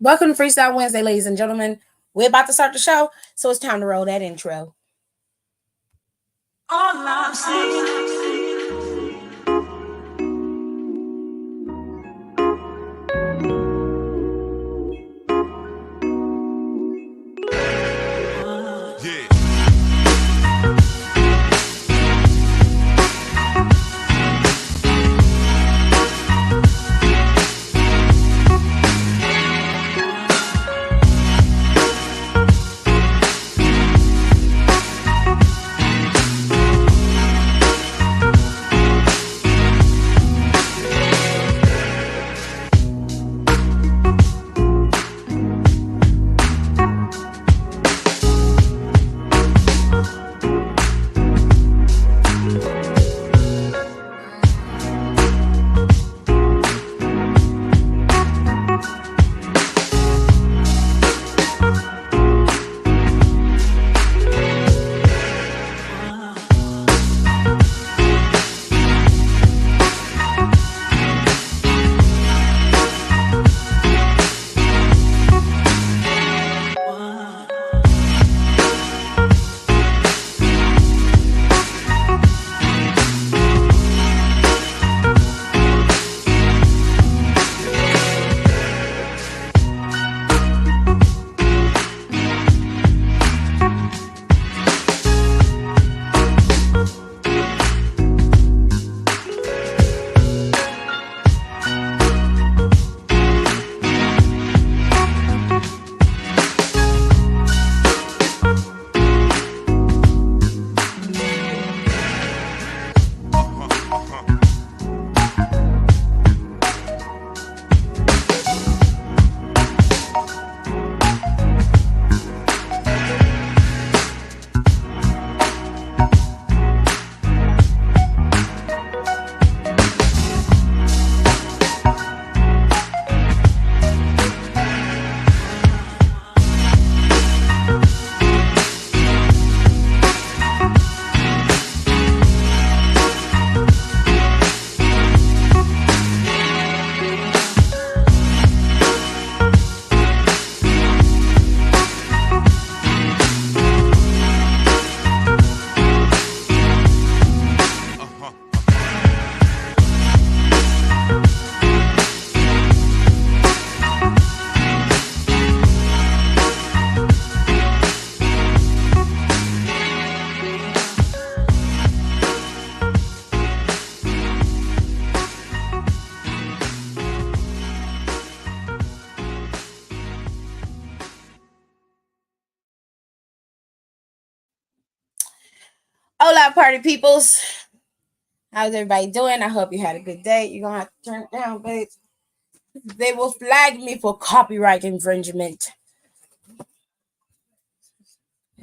Welcome to Freestyle Wednesday, ladies and gentlemen. We're about to start the show, so it's time to roll that intro. All I'm saying. Hola, party peoples. How's everybody doing? I hope you had a good day. You're going to have to turn it down, babe. They will flag me for copyright infringement.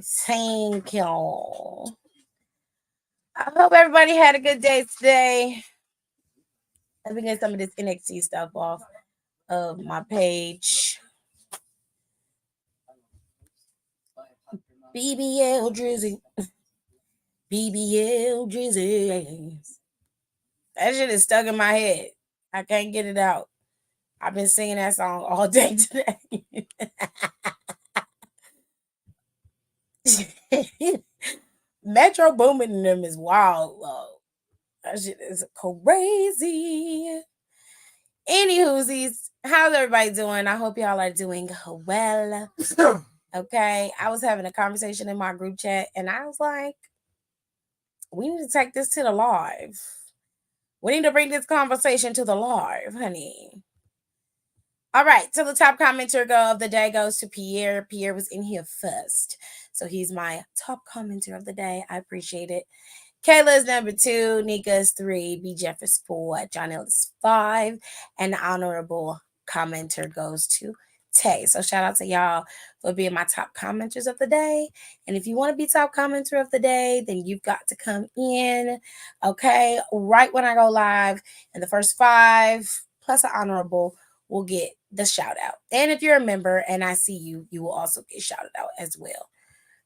Thank you. I hope everybody had a good day today. Let me get some of this NXT stuff off of my page. BBL Drizzy. BBL Drizzy. That shit is stuck in my head. I can't get it out. I've been singing that song all day today. Metro Boomin and them is wild, though. That shit is crazy. Anywhoosies, how's everybody doing? I hope y'all are doing well. Okay, I was having a conversation in my group chat, and I was like, we need to take this to the live. We need to bring this conversation to the live, honey. All right, so the top commenter of the day goes to Pierre. Pierre was in here first, so he's my top commenter of the day. I appreciate it. Kayla is number 2, Nika is 3, B. Jeff is 4, John L is 5, and the honorable commenter goes to Tay. So shout out to y'all for being my top commenters of the day. And if you want to be top commenter of the day, then you've got to come in, okay, right when I go live. And the first 5 plus an honorable will get the shout out. And if you're a member and I see you, you will also get shouted out as well,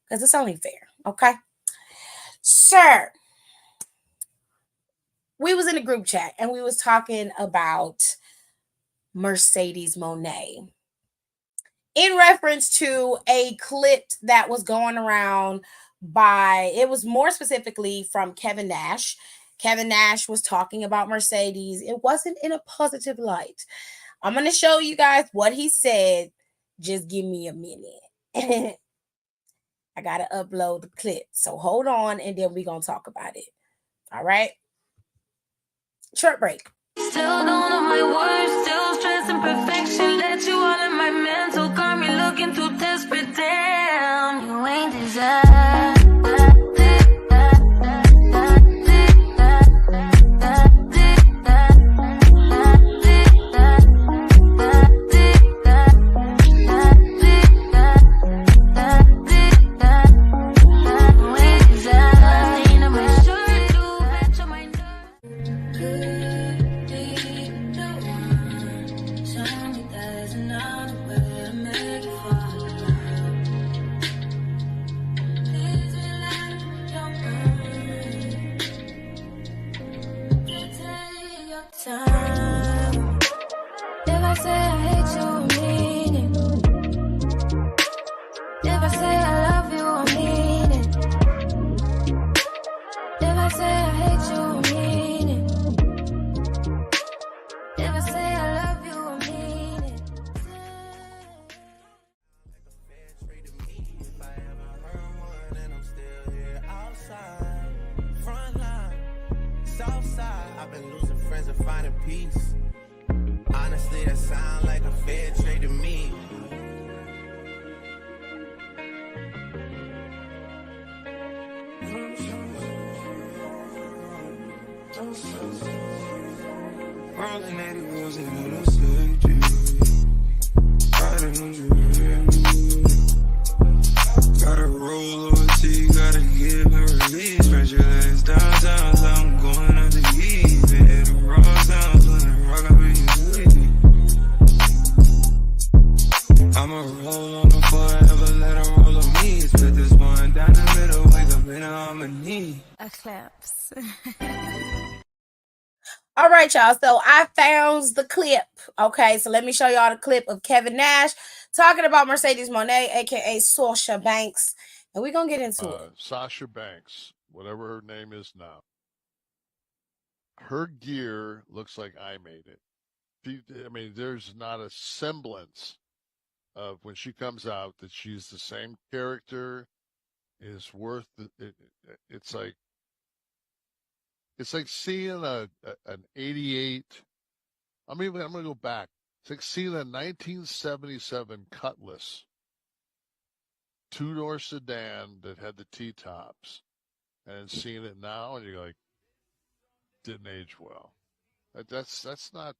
because it's only fair, okay? Sir, we was in a group chat and we was talking about Mercedes Monet. in reference to a clip that was going around by, it was more specifically from Kevin Nash. Kevin Nash was talking about Mercedes. It wasn't in a positive light. I'm going to show you guys what he said. Just give me a minute. I got to upload the clip. So hold on, and then we're going to talk about it. All right? Short break. Still don't know my words, still stressing perfection. Let you all in my mental, got me looking too desperate. Damn, you ain't designed. All right, y'all. So I found the clip. Okay, so let me show y'all the clip of Kevin Nash talking about Mercedes Moné, aka Sasha Banks, and we're gonna get into it. Sasha Banks, whatever her name is now. Her gear looks like I made it. I mean, there's not a semblance of when she comes out that she's the same character. Is worth it. It's like seeing an '88. I'm gonna go back. It's like seeing a 1977 Cutlass 2-door sedan that had the T-tops, and seeing it now, and you're like, didn't age well. That's not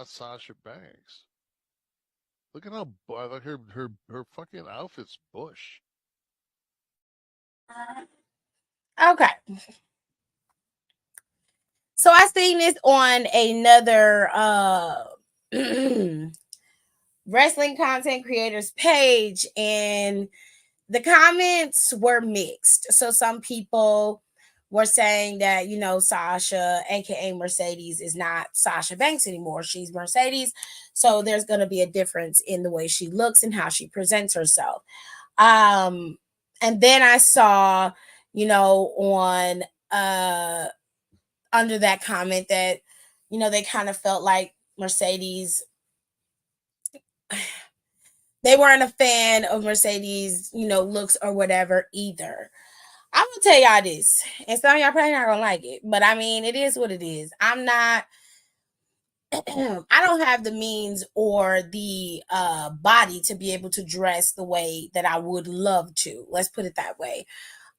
Sasha Banks. Look at how like her fucking outfit's bush. Okay. So I seen this on another wrestling content creators page, and the comments were mixed. So some people were saying that, you know, Sasha, aka Mercedes, is not Sasha Banks anymore. She's Mercedes. So there's going to be a difference in the way she looks and how she presents herself. And then I saw, you know, on under that comment that, you know, they kind of felt like Mercedes, they weren't a fan of Mercedes, you know, looks or whatever either. I'm gonna tell y'all this, and some of y'all probably not gonna like it, but I mean, it is what it is. I'm not I don't have the means or the body to be able to dress the way that I would love to. Let's put it that way.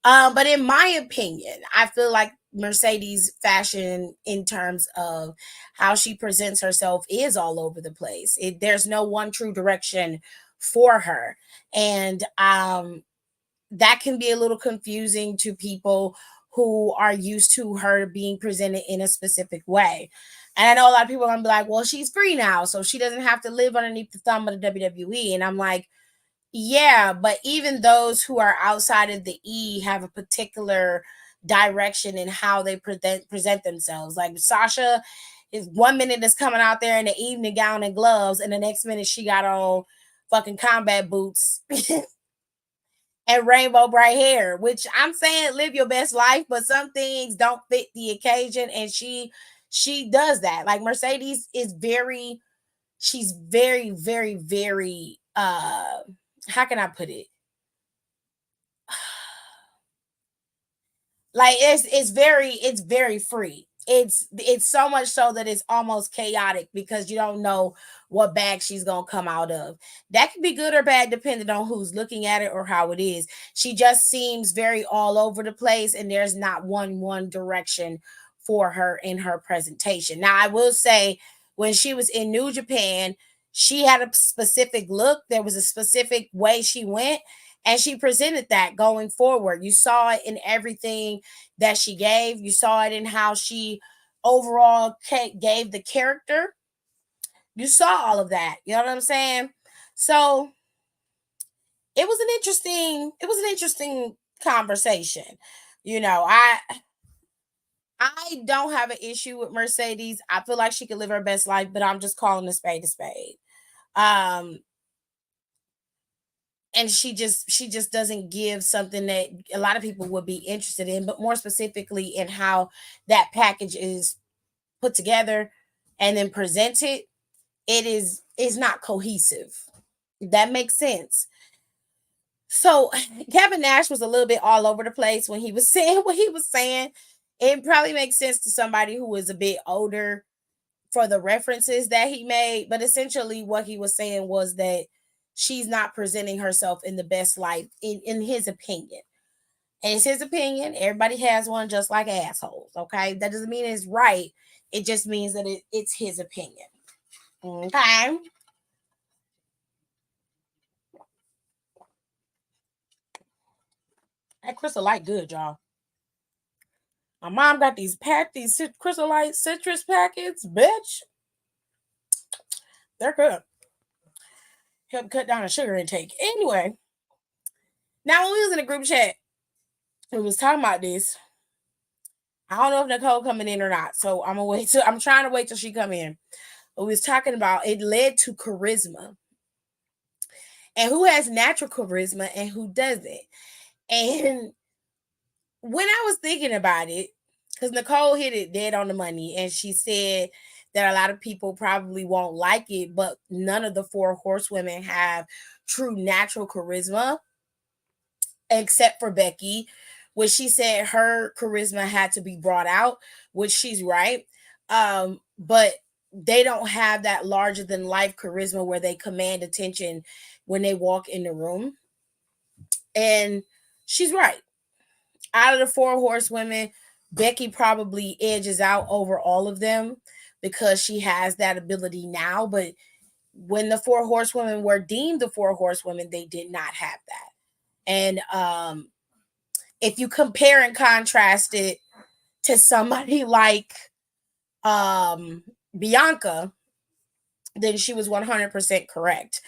But in my opinion, I feel like Mercedes fashion in terms of how she presents herself is all over the place. There's no one true direction for her. And that can be a little confusing to people who are used to her being presented in a specific way. And I know a lot of people are gonna be like, well, she's free now, so she doesn't have to live underneath the thumb of the WWE. And I'm like, yeah, but even those who are outside of the E have a particular direction in how they present themselves. Like Sasha is 1 minute is coming out there in the evening gown and gloves, and the next minute she got on fucking combat boots and rainbow bright hair, which I'm saying live your best life, but some things don't fit the occasion, and she does that. Like Mercedes is she's very how can I put it? Like it's very free. It's so much so that it's almost chaotic because you don't know what bag she's gonna come out of. That could be good or bad depending on who's looking at it or how it is. She just seems very all over the place, and there's not one direction for her in her presentation. Now I will say, when she was in New Japan, she had a specific look. There was a specific way she went, and she presented that going forward. You saw it in everything that she gave. You saw it in how she overall gave the character. You saw all of that. You know what I'm saying? So it was an interesting conversation. You know, I don't have an issue with Mercedes. I feel like she could live her best life, but I'm just calling a spade a spade. And she just doesn't give something that a lot of people would be interested in, but more specifically in how that package is put together and then presented. Is not cohesive. That makes sense. So Kevin Nash was a little bit all over the place when he was saying what he was saying. It probably makes sense to somebody who is a bit older for the references that he made, but essentially what he was saying was that she's not presenting herself in the best light in his opinion. And it's his opinion. Everybody has one, just like assholes. Okay. That doesn't mean it's right. It just means that it's his opinion. Okay. That Crystal Light good, y'all. My mom got these Crystal Light citrus packets, bitch. They're good. Help cut down the sugar intake. Anyway, now when we was in a group chat, we was talking about this. I don't know if Nicole coming in or not, so I'm trying to wait till she come in. But we was talking about it led to charisma, and who has natural charisma and who doesn't. And when I was thinking about it, because Nicole hit it dead on the money, and she said that a lot of people probably won't like it, but none of the four horsewomen have true natural charisma except for Becky, which she said her charisma had to be brought out, which she's right. But they don't have that larger than life charisma where they command attention when they walk in the room. And she's right. Out of the four horsewomen, Becky probably edges out over all of them because she has that ability now. But when the four horsewomen were deemed the four horsewomen, they did not have that. And if you compare and contrast it to somebody like Bianca, then she was 100% correct.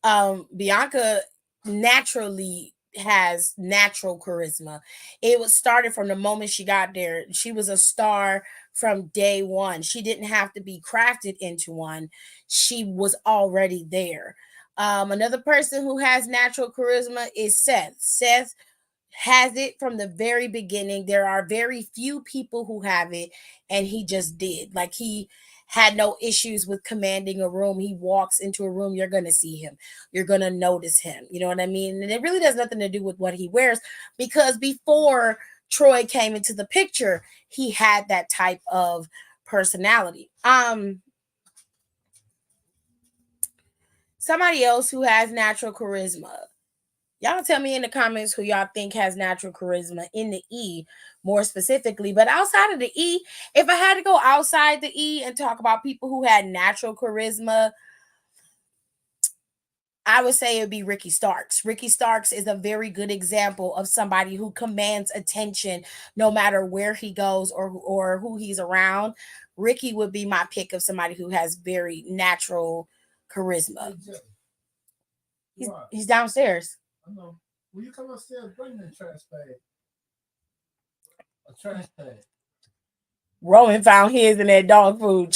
Bianca naturally has natural charisma. It was started from the moment she got there. She was a star from day one. She didn't have to be crafted into one. She was already there. Another person who has natural charisma is Seth. Seth has it from the very beginning. There are very few people who have it, and he just did. Like, he had no issues with commanding a room. He walks into a room, you're going to see him. You're going to notice him. You know what I mean? And it really has nothing to do with what he wears, because before Troy came into the picture, he had that type of personality. Somebody else who has natural charisma. Y'all tell me in the comments who y'all think has natural charisma in the E more specifically. But outside of the E, if I had to go outside the E and talk about people who had natural charisma, I would say it would be Ricky Starks. Ricky Starks is a very good example of somebody who commands attention no matter where he goes or who he's around. Ricky would be my pick of somebody who has very natural charisma. He's downstairs. I know. Will you come upstairs? Bring me a trash bag. A trash bag. Roman found his in that dog food.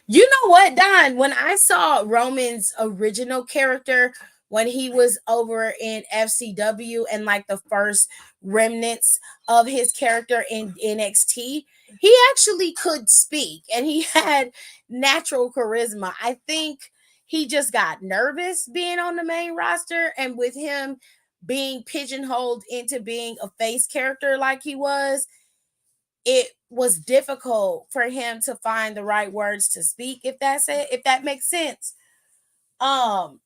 You know what, Don? When I saw Roman's original character when he was over in FCW and like the first remnants of his character in NXT, he actually could speak and he had natural charisma. I think he just got nervous being on the main roster, and with him being pigeonholed into being a face character like he was, it was difficult for him to find the right words to speak, if that's it, if that makes sense. Um,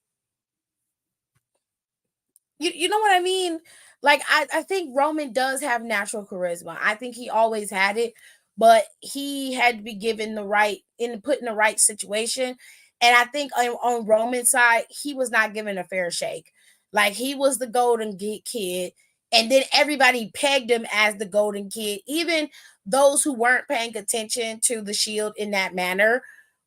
you know what I mean? Like I think Roman does have natural charisma. I think he always had it, but he had to be given the right put in the right situation. And I think on Roman's side, he was not given a fair shake. Like he was the golden kid, and then everybody pegged him as the golden kid. Even those who weren't paying attention to the Shield in that manner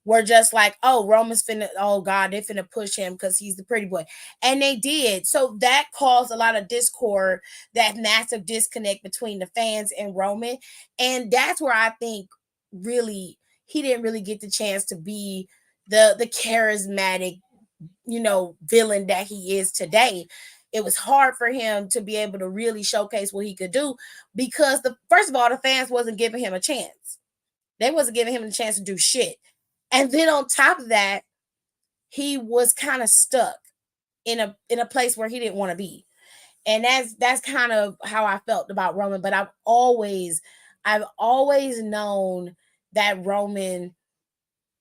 were just like, "Oh, Roman's finna. Oh God, they're finna push him because he's the pretty boy." And they did. So that caused a lot of discord, that massive disconnect between the fans and Roman. And that's where I think really he didn't really get the chance to be the charismatic, villain that he is today. It was hard for him to be able to really showcase what he could do because the first of all, the fans wasn't giving him a chance. They wasn't giving him a chance to do shit. And then on top of that, he was kind of stuck in a place where he didn't want to be. And that's kind of how I felt about Roman. But I've always known that Roman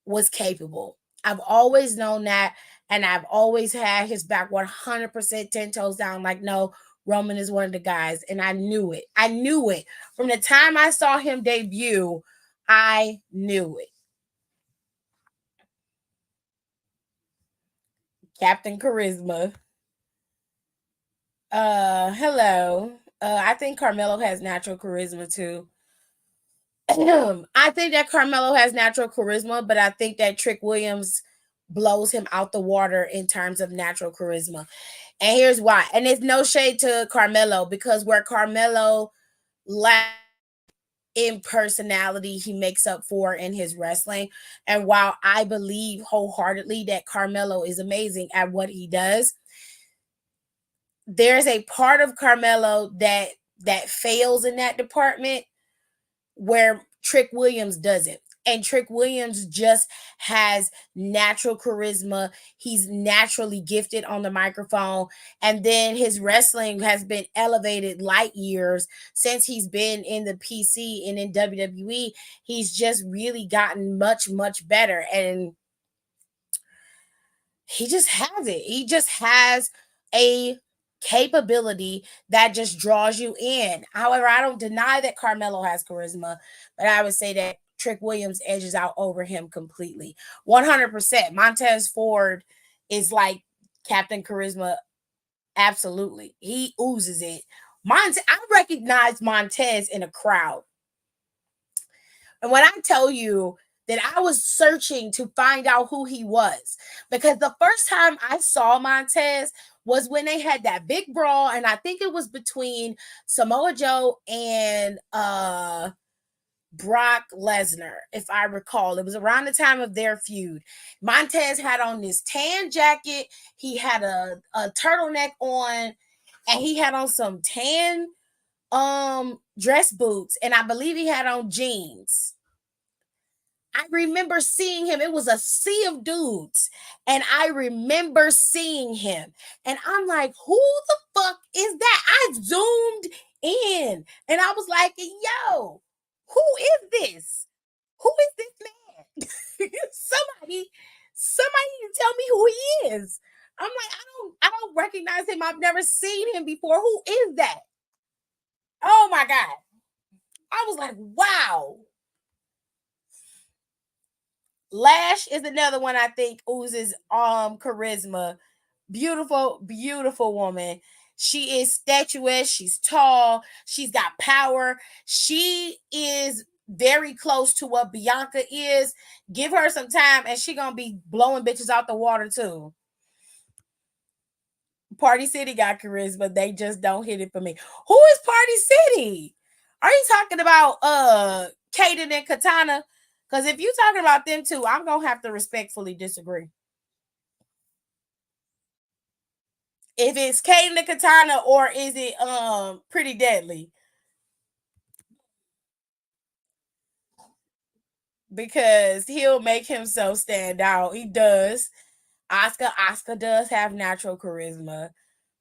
was capable. I've always known that, and I've always had his back 100% 10 toes down. Like, no, Roman is one of the guys, and I knew it. I knew it from the time I saw him debut. I knew it. Captain Charisma. Hello. I think Carmelo has natural charisma too. I think that Carmelo has natural charisma, but I think that Trick Williams blows him out the water in terms of natural charisma. And here's why. And it's no shade to Carmelo, because where Carmelo lacks in personality, he makes up for in his wrestling. And while I believe wholeheartedly that Carmelo is amazing at what he does, there's a part of Carmelo that fails in that department where Trick Williams doesn't. And Trick Williams just has natural charisma. He's naturally gifted on the microphone. And then his wrestling has been elevated light years since he's been in the PC and in WWE. He's just really gotten much, much better. And he just has it. He just has a capability that just draws you in. However, I don't deny that Carmelo has charisma, but I would say that Trick Williams edges out over him completely. 100%. Montez Ford is like Captain Charisma. Absolutely. He oozes it. I recognize Montez in a crowd. And when I tell you that I was searching to find out who he was, because the first time I saw Montez was when they had that big brawl, and I think it was between Samoa Joe and Brock Lesnar, if I recall. It was around the time of their feud. Montez had on this tan jacket, he had a turtleneck on, and he had on some tan dress boots, and I believe he had on jeans. I remember seeing him. It was a sea of dudes. And I remember seeing him. And I'm like, who the fuck is that? I zoomed in and I was like, yo, who is this? Who is this man? somebody can tell me who he is. I'm like, I don't recognize him. I've never seen him before. Who is that? Oh my God. I was like, wow. Lash is another one I think oozes charisma. Beautiful, beautiful woman. She is statuesque, she's tall, she's got power. She is very close to what Bianca is. Give her some time and she gonna be blowing bitches out the water too. Party City got charisma, they just don't hit it for me. Who is Party City? Are you talking about Kaden and Katana? Because if you're talking about them two, I'm going to have to respectfully disagree. If it's Kane the Katana or is it Pretty Deadly? Because he'll make himself stand out. He does. Oscar does have natural charisma.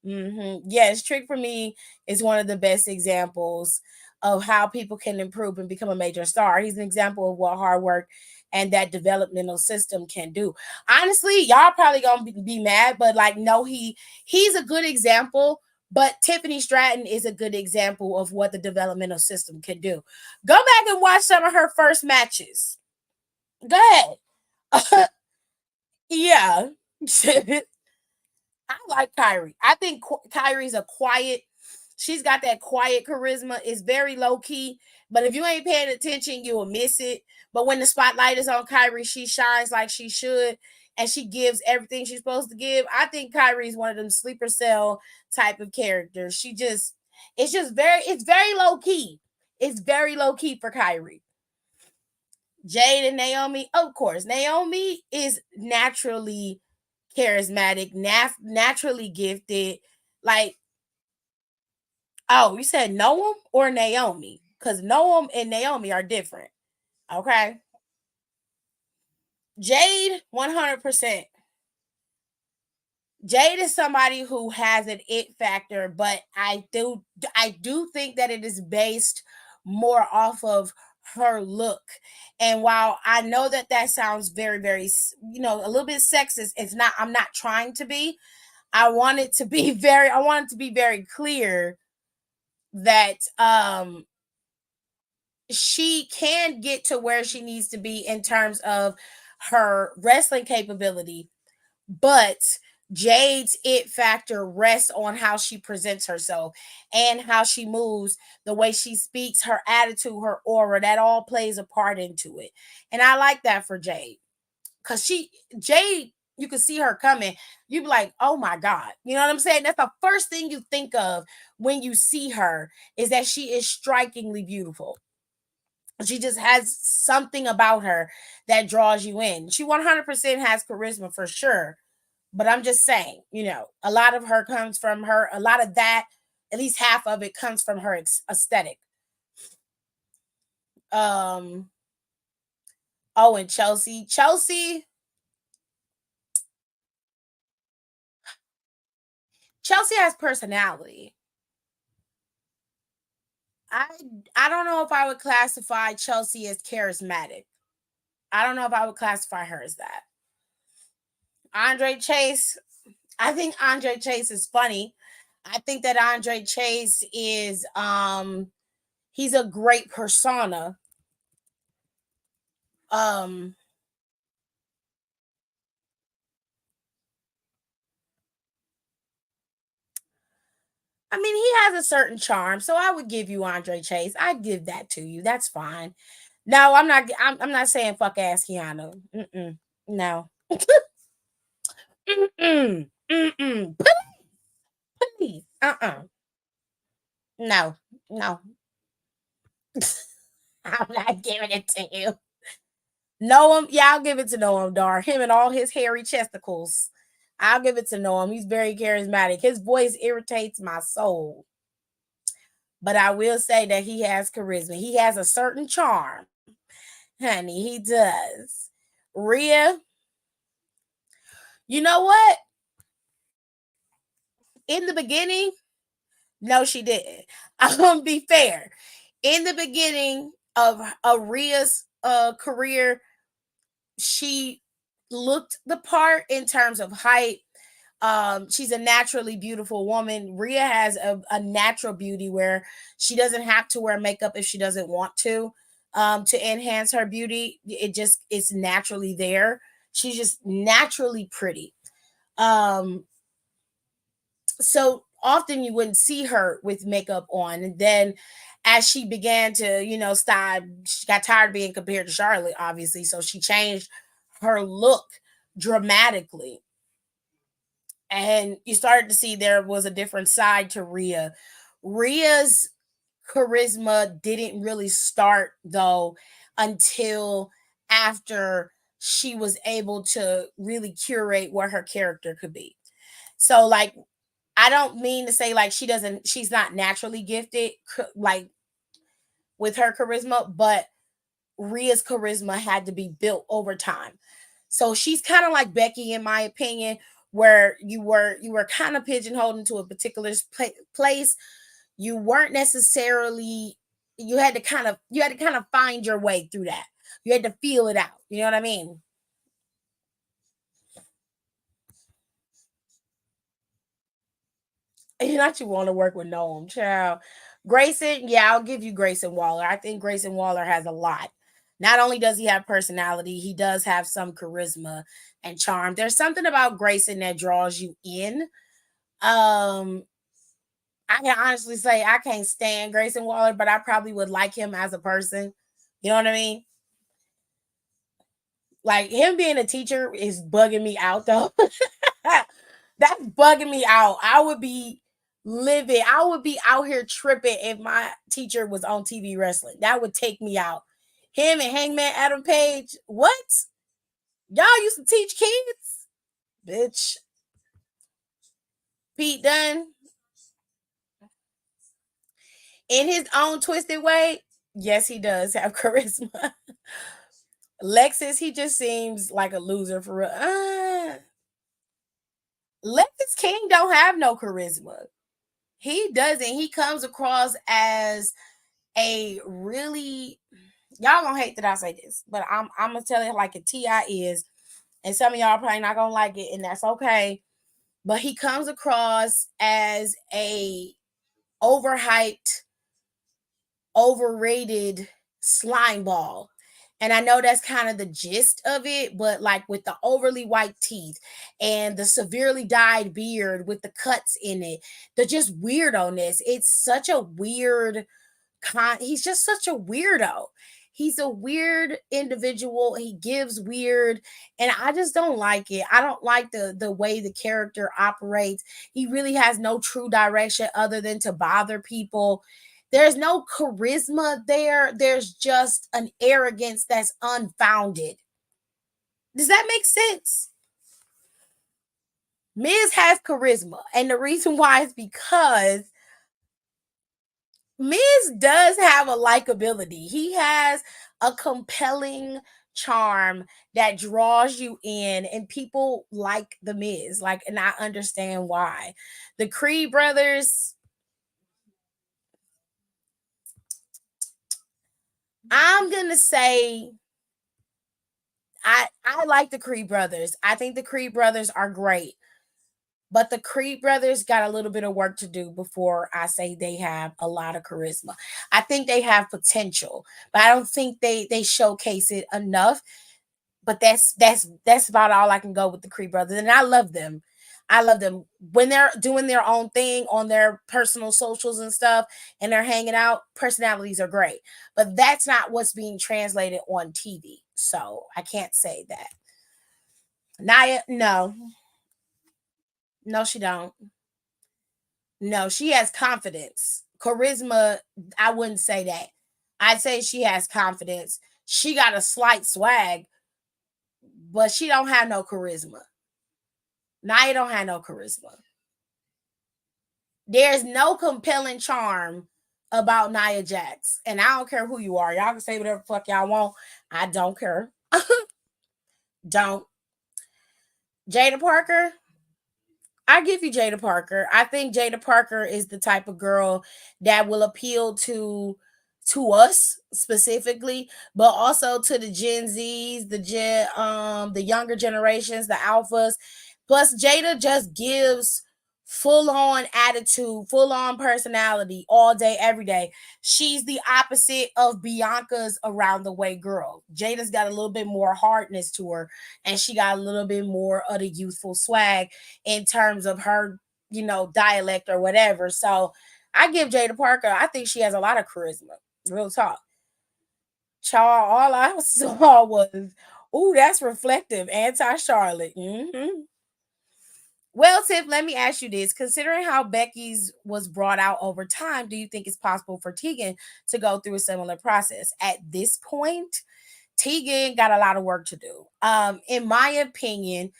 Yes, Trick for me is one of the best examples of how people can improve and become a major star. He's an example of what hard work and that developmental system can do. Honestly, y'all probably gonna be mad, but like, no, he's a good example. But Tiffany Stratton is a good example of what the developmental system can do. Go back and watch some of her first matches. Go ahead. Yeah. I like Kyrie. I think Kyrie's a quiet. She's got that quiet charisma. It's very low key, but if you ain't paying attention, you will miss it. But when the spotlight is on Kyrie, she shines like she should, and she gives everything she's supposed to give. I think Kyrie is one of them sleeper cell type of characters. It's very low key. It's very low key for Kyrie. Jade and Naomi, of course, Naomi is naturally charismatic, naturally gifted. Like, oh, you said Noam or Naomi? Because Noam and Naomi are different. Okay. Jade, 100%. Jade is somebody who has an it factor, but I do think that it is based more off of her look. And while I know that that sounds very, very, a little bit sexist, it's not. I'm not trying to be. I want it to be very clear that she can get to where she needs to be in terms of her wrestling capability, but Jade's it factor rests on how she presents herself and how she moves, the way she speaks, her attitude, her aura, that all plays a part into it. And I like that for Jade. Cause Jade, you can see her coming. You be like, oh my God. You know what I'm saying? That's the first thing you think of when you see her, is that she is strikingly beautiful. She just has something about her that draws you in. She 100% has charisma for sure. But I'm just saying, a lot of her comes from her, a lot of that, at least half of it comes from her aesthetic. Um, oh, and Chelsea has personality. I I don't know if I would classify Chelsea as charismatic. I don't know if I would classify her as that. Andre Chase, I think Andre Chase is funny. I think that Andre Chase is he's a great persona. Um I mean, he has a certain charm, so I would give you Andre Chase. I'd give that to you. That's fine. No, I'm not. I'm not saying fuck ass Keanu. No. Mm-mm. Please. No. No. I'm not giving it to you. Noam, yeah, I'll give it to Noam Dar. Him and all his hairy chesticles. I'll give it to Noam. He's very charismatic. His voice irritates my soul. But I will say that he has charisma. He has a certain charm. Honey, he does. Rhea, you know what? In the beginning, no, she didn't. I'm gonna be fair. In the beginning of Rhea's career, she looked the part in terms of height. She's a naturally beautiful woman. Rhea has a natural beauty where she doesn't have to wear makeup if she doesn't want to enhance her beauty. It's naturally there. She's just naturally pretty. Um, so often you wouldn't see her with makeup on. And then as she began to, stop, she got tired of being compared to Charlotte, obviously. So she changed her look dramatically. And you started to see there was a different side to Rhea. Rhea's charisma didn't really start though until after she was able to really curate what her character could be. So like I don't mean to say like she's not naturally gifted, like with her charisma, but Rhea's charisma had to be built over time. So she's kind of like Becky, in my opinion, where you were kind of pigeonholed into a particular place. You weren't necessarily, you had to kind of find your way through that. You had to feel it out. You know what I mean? And not you want to work with Noam, child. Grayson, yeah, I'll give you Grayson Waller. I think Grayson Waller has a lot. Not only does he have personality, he does have some charisma and charm. There's something about Grayson that draws you in. Um, I can honestly say I can't stand Grayson Waller, but I probably would like him as a person. You know what I mean? Like him being a teacher is bugging me out though. That's bugging me out. I would be livid. I would be out here tripping if my teacher was on TV wrestling. That would take me out. Him and Hangman Adam Page. What? Y'all used to teach kids? Bitch. Pete Dunne, in his own twisted way, yes, he does have charisma. Lexus, he just seems like a loser for real. Lexus King don't have no charisma. He doesn't. He comes across as a really, y'all gonna hate that I say this, but I'm gonna tell it like a TI is, and some of y'all probably not gonna like it, and that's okay. But he comes across as a overhyped, overrated slime ball. And I know that's kind of the gist of it, but like with the overly white teeth and the severely dyed beard with the cuts in it, the just weirdoness. It's such a weird he's just such a weirdo. He's a weird individual. He gives weird, and I just don't like it. I don't like the way the character operates. He really has no true direction other than to bother people. There's no charisma there. There's just an arrogance that's unfounded. Does that make sense? Miz has charisma, and the reason why is because Miz does have a likability. He has a compelling charm that draws you in, and people like the Miz. Like, and I understand why. The Creed brothers, I'm gonna say I like the Creed brothers. I think the Creed brothers are great. But the Creed brothers got a little bit of work to do before I say they have a lot of charisma. I think they have potential, but I don't think they showcase it enough. But that's about all I can go with the Creed brothers, and I love them. I love them when they're doing their own thing on their personal socials and stuff, and they're hanging out. Personalities are great, but that's not what's being translated on TV. So I can't say that. Nia, no, no, she don't. No, she has confidence. Charisma, I wouldn't say that. I'd say she has confidence. She got a slight swag, but she don't have no charisma. Nia don't have no charisma. There's no compelling charm about Nia Jax. And I don't care who you are. Y'all can say whatever the fuck y'all want. I don't care. Don't. Jada Parker, I give you Jada Parker. I think Jada Parker is the type of girl that will appeal to us specifically, but also to the Gen Zs, the younger generations, the alphas. Plus, Jada just gives full on attitude, full on personality all day, every day. She's the opposite of Bianca's around the way girl. Jada's got a little bit more hardness to her, and she got a little bit more of the youthful swag in terms of her, dialect or whatever. So I give Jada Parker, I think she has a lot of charisma. Real talk. Child, all I saw was, ooh, that's reflective, anti-Charlotte. Well, Tiff, let me ask you this. Considering how Becky's was brought out over time, do you think it's possible for Tegan to go through a similar process? At this point, Tegan got a lot of work to do. In my opinion,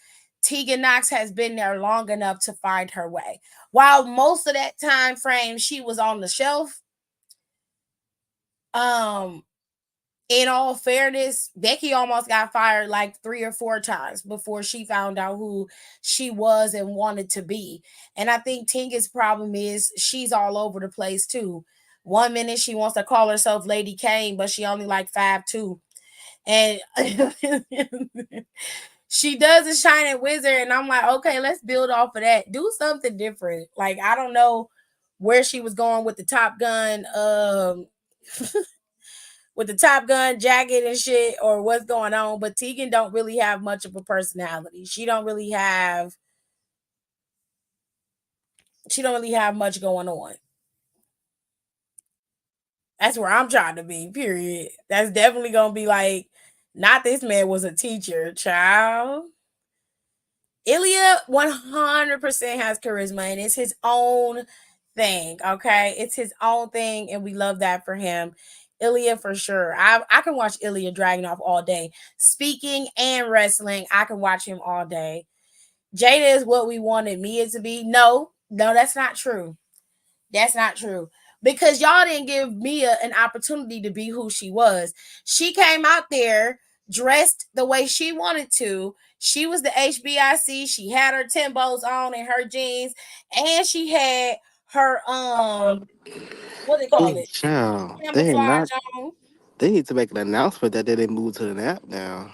Tegan Knox has been there long enough to find her way. While most of that time frame she was on the shelf, um, in all fairness, Becky almost got fired like 3 or 4 times before she found out who she was and wanted to be. And I think Tinga's problem is she's all over the place too. One minute she wants to call herself Lady Kane, but she only like 5'2". And she does a shining wizard, and I'm like, okay, let's build off of that. Do something different. Like, I don't know where she was going with the Top Gun, with the Top Gun jacket and shit, or what's going on. But Tegan don't really have much of a personality. She don't really have much going on. That's where I'm trying to be, period. That's definitely gonna be like, not this man was a teacher, child. Ilya 100% has charisma and it's his own thing, okay? It's his own thing and we love that for him. Ilya for sure. I can watch Ilya Dragunov all day. Speaking and wrestling, I can watch him all day. Jada is what we wanted Mia to be. No, that's not true. That's not true. Because y'all didn't give Mia an opportunity to be who she was. She came out there dressed the way she wanted to. She was the HBIC. She had her Timbos on and her jeans, and she had her what they call Hey, it, child, they are camouflage not. on. They need to make an announcement that they didn't move to the app now.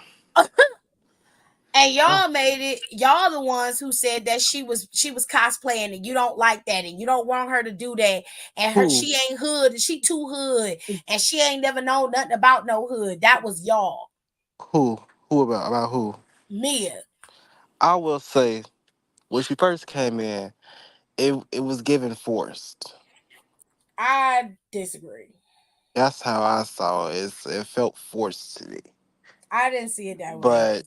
And Oh, y'all made it. Y'all the ones who said that she was cosplaying and you don't like that and you don't want her to do that. And her who? she ain't hood and she too hood and she ain't never known nothing about no hood. That was y'all. Who? Who about who? Mia. I will say when she first came in, it was given forced. I disagree. That's how I saw it. It felt forced to me. I didn't see it that way. But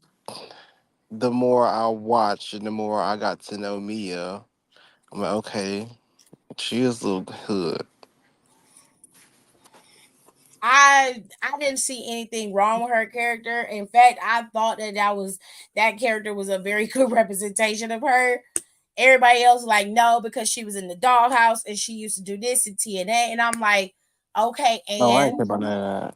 the more I watched and the more I got to know Mia, I'm like, okay, she is a little hood. I didn't see anything wrong with her character. In fact, I thought that character was a very good representation of her. Everybody else was like, no, because she was in the doghouse and she used to do this in TNA. And I'm like, okay, Oh, I ain't and care about that.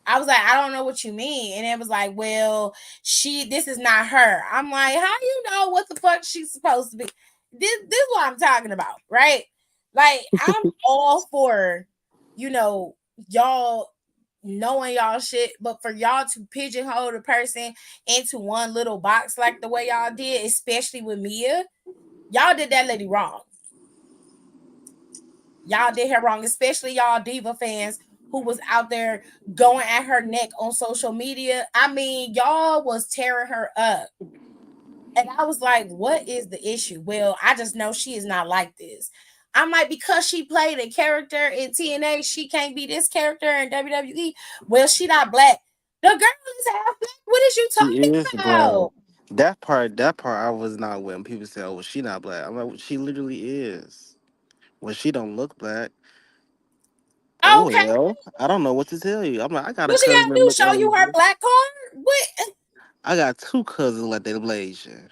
I was like, I don't know what you mean. And it was like, well, this is not her. I'm like, how you know what the fuck she's supposed to be? This is what I'm talking about, right? Like, I'm all for, you know, y'all knowing y'all shit, but for y'all to pigeonhole the person into one little box like the way y'all did, especially with Mia, y'all did that lady wrong. Y'all did her wrong, especially y'all diva fans who was out there going at her neck on social media. I mean, y'all was tearing her up. And I was like, what is the issue? Well, I just know she is not like this. I'm like, because she played a character in TNA, she can't be this character in WWE. Well, she not black. The girl is half black. What is you She talking is black. about? That part, I was not with. When people say, "Oh, well, she not black." I'm like, well, she literally is. Well, she don't look black. Oh Okay. well, I don't know what to tell you. I'm like, I got a What she cousin gotta that do? look Show like. you her black card? I got two cousins like they Blasian.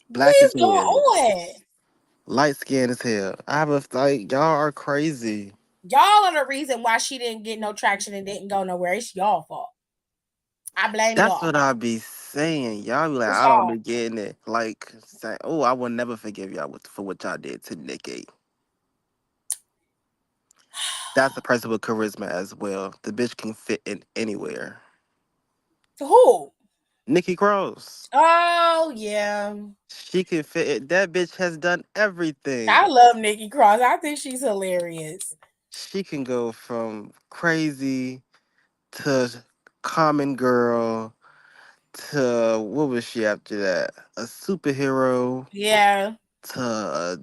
What Black as is going hell, on? light skin as hell. I have a like y'all are crazy. Y'all are the reason why she didn't get no traction and didn't go nowhere. It's y'all fault. I blame That's y'all. what I be saying. Y'all be like, It's I don't y'all. be getting it. Like, say, oh, I will never forgive y'all for what y'all did to Nikki. That's a person with charisma as well. The bitch can fit in anywhere. To who? Nikki Cross. Oh yeah. She can fit it. That bitch has done I everything. love Nikki Cross. I think she's hilarious. She can go from crazy to common girl to what was she after that? A superhero Yeah. to a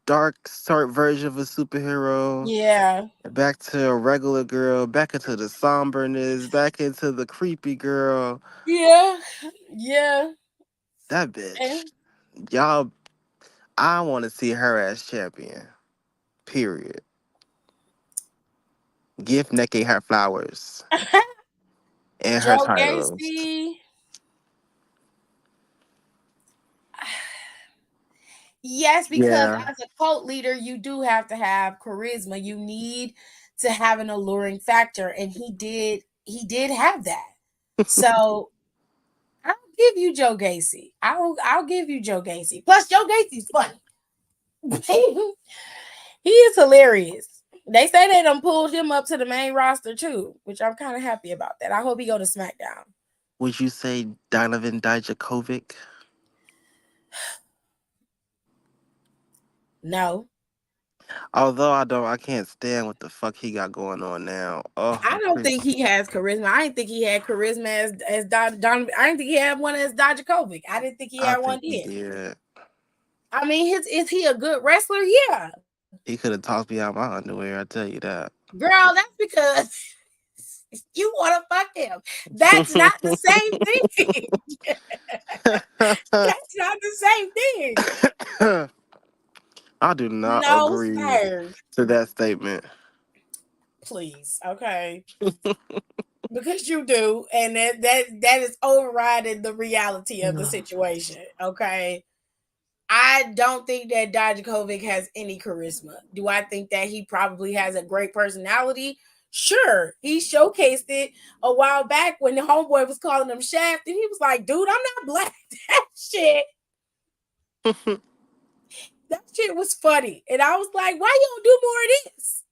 dark sort version of a superhero. Yeah. Back to a regular girl, back into the somberness, back into the creepy girl. Yeah. Yeah. That bitch. And Y'all, I want to see her as champion. Period. Give Nikki her flowers and her Joe titles. Gacy. Yes, because Yeah. as a cult leader, you do have to have charisma. You need to have an alluring factor, and he did have that. So I'll give you Joe Gacy. I'll give you Joe Gacy. Plus, Joe Gacy's funny. He is hilarious. They say they done pulled him up to the main roster too, which I'm kind of happy about that. I hope he go to SmackDown. Would you say Donovan Dijakovic? No, Although I can't stand what the fuck he got going on now. Oh, I don't think he has charisma. I didn't think he had charisma as Don. I didn't think he had one as Dijakovic. I didn't think he I had one think he then. did. I mean, is he a good wrestler? Yeah, He could have talked me out my underwear. I tell you that. girl. That's because you want to fuck him. That's not the same thing. That's not the same thing. I do not No, agree sir. to that statement. Please, okay. Because you do, and that is overriding the reality of the situation. Okay. I don't think that Dijakovic has any charisma. Do I think that he probably has a great personality? Sure. He showcased it a while back when the homeboy was calling him Shaft, and he was like, dude, I'm not black. That shit was funny. And I was like, why you don't do more of this?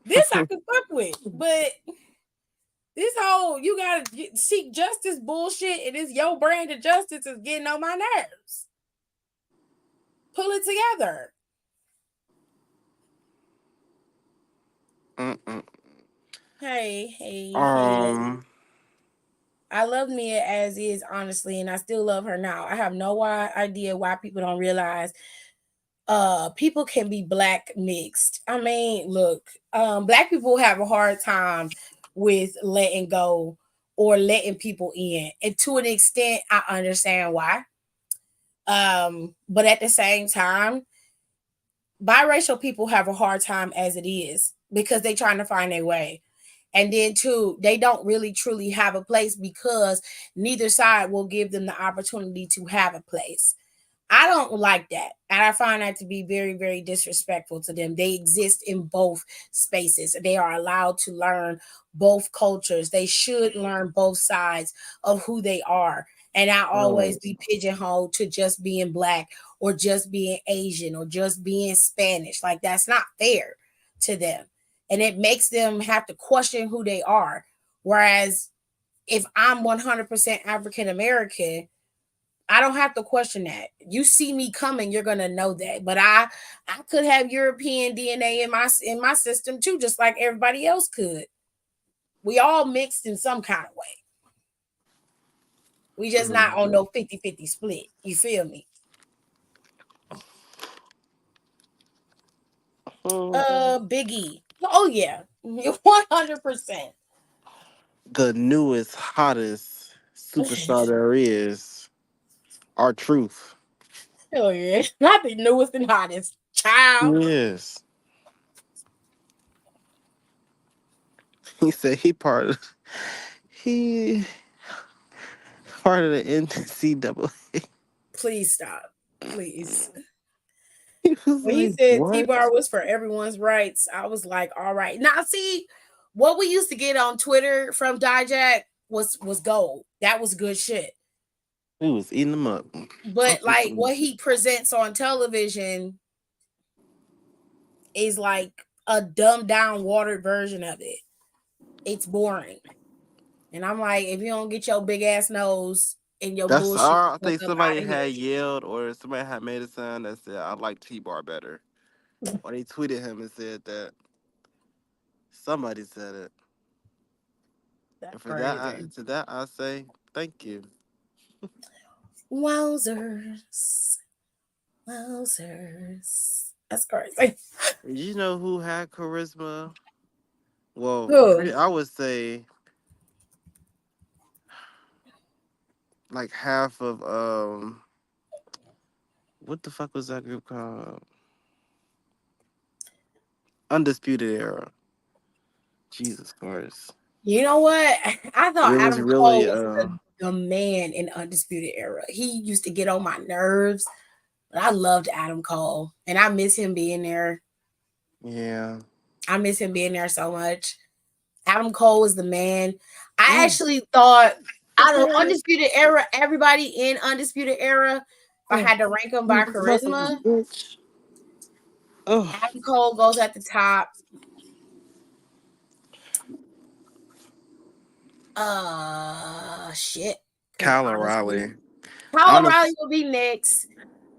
This I could fuck with. But this whole you gotta seek justice bullshit and this your brand of justice is getting on my nerves. Pull it together. Mm-mm. Hey. Um, I love Mia as is, honestly, and I still love her now. I have no idea why people don't realize people can be black mixed. I mean, look, black people have a hard time with letting go or letting people in. And to an extent, I understand why. But at the same time, biracial people have a hard time as it is because they trying to find their way. And then too, they don't really truly have a place because neither side will give them the opportunity to have a place. I don't like that. And I find that to be very, very disrespectful to them. They exist in both spaces. They are allowed to learn both cultures. They should learn both sides of who they are and not always right. be pigeonholed to just being black or just being Asian or just being Spanish. Like, that's not fair to them. And it makes them have to question who they are. Whereas if I'm 100% African American, I don't have to question that. You see me coming, you're gonna know that. But I could have European DNA in my system too, just like everybody else could. We all mixed in some kind of way. We just not on Mhm. no 50-50 split. You feel me? Biggie. Oh yeah. 100%. The newest, hottest superstar there is. Our truth. Hell yeah. Not the newest and hottest. Child. Yes. He said he part of the NCAA. Please stop. Please. He was When he like, said what? T-Bar was for everyone's rights, I was like, all right. Now see, what we used to get on Twitter from Dijak was gold. That was good shit. He was eating them up. But Fuck this like one. what he presents on television is like a dumbed down, watered version of it. It's boring. And I'm like, if you don't get your big ass nose and your That's bullshit all. I the think fuck up out somebody of here. had yelled or somebody had made a sound that said, "I like T-Bar better." Or they tweeted him and said that somebody said it. That's And for that, crazy. to that, I say thank you. Wowzers. Wowzers. That's crazy. Did you know who had charisma? Well, Who? I would say like half of what the fuck was that group called? Undisputed Era. Jesus Christ. You know what? I thought It was Adam Cole really was the man in Undisputed Era. He used to get on my nerves. But I loved Adam Cole, and I miss him being there. Yeah. I miss him being there so much. Adam Cole was the man. I Mm. actually thought out of Undisputed Era, everybody in Undisputed Era, if I had to rank them by charisma, Bitch. Oh, Adam Cole goes at the top. Shit. Because Kyle honestly, O'Reilly. Kyle O'Reilly Honest. will be next.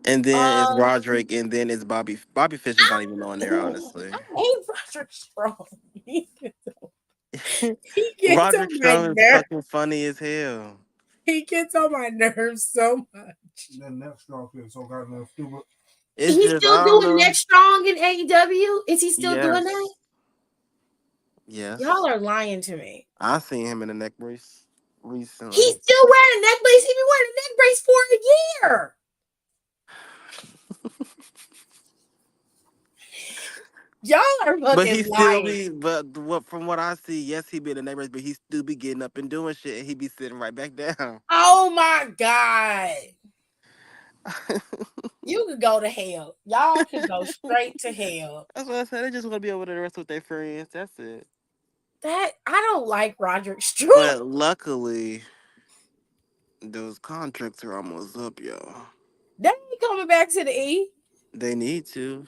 And then it's Um, Roderick, and then it's Bobby. Bobby Fish is not even on there, honestly. I hate Roderick Strong. He gets on Roderick my Strong is nerves. fucking funny as hell. He gets on my nerves so much. That next strong feels so goddamn stupid. It's He's just, still I don't doing know. Next Strong in AEW. Is he still doing that? Yes. Y'all Yes. are lying to me. I seen him in a neck brace He's recently. still wearing a neck brace. He's been wearing a neck brace for a year. Y'all are But he fucking still lying. be, but what from what I see, yes, he be in the neck brace, but he still be getting up and doing shit, and he be sitting right back down. Oh my God. You could go to hell. Y'all could go straight to hell. That's what I said. They just want to be able to rest with their friends. That's it. That I don't like Roderick Strong. But luckily, those contracts are almost up, y'all. They ain't coming back to the E. They need to.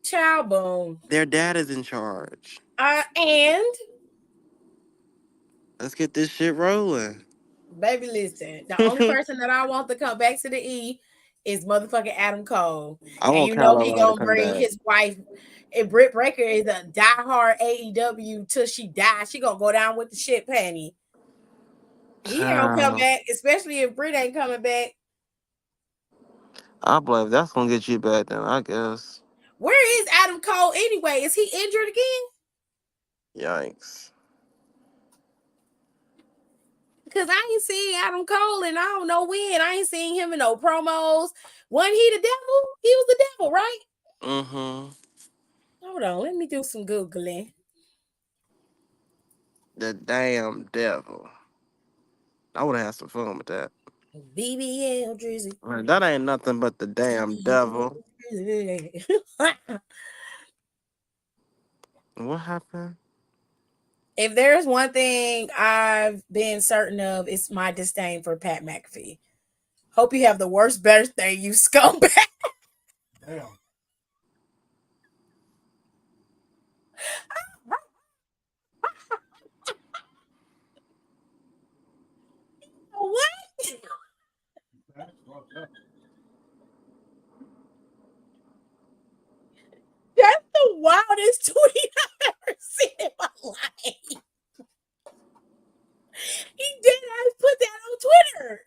Child boom. Their dad is in charge. And Let's get this shit rolling. baby, listen. The only person that I want to come back to the E is motherfucking Adam Cole. I And want you know Kyle he O'Reilly to gonna come bring back. his wife. And Britt Baker is a diehard AEW till she dies. She gonna go down with the shit panty. He ain't gonna come Child, back, especially if Britt ain't coming back. I believe that's gonna get you back then, I guess. Where is Adam Cole anyway? Is he injured again? Yikes. Because I ain't seen Adam Cole and I don't know when. I ain't seen him in no promos. Wasn't he the devil? He was the devil, right? Mm-hmm. Hold on, let me do some Googling. The damn devil. I would have had some fun with that. BBL Drizzy. Man, that ain't nothing but the damn devil. What happened? If there's one thing I've been certain of, it's my disdain for Pat McAfee. Hope you have the worst birthday, you scumbag. Damn. What? That's fucked up. That's the wildest tweet I've ever seen in my life. He did not put that on Twitter.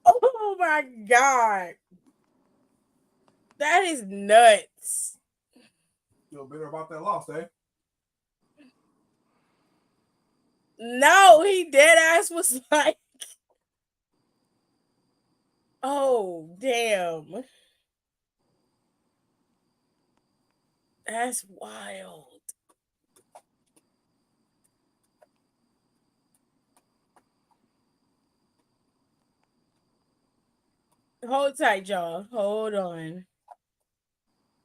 Oh my God. That is nuts. Feel better about that loss, eh? No, he dead ass was like, oh, damn. That's wild. Hold tight, y'all. Hold on.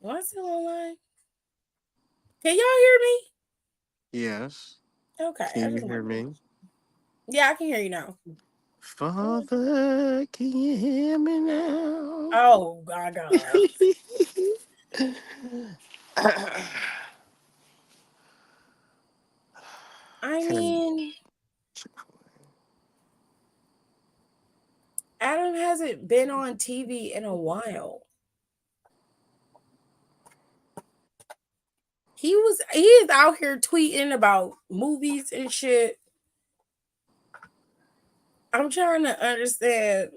Am I still online? Can y'all hear me? Yes. Okay, I Can you just hear want to. me? Yeah, I can hear you now. Father, can you hear me now? Oh my God. I Can- mean, Adam hasn't been on TV in a while. He is out here tweeting about movies and shit. I'm trying to understand.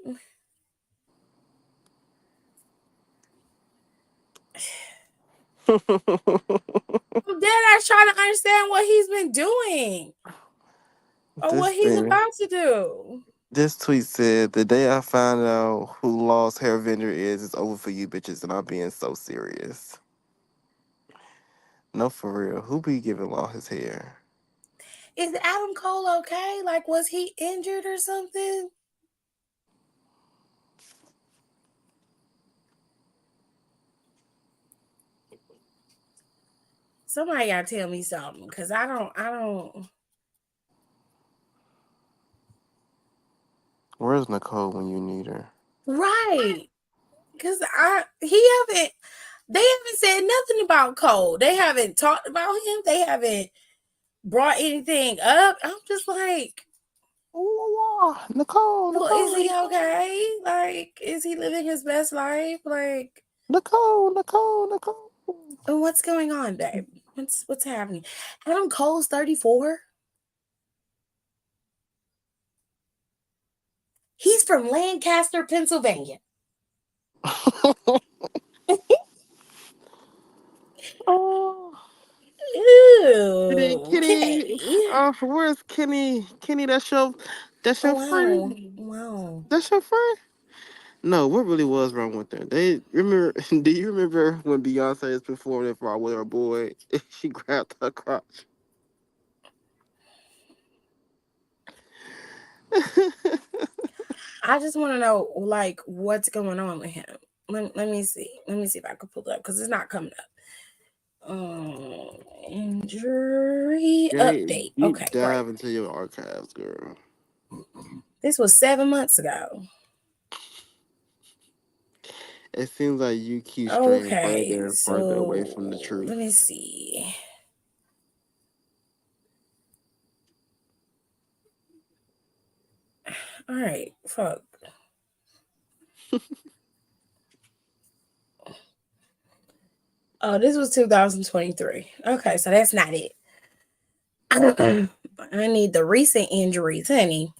I'm dead ass trying to understand what he's been doing or this what he's thing, about to do. this tweet said, "The day I find out who Lost Hair Vendor is, it's over for you bitches, and I'm being so serious." No, for real. Who be giving Law his hair? is Adam Cole okay? Like, was he injured or something? Somebody gotta tell me something, because I don't. Where's Nicole when you need her? Right. Because they haven't said nothing about Cole. They haven't talked about him. They haven't brought anything up. I'm just like, Nicole, well, is he Nicole, okay? Like, is he living his best life? Like, Nicole, Nicole, Nicole. what's going on, babe? What's happening? Adam Cole's 34. He's from Lancaster, Pennsylvania. Oh, Ooh, Kitty. okay. Where's Kenny? Kenny, that's your Oh, wow. friend. Wow. That's your friend. No, what really was wrong with her? They remember? Do you remember when Beyonce is performing for with her boy? She grabbed her crotch. I just want to know, like, what's going on with him. Let me see. Let me see if I can pull it up, because it's not coming up. Injury Jay, update. deep Okay, great. dive into your archives, girl. This was 7 months ago. It seems like you keep straying Okay, further and further away so from the truth. let me see. All right, fuck. Oh, this was 2023. Okay, so that's not it. I need the recent injuries, honey,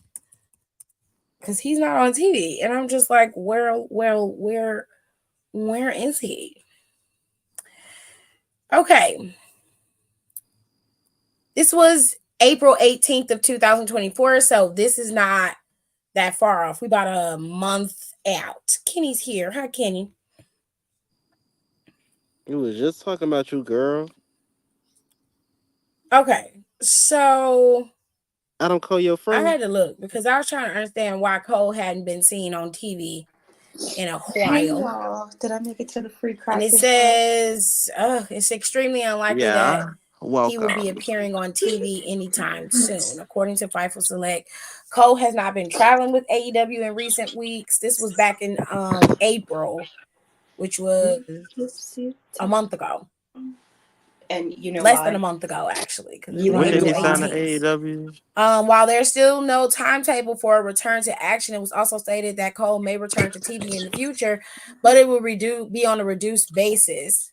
because he's not on TV, and I'm just like, where is he? Okay, this was April 18th of 2024, so this is not that far off. We about a month out. Kenny's here. Hi, Kenny. He was just talking about you, girl. Okay, so Adam Cole, your I friend. had to look because I was trying to understand why Cole hadn't been seen on TV in a Hey while. y'all, did I make it to the free And it crackers yet? says it's extremely unlikely that Yeah, he will be welcome. appearing on TV anytime soon. According to Fightful Select, Cole has not been traveling with AEW in recent weeks. This was back in April, which was a month ago. And you know Less than a why? month ago, actually, because it was You on When want to did know he April sign to why? 18th. AEW? While there's still no timetable for a return to action, it was also stated that Cole may return to TV in the future, but it will be on a reduced basis.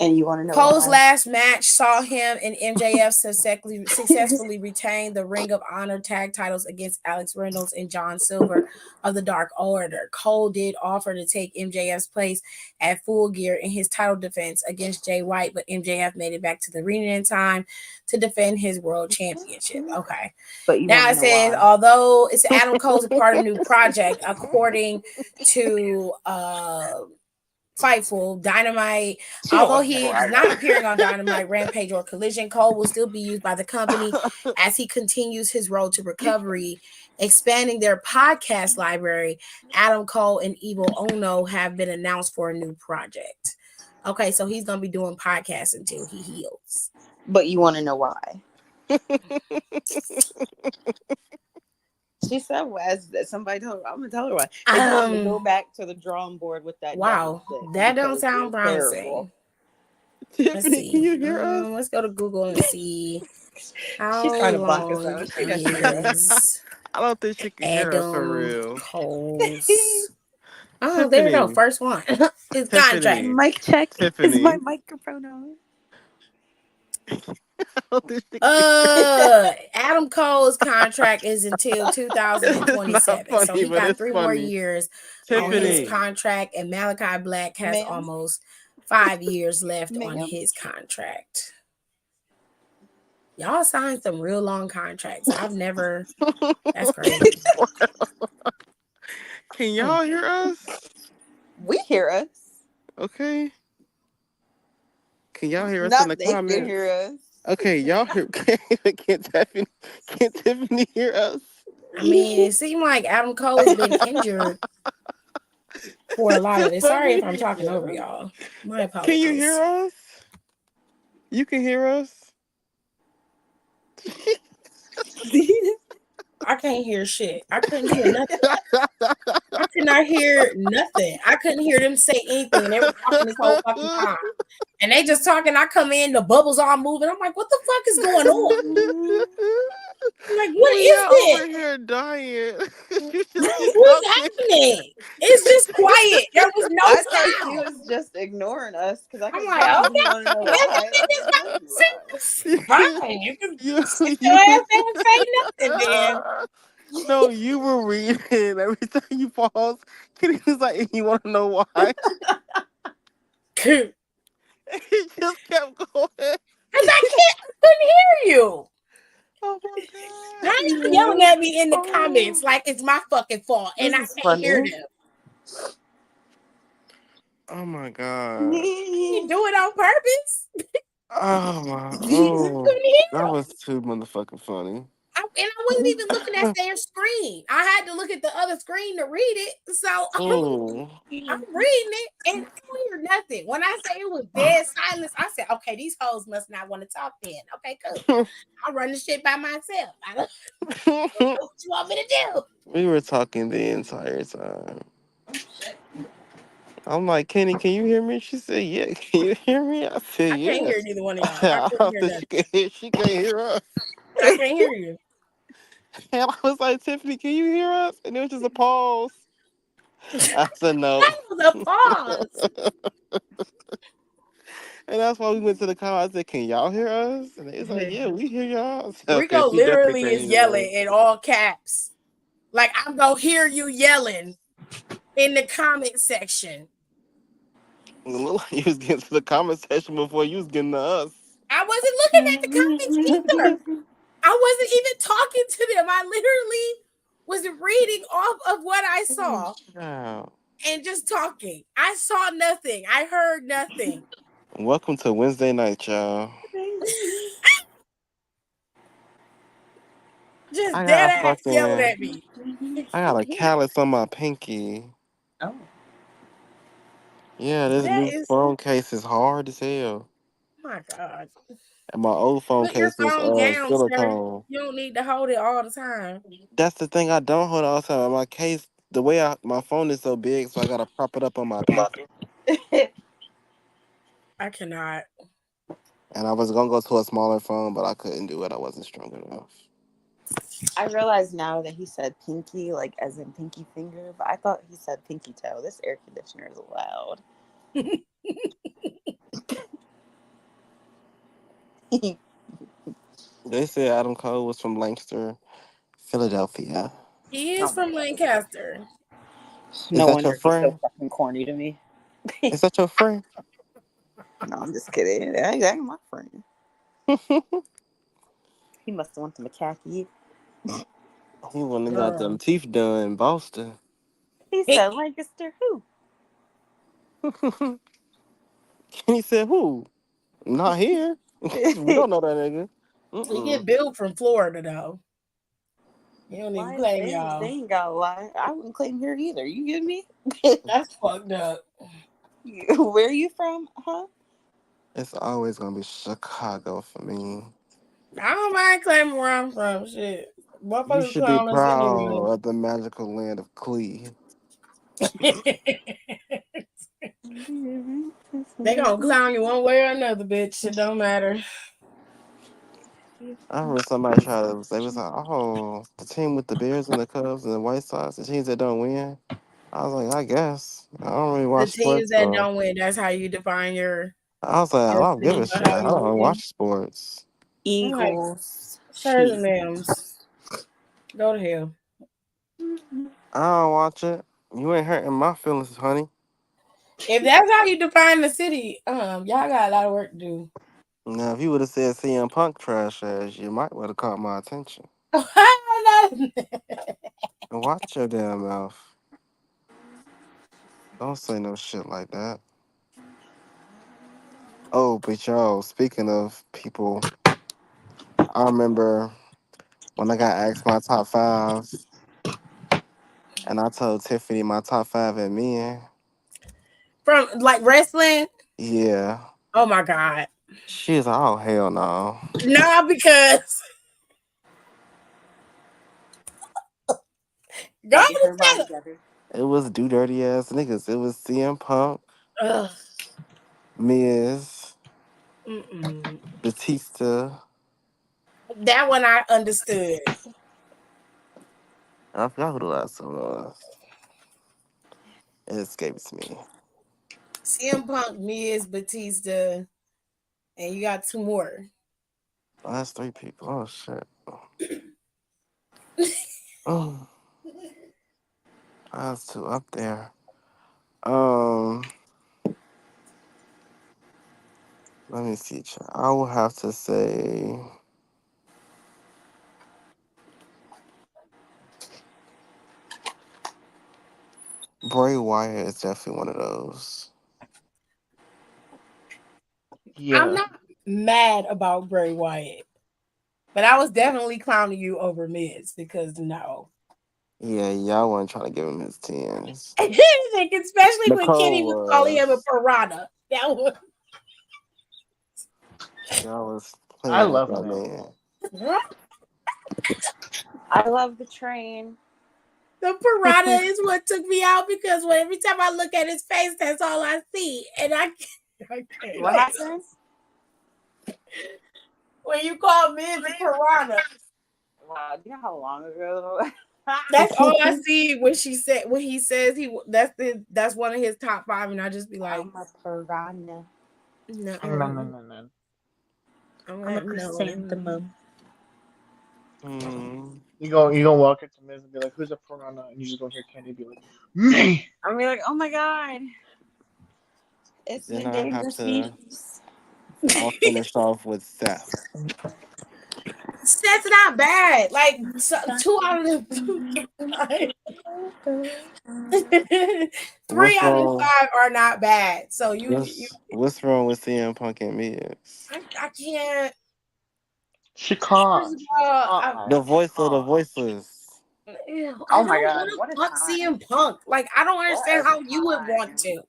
And you want to know Cole's why? last match saw him and MJF successfully retain the Ring of Honor tag titles against Alex Reynolds and John Silver of the Dark Order. Cole did offer to take MJF's place at Full Gear in his title defense against Jay White, but MJF made it back to the arena in time to defend his world championship. Okay. But you want Now to it know says, why? although it's Adam Cole's a part of a new project, according to Fightful, Dynamite, She don't although want to know he why. is not appearing on Dynamite, Rampage, or Collision, Cole will still be used by the company as he continues his road to recovery. Expanding their podcast library, Adam Cole and Evil Ono have been announced for a new project. Okay, so he's going to be doing podcasts until he heals. But you want to know why? She said, "Was somebody told her? I'm gonna tell her why. They told them to go back to the drawing board with that Wow, shit that don't because sound you're promising. terrible." Let's Tiffany, can see. you hear us? Let's go to Google and see She's how trying to block us long out. She knows she hear us. is I don't think she can hear us for Adam real. Cole's. Oh, there we go. Tiffany, First one. His contract. Tiffany, Mic check. Is my Tiffany. microphone on? I don't think she can. Adam Cole's contract is until It's not 2027. So funny, he but got it's 3 more funny. years on his Tiffany, contract, and Malachi Black has Ma'am? almost 5 years left on Ma'am? his contract. Y'all signed some real long contracts. I've never. That's crazy. can y'all hear us? We hear us. Okay. Can y'all hear us in Not the they can comments? hear us. Okay, y'all hear, can't Tiffany hear us? I mean, it seemed like Adam Cole has been injured for a lot of this. Sorry if I'm talking over y'all. My Can you hear apologies. us? You can hear us? I can't hear shit. I couldn't hear nothing. I could not hear nothing. I couldn't hear them say anything. And they were talking this whole fucking time. And they just talking. I come in, the bubbles all moving. I'm like, what the fuck is going on? I'm like, what We is are this? over here dying. You just keep What's talking. happening? It's just quiet. There was no I thought she sound. was just ignoring us because I I'm kept like, telling her, "You okay, want to know let's why?" end this I told you why. conversation. Fine. You can you, sit your you, ass there and say nothing then. no, you were reading. Every time you pause, Kitty was like, "You want to know why?" Because He just kept going. I couldn't hear you. Oh my How god. you yelling at me in the Oh, comments like it's my fucking fault and This I is can't hear funny. them? oh my god. You do it on purpose? Oh my. I Oh, couldn't hear that them. was too motherfucking funny. And I wasn't even looking at their screen. I had to look at the other screen to read it. So Oh. I'm reading it and I don't hear nothing. When I say it was dead silence, I said, okay, these hoes must not want to talk then. Okay, cool. I'll run the shit by myself. I don't know what you want me to do. We were talking the entire time. I'm like, Kenny, can you hear me? She said, yeah. Can you hear me? I said, I can't hear yes. neither one of y'all. I I couldn't don't hear think she nothing. can hear. She can't hear us. I can't hear you. And I was like, Tiffany, can you hear us? And it was just a pause. I said That no. was a pause. And that's why we went to the car. I said, can y'all hear us? And they was like, yeah, we hear y'all. I said, okay, Rico she definitely literally can't is hear us. yelling in all caps. Like I'm gonna hear you yelling in the comment section. It looked like you was getting to the comment section before you was getting to us. I wasn't looking at the comments either. I wasn't even talking to them. I literally was reading off of what I saw Wow. and just talking. I saw nothing. I heard nothing. Welcome to Wednesday night, y'all. Just I dead got ass yelling fucking at me. I got a callus on my pinky. Oh, Yeah, this That new is, phone case is hard as hell. my God. And my old phone Put your case was phone down, sir. silicone. You don't need to hold it all the time. That's the thing I don't hold all the time. My case, the way my phone is so big, so I gotta prop it up on my pinky. I cannot. And I was gonna go to a smaller phone, but I couldn't do it. I wasn't strong enough. I realize now that he said pinky, like as in pinky finger, but I thought he said pinky toe. This air conditioner is loud. They said Adam Cole was from Lancaster, Philadelphia. He is Oh my from god. Lancaster. Is No that your wonder he's so friend? fucking corny to me. Is that your friend? No, I'm just kidding. That ain't my friend. He must have went to Macaque. He went and got them Girl. teeth done in Boston. He said Lancaster who? He said, who? Not here. We don't know that nigga. He get Mm-mm. billed from Florida though. You don't even Why claim they y'all. ain't got a lie. I wouldn't claim here either. You get me? That's fucked up. Where are you from? Huh? It's always gonna be Chicago for me. I don't mind claiming where I'm from. Shit. You Motherfuckers should be clown us proud anyway. of the magical land of Clee. They gonna clown you one way or another, bitch. It don't matter. I heard somebody try to. They was like, "Oh, the team with the Bears and the Cubs and the White Sox, the teams that don't win." I was like, "I guess I don't really The watch teams sports, that so." don't win, that's how you define I was like, "I your don't give a team or shit. how I you don't feel. watch sports." I'm like, Eagles, sirs and Chiefs. lambs. Go to hell. I don't watch it. You ain't hurting my feelings, honey. If that's how you define the city, y'all got a lot of work to do. Now, if you would have said CM Punk trash ass, you might would have caught my attention. And watch your damn mouth. Don't say no shit like that. Oh, but y'all, speaking of people. I remember when I got asked my top five, and I told Tiffany my top five at men. From like wrestling. Yeah. Oh my god. She was like, oh, hell no. Nah, because go Gotta get her tell mind her. together. It was do dirty ass niggas. It was CM Punk, Ugh. Miz, Mm-mm. Batista. That one I understood. I forgot who the last one was. It escapes me. CM Punk, Miz, Batista, and you got two more. Oh, that's three people. Oh shit. Oh, that's two up there. Um, let me see. I will have to say Bray Wyatt is definitely one of those. I'm Yeah. not mad about Bray Wyatt, but I was definitely clowning you over Miz because no. Yeah, y'all wasn't trying to give him his tens. Like, especially when Kenny Nicole was calling him a was. piranha. That was Y'all was I playing with love that him. man. I love the train. the piranha is what took me out because when every time I look at his face, that's all I see, and I can't. What happened? When you call Miz a piranha, Wow, do you know how long ago? that's all I see when she said when he says that's one of his top five, and I just be like, I'm a piranha. no, No. I'm I'm a like, no. chrysanthemum. Hmm. You go walk into Miz and be like, "Who's a piranha?" And you just go hear Candy be like, "Me." I'm be like, oh my god, it's Then an I have endangered to. species. I'll finish off with Seth. That's not bad. Like two out of the three What's out of the wrong? five are not bad. So you What's wrong with CM Punk and Miz? I can't. She First can't. of She all, can't. The She voice of the can't. voiceless. ew, I Oh my don't god, want what a to fuck time! CM Punk. Like I don't What understand a how you would want time! to.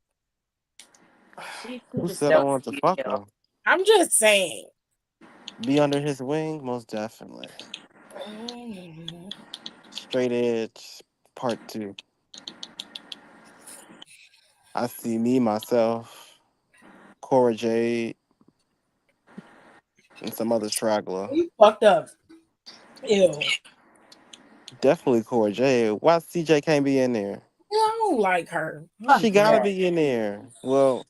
She Who just said I don't wanted to see fuck you. him? I'm just saying. Be under his wing? Most definitely. Straight Edge Part 2. I see me, myself, Cora Jade, and some other straggler. You fucked up. Ew. Definitely Cora Jade. Why CJ can't be in there? I don't like her. Fuck She gotta that. be in there. Well,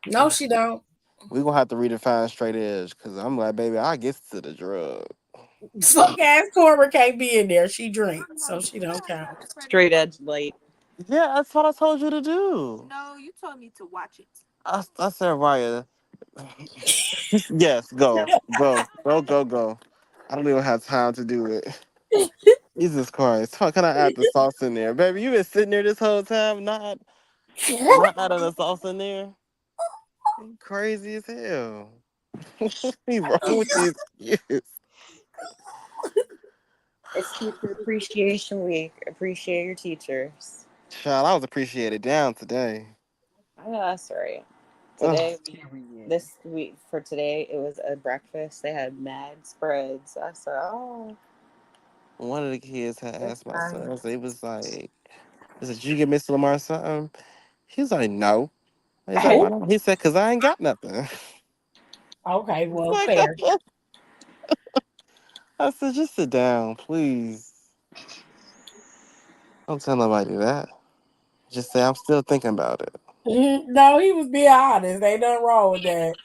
No, she don't. we gonna have to redefine straight edge because I'm like, baby, I get to the drug. Fuck ass Cora can't be in there. She drinks, so she don't count. Straight edge light. Yeah, that's what I told you to do. No, you told me to watch it. I said, Raya, yes, go. I don't even have time to do it. Jesus Christ. How can I add the sauce in there? Baby, you been sitting there this whole time, not adding the sauce in there? You crazy as hell. What's wrong with these kids? It's Teacher Appreciation Week. Appreciate your teachers. Child, I was appreciated down today. Oh, that's right. Ugh, Today, this week for today, it was a breakfast. They had mad spreads. I said, "Oh, one of the kids had it's asked my fine." son, so he was like, he said, did you get Mr. Lamar something? He was like, no. He said, why Oh, not? He said, because I ain't got nothing. okay, well, Like, fair. I said, just sit down, please. Don't tell nobody that. Just say, I'm still thinking about it. No, he was being honest. Ain't nothing wrong with that.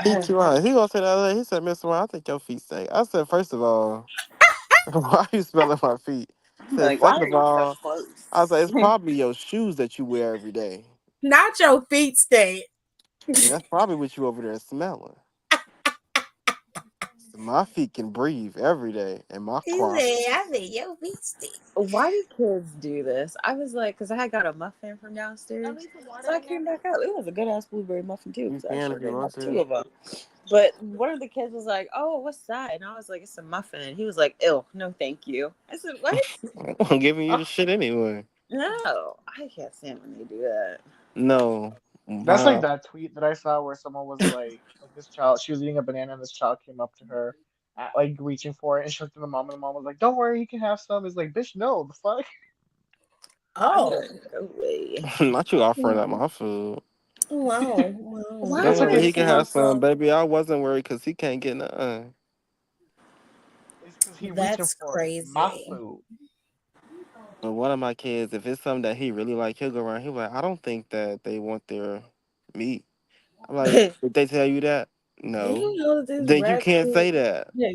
He too honest. He gonna say the other day, he said, Mr. Lamar, I think your feet stink. I said, first of all, why are you smelling my feet? He I'm said, like, why second are of you so all, I was like, it's close? probably your shoes that you wear every day. Not your feet stink. And that's probably what you over there smelling. So my feet can breathe every day, and my He Crocs. said, I said, your feet stink. Why do kids do this? I was like, because I had got a muffin from downstairs, so I came back out. It was a good ass blueberry muffin too. You So I can sure if you did want have two to. of them. But one of the kids was like, "Oh, what's that?" And I was like, "It's a muffin." He was like, "Ew, no, thank you." I said, "What?" I'm giving you Ah, the shit anyway. No, I can't stand when they do that. No, that's like my that tweet that I saw where someone was like this child, she was eating a banana and this child came up to her, like reaching for it, and she looked at the mom, and the mom was like, "Don't worry, you can have some." It's like, bitch, no, the fuck. I'm Oh, like, "Go away." not you offering up wow, my food. wow, wow. Why Don't It's would like I worry, he it's can say have some, uncle? baby. I wasn't worried because he can't get nothing. it's because he reaching That's for my crazy. food. But one of my kids, if it's something that he really like, he'll go around. He'll be like, I don't think that they want their meat. I'm like, did they tell you that? Did No. you know that this Then you rap can't dude? say that. Yeah,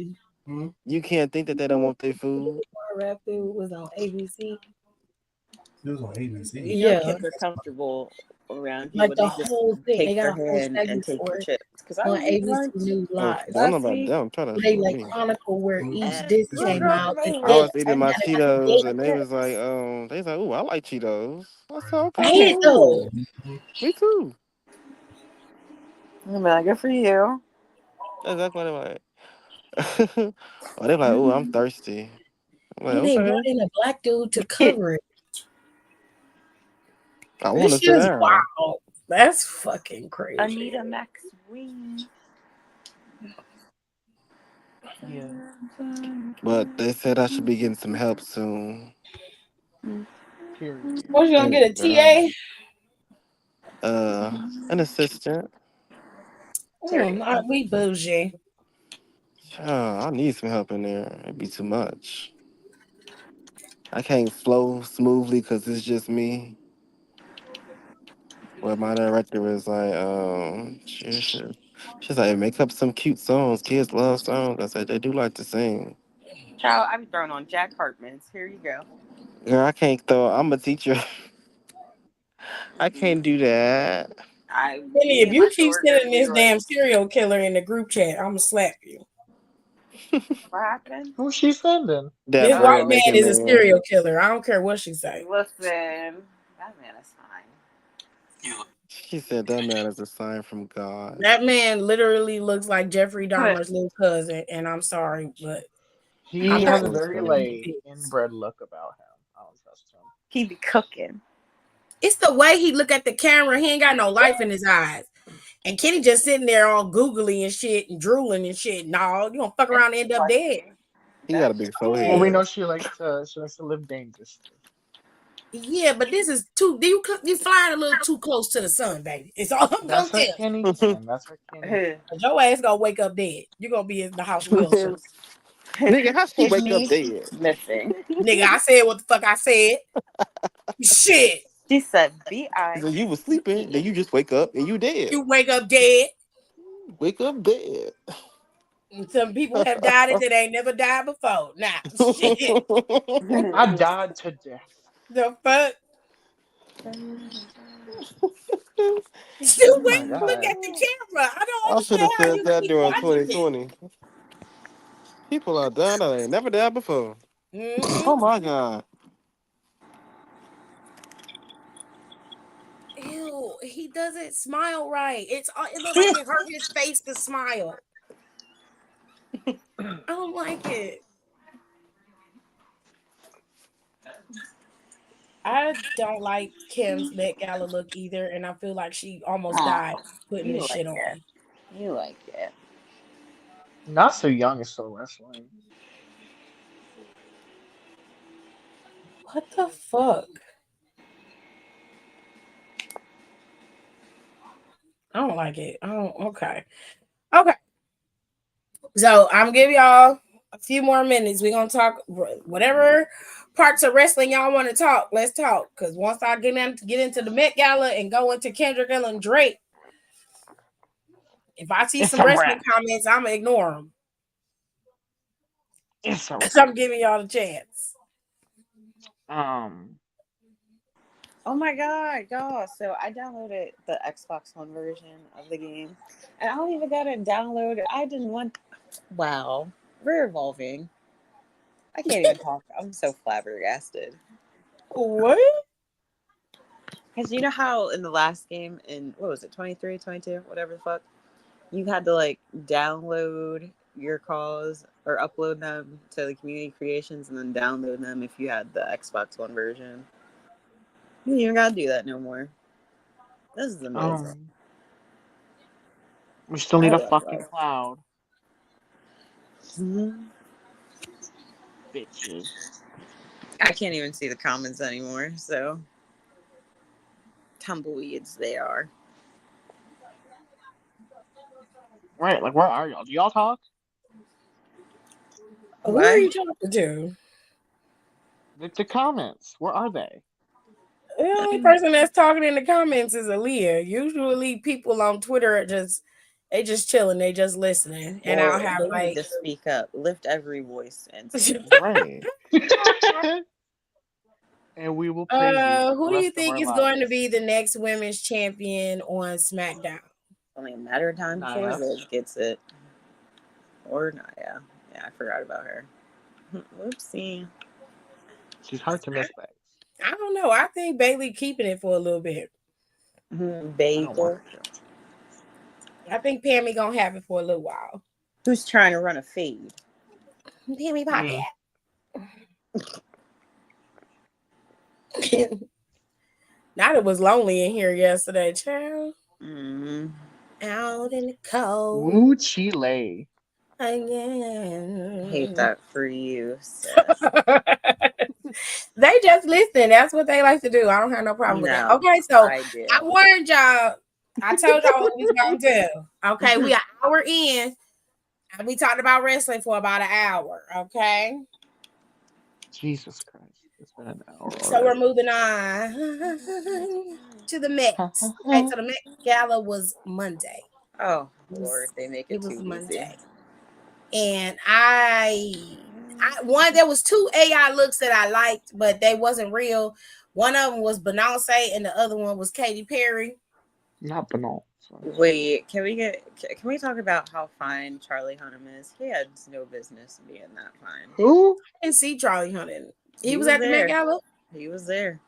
Hmm? You can't think that you they don't know want their food. that rap dude was on ABC. It was on ABC. You know, Yeah, kids are comfortable around you like when the they just whole thing. They take got your a whole hand and segment take your for it chips. Because I on was eating ABC lunch News Oh, Live. I don't know last about week, them. I'm trying to They shoot like me. chronicle where each and dish little came girl out came and I over was it eating and my had had like a Cheetos, date. and they was like, chips. they was like, ooh, I like Cheetos. I said, okay, Hey, cool. though. Mhm. Me too. I'm like, "Good for you." That's exactly what they like. Oh, they're like, ooh, I'm thirsty. I'm like, And they brought okay. in a black dude to cover it. I want This to shit sit is down. wild. That's fucking crazy. Anita McSween. Yeah. But they said I should be getting some help soon. Period. What you gonna Thank get a God. TA? An assistant. Period. We bougie. I need some help in there. It'd be too much. I can't flow smoothly because it's just me. Where my director was like, she's like, make up some cute songs. Kids love songs. I said they do like to sing. Child, I be throwing on Jack Hartman's. Here you go. Girl, I can't throw. I'm a teacher. I can't do that. Kenny, Me if and my you keep coworker sending would be this like, damn serial killer in the group chat, I'm gonna slap you. "What happened?" Who's she sending? That This white bread Oh, man making is a man. serial killer. I don't care what she say. listen, that man is fine. She said that man is a sign from God. That man literally looks like Jeffrey Dahmer's little cousin, and I'm sorry, but He I'm That's not has a gonna very tell him like this. inbred look about him. I don't trust him. He be cooking. It's the way he look at the camera. He ain't got no life in his eyes. And Kenny just sitting there all googly and shit and drooling and shit. No, you gonna fuck It's around and end up dead. spicy. He got a That's big Well, we forehead. know spicy. she likes to live dangerously. Yeah, but this is too. You flying a little too close to the sun, baby. It's all I'm gonna That's her tell you. Kenny can. That's her Kenny can. 'Cause your ass gonna wake up dead. You're gonna be in the house real soon. Nigga, how she wake up Kidney dead? missing. Nigga, I said what the fuck I said. Shit. She said, He said you was BICE. sleeping, then you just wake up and you dead. You wake up dead. Wake up dead. And some people have died that ain't never died before. Nah, shit. I died to death. The fuck? Oh Still my wait, look god. at the camera. I don't I should understand have how said you that keep during watching it. 2020. People are done that ain't never died before. Mm-hmm. Oh my god. Ew, he doesn't smile right. It look like it hurt his face to smile. I don't like it. I don't like Kim's Met Gala look either, and I feel like she almost died Oh, putting you this like shit on. it. You like it. Not so young is still wrestling. What the fuck? I don't like it. I don't. Okay. Okay. So I'm giving y'all a few more minutes. We're gonna talk whatever parts of wrestling y'all want to talk. Let's talk. Cause once I get into the Met Gala and go into Kendrick and Drake, if I see It's some a wrestling wrap. comments, I'm gonna ignore them. It's a Cause wrap. I'm giving y'all the chance. Um, Oh my god, y'all. So I downloaded the Xbox One version of the game. And I don't even got it downloaded. I didn't want. Wow. We're evolving. I can't even talk. I'm so flabbergasted. What? Because you know how in the last game, in what was it, 23, 22, whatever the fuck, You had to like download your calls or upload them to the community creations and then download them if you had the Xbox One version. You don't even gotta do that no more. This is amazing. We still I need a love fucking life. cloud, Mhm. bitches. I can't even see the comments anymore, so tumbleweeds they are. Right, like where are y'all? Do y'all talk? Who are What? you talking to? The comments, where are they? The only person that's talking in the comments is Aaliyah. Usually people on Twitter are just chilling, they just listening. And I'll Well, have they need like to speak up, lift every voice, and sing. Right. And we will praise you for the who do you rest of think our is going to lives. be the next women's champion on SmackDown? Only a matter of time before Naya. Liz gets it. Or Naya. Yeah, I forgot about her. Whoopsie. She's hard to miss, Bags. I don't know. I think Bailey keeping it for a little bit. I don't want Bagel. her to. I think Pammy gonna have it for a little while. Who's trying to run a feed? Pammy Pocket. Me. Not it was lonely in here yesterday, child. Mm-hmm. Out in the cold Woo Chile. again. Hate that for you, sis. They just listen. That's what they like to do. I don't have no problem with that. No, Okay, so I do. I warned y'all. I told y'all what we was gonna do. Okay, we an hour in, and we talked about wrestling for about an hour. Okay, Jesus Christ. It's been an hour so we're already. moving on to the Met. Okay, so the Met Gala was Monday. Oh, It Lord, was, they make it it was too easy. Monday, and there was two AI looks that I liked, but they wasn't real. One of them was Beyonce, and the other one was Katy Perry. Not banal. Sorry. Wait, can we talk about how fine Charlie Hunnam is? He had no business being that fine. Who? I didn't see Charlie Hunnam. He He was was at the Met there. Gala. He was there.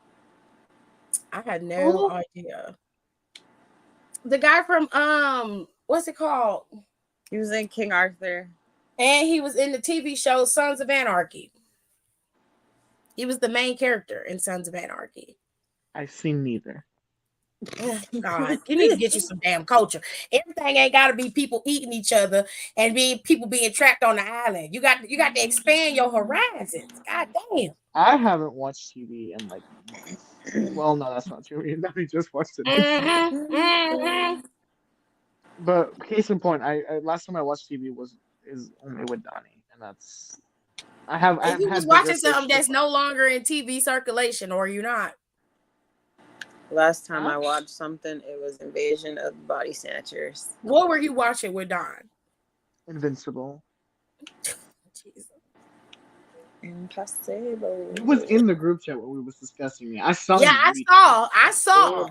I had no Who? idea. The guy from what's it called? He was in King Arthur. And he was in the TV show Sons of Anarchy. He was the main character in Sons of Anarchy. I've seen neither. God, you need to get you some damn culture. Everything ain't got to be people eating each other and people being trapped on the island. You got to expand your horizons. God damn. I haven't watched TV in like months. Well, no, that's not true. We just watched it this year. Mm-hmm. But case in point, I last time I watched TV is only with Donnie, and that's I And have you was had bigger watching fish something to that's fry. no longer in TV circulation, or you not? Last time Huh? I watched something, it was Invasion of the Body Snatchers. What were you watching with Don? Invincible. Jesus. Impossible. You was in the group chat when we was discussing it. I saw Yeah, you read I saw.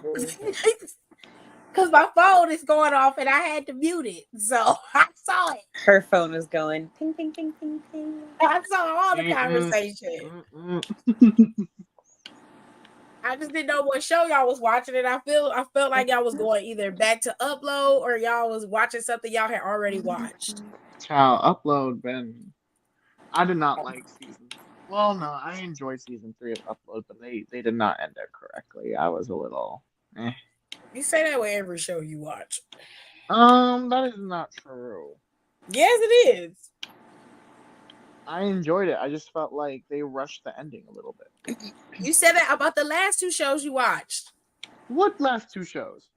Because my phone is going off and I had to mute it. So I saw it. Her phone was going ping, ping, ping, ping, ping. I saw all the it. conversation. Mm-mm. I just didn't know what show y'all was watching, and I felt like y'all was going either back to upload or y'all was watching something y'all had already watched. Child, upload Ben. I did not like season. Well, no, I enjoyed season 3 of Upload, but they did not end it correctly. I was a little. Eh. You say that with every show you watch. That is not true. Yes, it is. I enjoyed it. I just felt like they rushed the ending a little bit. You said that about the last two shows you watched. What last two shows?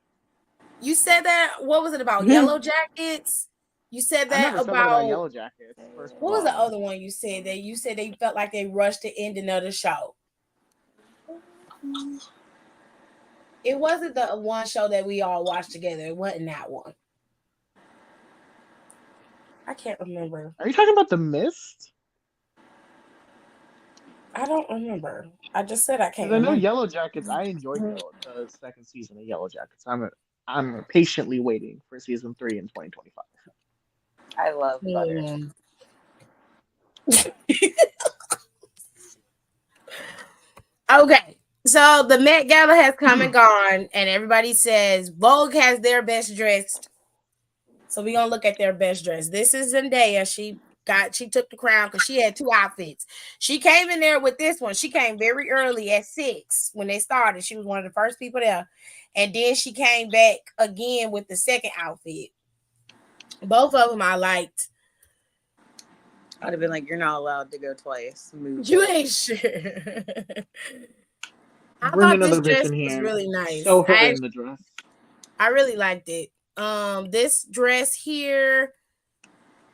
You said that. What was it about? Yellow Jackets. You said I that never said that about about. Yellow Jackets. First of What was the all, other one you said that you said they felt like they rushed the ending of the show? It wasn't the one show that we all watched together. It wasn't that one. I can't remember. are you talking about The Mist? I don't remember. I just said I can't Because I know remember. Yellow Jackets. I enjoyed the second season of Yellow Jackets. I'm patiently waiting for season 3 in 2025. I love butter. Okay. So the Met Gala has come and gone, and everybody says Vogue has their best dressed. So we're gonna look at their best dress. This is Zendaya. She took the crown because she had two outfits. She came in there with this one. She came very early at 6 when they started. She was one of the first people there. And then she came back again with the second outfit. Both of them I liked. I'd have been like, you're not allowed to go twice. Move You it. ain't sure. I Bring thought this another bitch dress in was here. really nice. Show her in the dress. I really liked it. This dress here,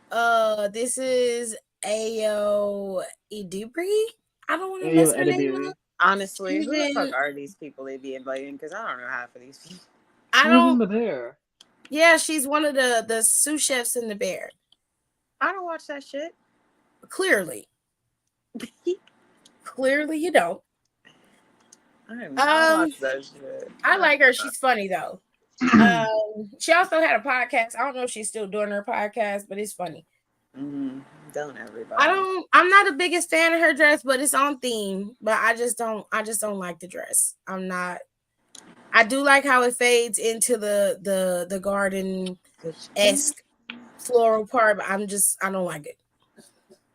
this is Ayo Idibri. I don't want to mess her name up. Honestly, She's who the fuck in, are these people they be inviting? Because I don't know half of these people. I She was in don't. the Bear. Yeah, she's one of the sous chefs in the Bear. I don't watch that shit. Clearly, clearly you don't. I don't watch that shit. I like her. She's funny though. She also had a podcast. I don't know if she's still doing her podcast, but it's funny. Don't everybody. I'm not the biggest fan of her dress, but it's on theme. But I just don't like the dress. I'm not. I do like how it fades into the garden-esque floral part, but I don't like it.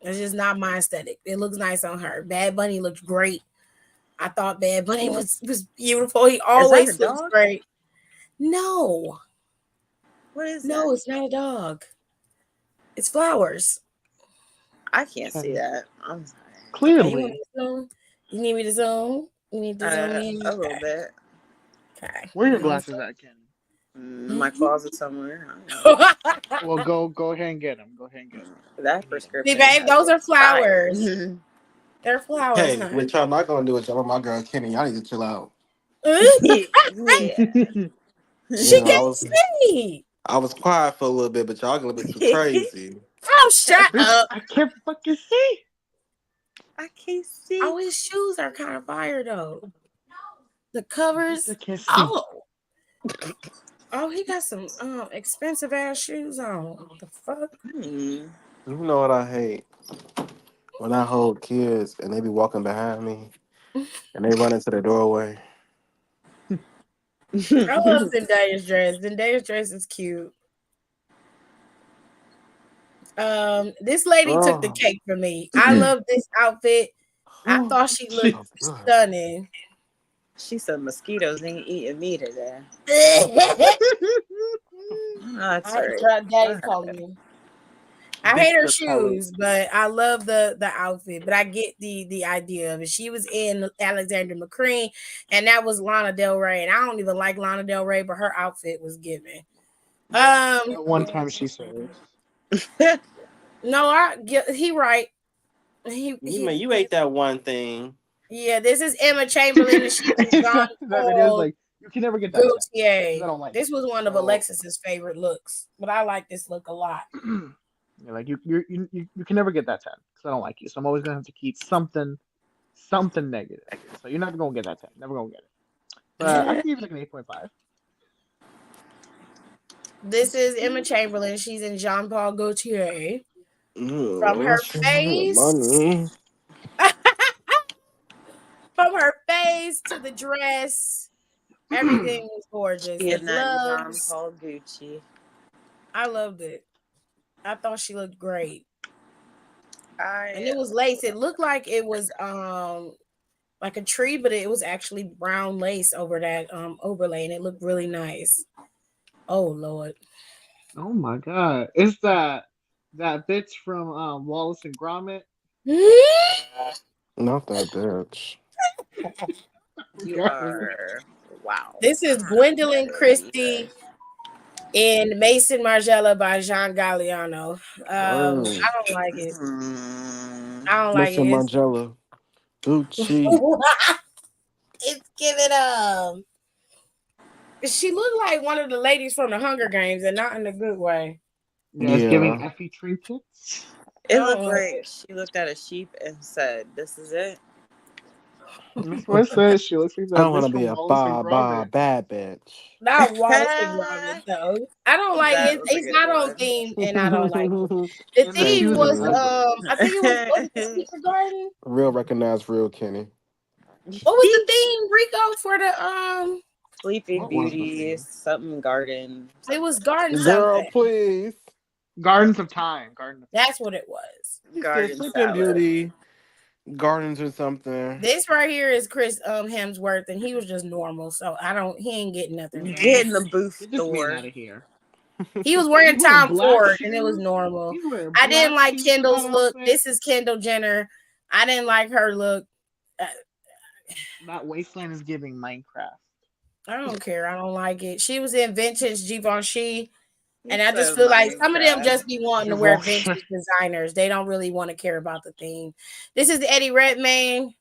It's just not my aesthetic. It looks nice on her. Bad Bunny looked great. I thought Bad Bunny was beautiful. He always looks great. No. What is No, that? it's not a dog. It's flowers. I can't see that. I'm sorry. Clearly. Okay, you need me to zoom? You need to zoom in? A little bit. Okay. Where are your glasses at, Ken? My closet somewhere. Well, go ahead and get them. Go ahead and get them. That prescription. See, babe, those are flowers. They're flowers. Hey, what y'all not gonna do is y'all my girl Kenny. Y'all need to chill out. She You know, can't see. I was quiet for a little bit, but y'all gonna be too crazy. Oh, shut up. I can't fucking see. I can't see. Oh, his shoes are kind of fire though. The covers. I can't see. Oh, he got some expensive ass shoes on. What the fuck? You know what I hate? When I hold kids and they be walking behind me and they run into the doorway. I love Zendaya's dress. Zendaya's dress is cute. This lady took the cake for me. I love this outfit. I thought she looked stunning. She said mosquitoes ain't eating me today. That's right. Daddy's calling me. I hate her shoes, but I love the outfit. But I get the idea of it. She was in Alexander McQueen, and that was Lana Del Rey. And I don't even like Lana Del Rey, but her outfit was given. At one time she served. No, he right. You ate that one thing. Yeah, this is Emma Chamberlain. And she was That video is like, you can never get that. Gaultier. I don't like this was one of Alexis's favorite looks, but I like this look a lot. You're like you can never get that 10 because I don't like you, so I'm always gonna have to keep something negative. So you're never gonna get that 10. Never gonna get it. But I can give it like an 8.5. This is Emma Chamberlain. She's in Jean Paul Gaultier. From her face. From her face to the dress, everything was gorgeous. The gloves, Jean Paul Gucci. I loved it. I thought she looked great. And it was lace. It looked like it was like a tree, but it was actually brown lace over that overlay, and it looked really nice. Oh Lord. Oh my God! It's that bitch from Wallace and Gromit. Not that bitch. You are wow. This is Gwendolyn Christie in Mason Margiela by Jean Galliano. I don't like it. I don't like it. Mason Margiela. Gucci. It's giving she looked like one of the ladies from the Hunger Games, and not in a good way. Yeah, it's giving Effie Trinkets. It looked like she looked at a sheep and said, "This is it." That's what I said. She looks like that. I don't want to be a bad bitch. Not Wallace and Gromit though. I don't like it. It's not on theme, and I don't like it. The theme was I think it was the Secret Garden. Real recognized real Kenny. What was the theme, Rico, for the Sleeping What was the Beauty, theme? something garden. It was garden Girl, something. please. Gardens of Time. That's what it was. You said Garden Sleeping salad. Beauty, Gardens or something. This right here is Chris Hemsworth, and he was just normal, so he ain't getting nothing from Get me. in the booth Get this man door. out of here. He was He's wearing wearing Tom black Ford, and it was shoes. normal. He's wearing I didn't black like shoes for Kendall's that look. outfit. This is Kendall Jenner. I didn't like her look. Uh, That waistline is giving Minecraft. I don't care. I don't like it. She was in vintage Givenchy, and I just So feel like some of them Minecraft. just be wanting to wear vintage designers. They don't really want to care about the theme. This is Eddie Redmayne.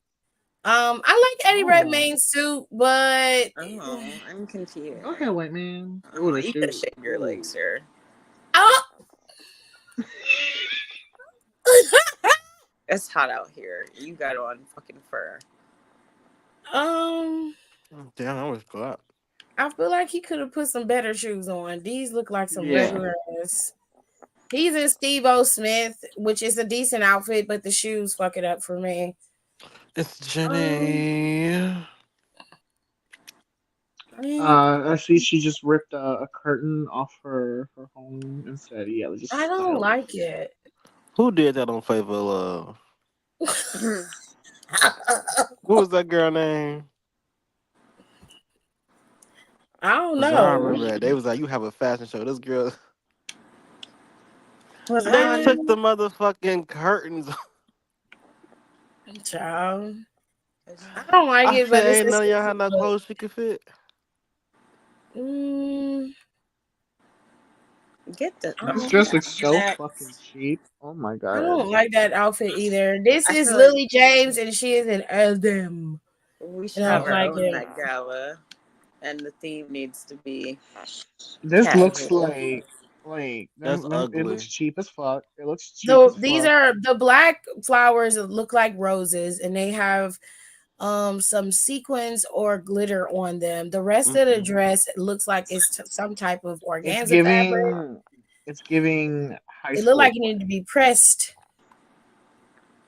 I like Eddie Oh. Redmayne's suit, but Oh, I'm confused. Go ahead, white man. Oh, the you could shoes. shave your legs, sir. oh. It's hot out here. You got on fucking fur. Damn, I was glad. I feel like he could have put some better shoes on. These look like some Yeah. regular ass. He's in Steve O. Smith, which is a decent outfit, but the shoes fuck it up for me. It's Jenny. I see she just ripped a curtain off her home and said, "Yeah, let's just." I don't like it. Who did that on Favor Love? What was that girl name? I don't 'Cause I know. remember that. They was like, you have a fashion show. This girl. Was They on? took the motherfucking curtains. Child. I don't like I it, but said, it's ain't none of y'all had a no clothes she could fit. Get the. This dress looks so fucking cheap. Oh my god. I don't like that outfit either. This I is feel Lily James, and she is in Adam. We should And I have don't our like own it. Met Gala, and the theme needs to be. This casual. looks like That's it ugly. looks cheap as fuck. It looks cheap So as these fuck. are the black flowers that look like roses, and they have some sequins or glitter on them. The rest of the dress looks like it's some type of organza fabric. It's giving high It school. looked like it needed to be pressed,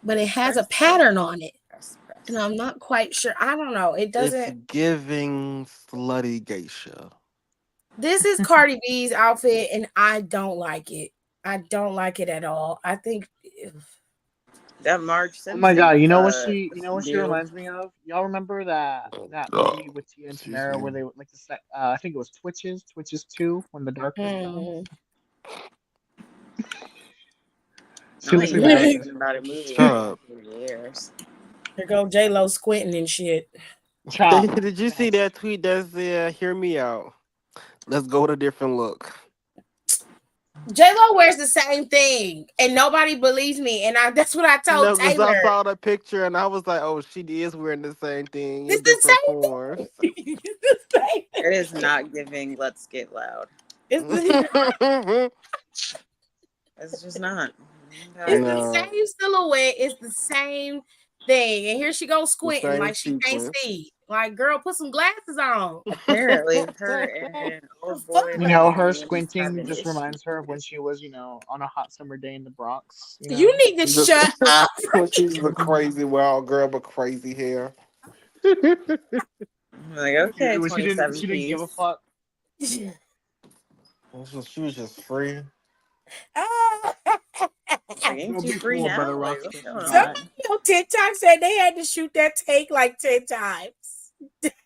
but it has a pattern on it, and I'm not quite sure. I don't know. It doesn't. It's giving slutty geisha. This is Cardi B's outfit, and I don't like it. I don't like it at all. I think that Marge Simpson. Oh my god! You know what she do. reminds me of? Y'all remember that movie with Tia and Excuse Tamara me. where they like the I think it was Twitches 2 when the darkness comes. She looks like I that ain't actress. thinking about a movie Shut up. in years. Here go J-Lo squinting and shit. Chop. Did you see that tweet that said, hear me out? Let's go with a different look. J-Lo wears the same thing, and nobody believes me. And that's what I told No, because Taylor. I saw the picture and I was like, oh, she is wearing the same thing in It's the different same forms. thing. It's the same thing. It is not giving. Let's get loud. It's the just not. It's No. the same silhouette. It's the same thing. And here she goes squinting same like she can't sequence. see. Like, girl, put some glasses on. Apparently, her and old boy. fuck? You know, her have squinting an just issue. reminds her of when she was, on a hot summer day in the Bronx. You need to shut up. She's a crazy wild girl with crazy hair. Like, okay, When she didn't 27 give a fuck. She was just free. Ain't Don't you be free fooled by now? the Like, rocks what's that going she on? got. Somebody on TikTok said they had to shoot that take like 10 times.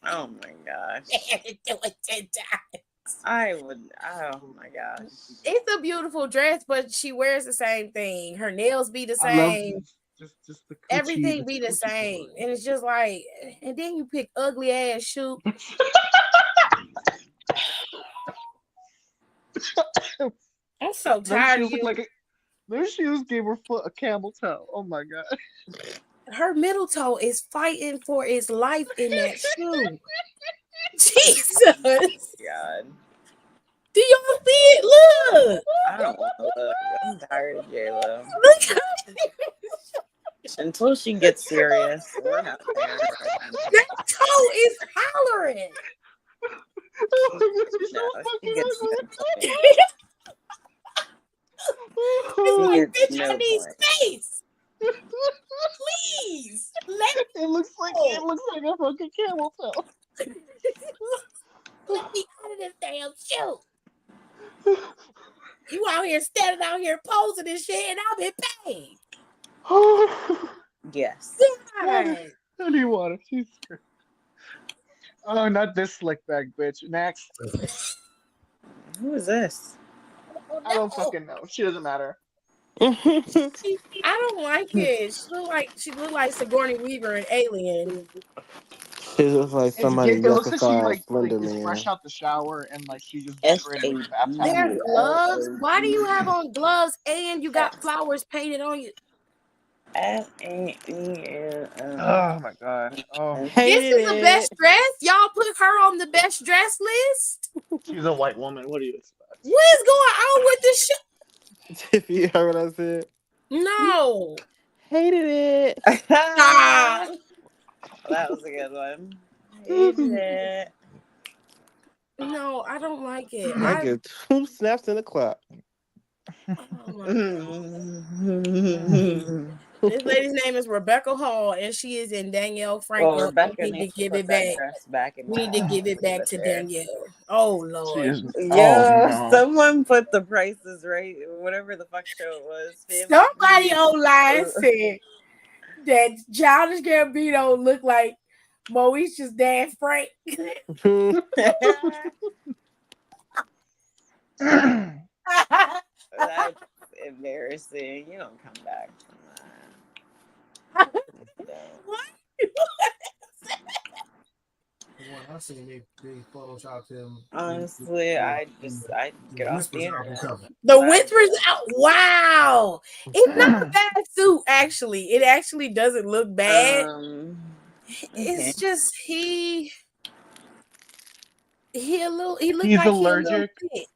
Oh my gosh. They had to do it 10 times. I would. Oh my gosh. It's a beautiful dress, but she wears the same thing. Her nails be the I love same. just the coochie, Everything be the coochie same. color. And it's just like, and then you pick ugly ass shoe. I'm so tired of you. Those shoes gave her foot a camel toe. Oh my god. Her middle toe is fighting for its life in that shoe. Jesus. God. Do y'all see it? Look. I don't want to look. I'm tired of J-Lo. Look how Until she gets serious, we're not there. that toe is hollering. No, she gets no It's like, It's bitch, I no need point. space. Please. Let It looks like a fucking camel toe. Put me out of this damn shoe. You out here standing out here posing and shit, and I've been paid. Yes. God. Honey water. Jesus Christ. Oh, not this slick back bitch. Next. Who is this? Oh, I don't no. fucking know. She doesn't matter. I don't like it. She look like Sigourney Weaver in Alien. She looks like somebody It looks like she yesified Slender is fresh Man. out the shower and like she just decorated her bathtub. There's gloves. SABLOG. Why do you have on gloves and you got flowers painted on you? SABLOG. Oh my god. Oh, This Hated is the best it. dress. Y'all put her on the best dress list. she's a white woman. What do you expect? What is going on with this shit? If you heard what I said. No. Hated it. Stop. That was a good one. Hated it. No, I don't like it. I get 2 snaps in the clap. Oh my God. This lady's name is Rebecca Hall, and she is in Danielle Franco. Well, Rebecca We need needs to give put it that back. dress back in We need to give it back to Danielle. Oh She Lord. is. Yo, no. someone put the prices right, whatever the fuck show it was. Somebody online said that Childish Gambino looked like Moesha's dad Frank. That's embarrassing. You don't come back from that. What? I seen they photoshopped him. Honestly, I'd get off the internet. The Whisper's out. Wow. It's not a bad suit, actually. It actually doesn't look bad. It's just he looked He's like allergic. He a little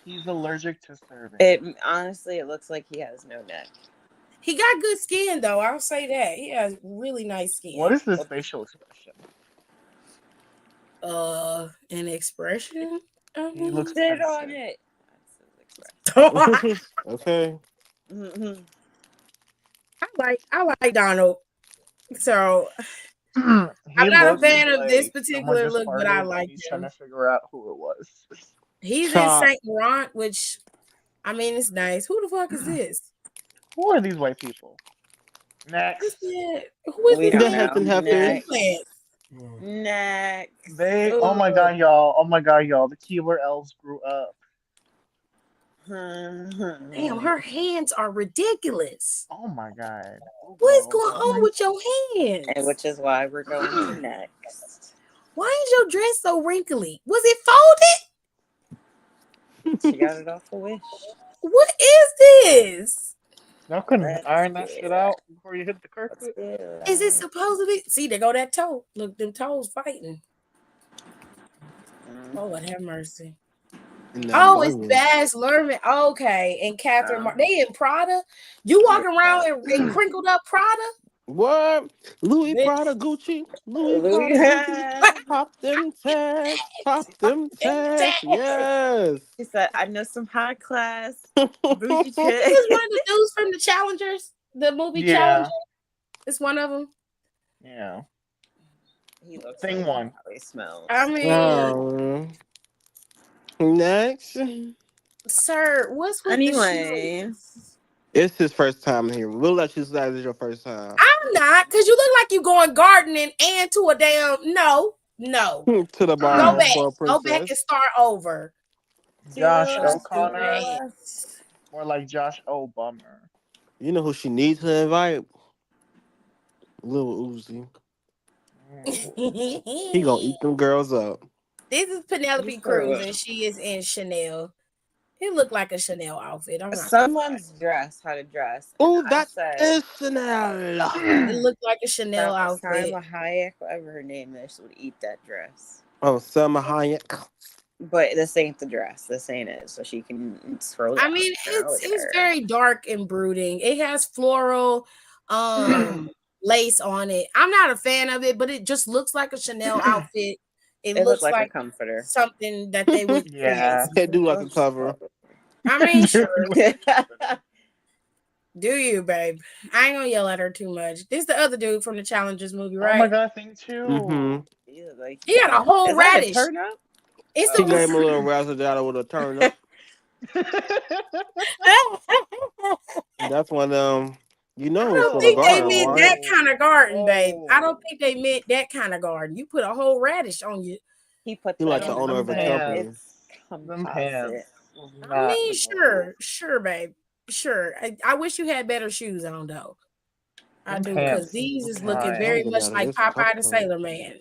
He's allergic to serving. It honestly, it looks like he has no neck. He got good skin, though. I'll say that. He has really nice skin. What is this facial expression? An expression? He looks Sit on it. Okay. I like Donald. So I'm not a fan of this particular look, but I like He's him. trying to figure out who it was. He's in Saint Laurent, which I mean it's nice. Who the fuck is this? Who are these white people? Next. Who is this? Next. They. Oh my god, y'all! Oh my god, y'all! The Keeler elves grew up. Damn, her hands are ridiculous. Oh my god! What is going on with your hands? And which is why we're going to next. Why is your dress so wrinkly? Was it folded? She got it off a Wish. What is this? Y'all couldn't iron that shit out before you hit the carpet? Is it supposed to be? See, there go that toe. Look, them toes fighting. Lord have mercy. Oh, it's Baz Luhrmann. Okay, and Catherine. They in Prada. You walking around in crinkled up Prada? What? Louis Prada Gucci? Louis Prada Gucci? Pop them tags. Pop them tags. Yes. She said, I know some high class bougie chicks. This is one of the dudes from the Challengers, the movie Challenger. It's one of them. Yeah. He looks Thing like one. how he smells. I mean, next. Sir, what's with the shoes? It's his first time here. We'll let you decide it's your first time. I'm not, because you look like you going gardening and to a damn no. To the bar. Go back and start over. Josh O'Connor. More like Josh O'Bummer. You know who she needs to invite? Lil Uzi. He gonna eat them girls up. This is Penelope Cruz, and she is in Chanel. It looked like a Chanel outfit. Someone's dress had a dress. Oh, that is Chanel. It looked like a Chanel outfit. Salma Hayek, whatever her name is, would eat that dress. Oh, Salma Hayek. But this ain't the dress. This ain't it. So she can scroll. I mean, it's very dark and brooding. It has floral lace on it. I'm not a fan of it, but it just looks like a Chanel outfit. It looks like a comforter. Something that they would They do like a cover. I mean, sure. Do you, babe? I ain't gonna yell at her too much. This is the other dude from the Challengers movie, right? Oh my god, thing too. Mm-hmm. He had a whole radish. Turn up? It's She a gave him a little razzle dazzle with a turnip. That's when you I know it's don't for the think they garden, meant right? that kind of garden, babe. I don't Oh, think they meant that kind of garden. You put a whole radish on you. He put He that like the on owner the of a thing. company. pants. It's Them pants composite. was I not mean, the move. sure, babe. Sure. I wish you had better shoes on, though. I Them do, because pants these was is looking like, very I'm getting much out of like this cup Popeye the thing. Sailor Man.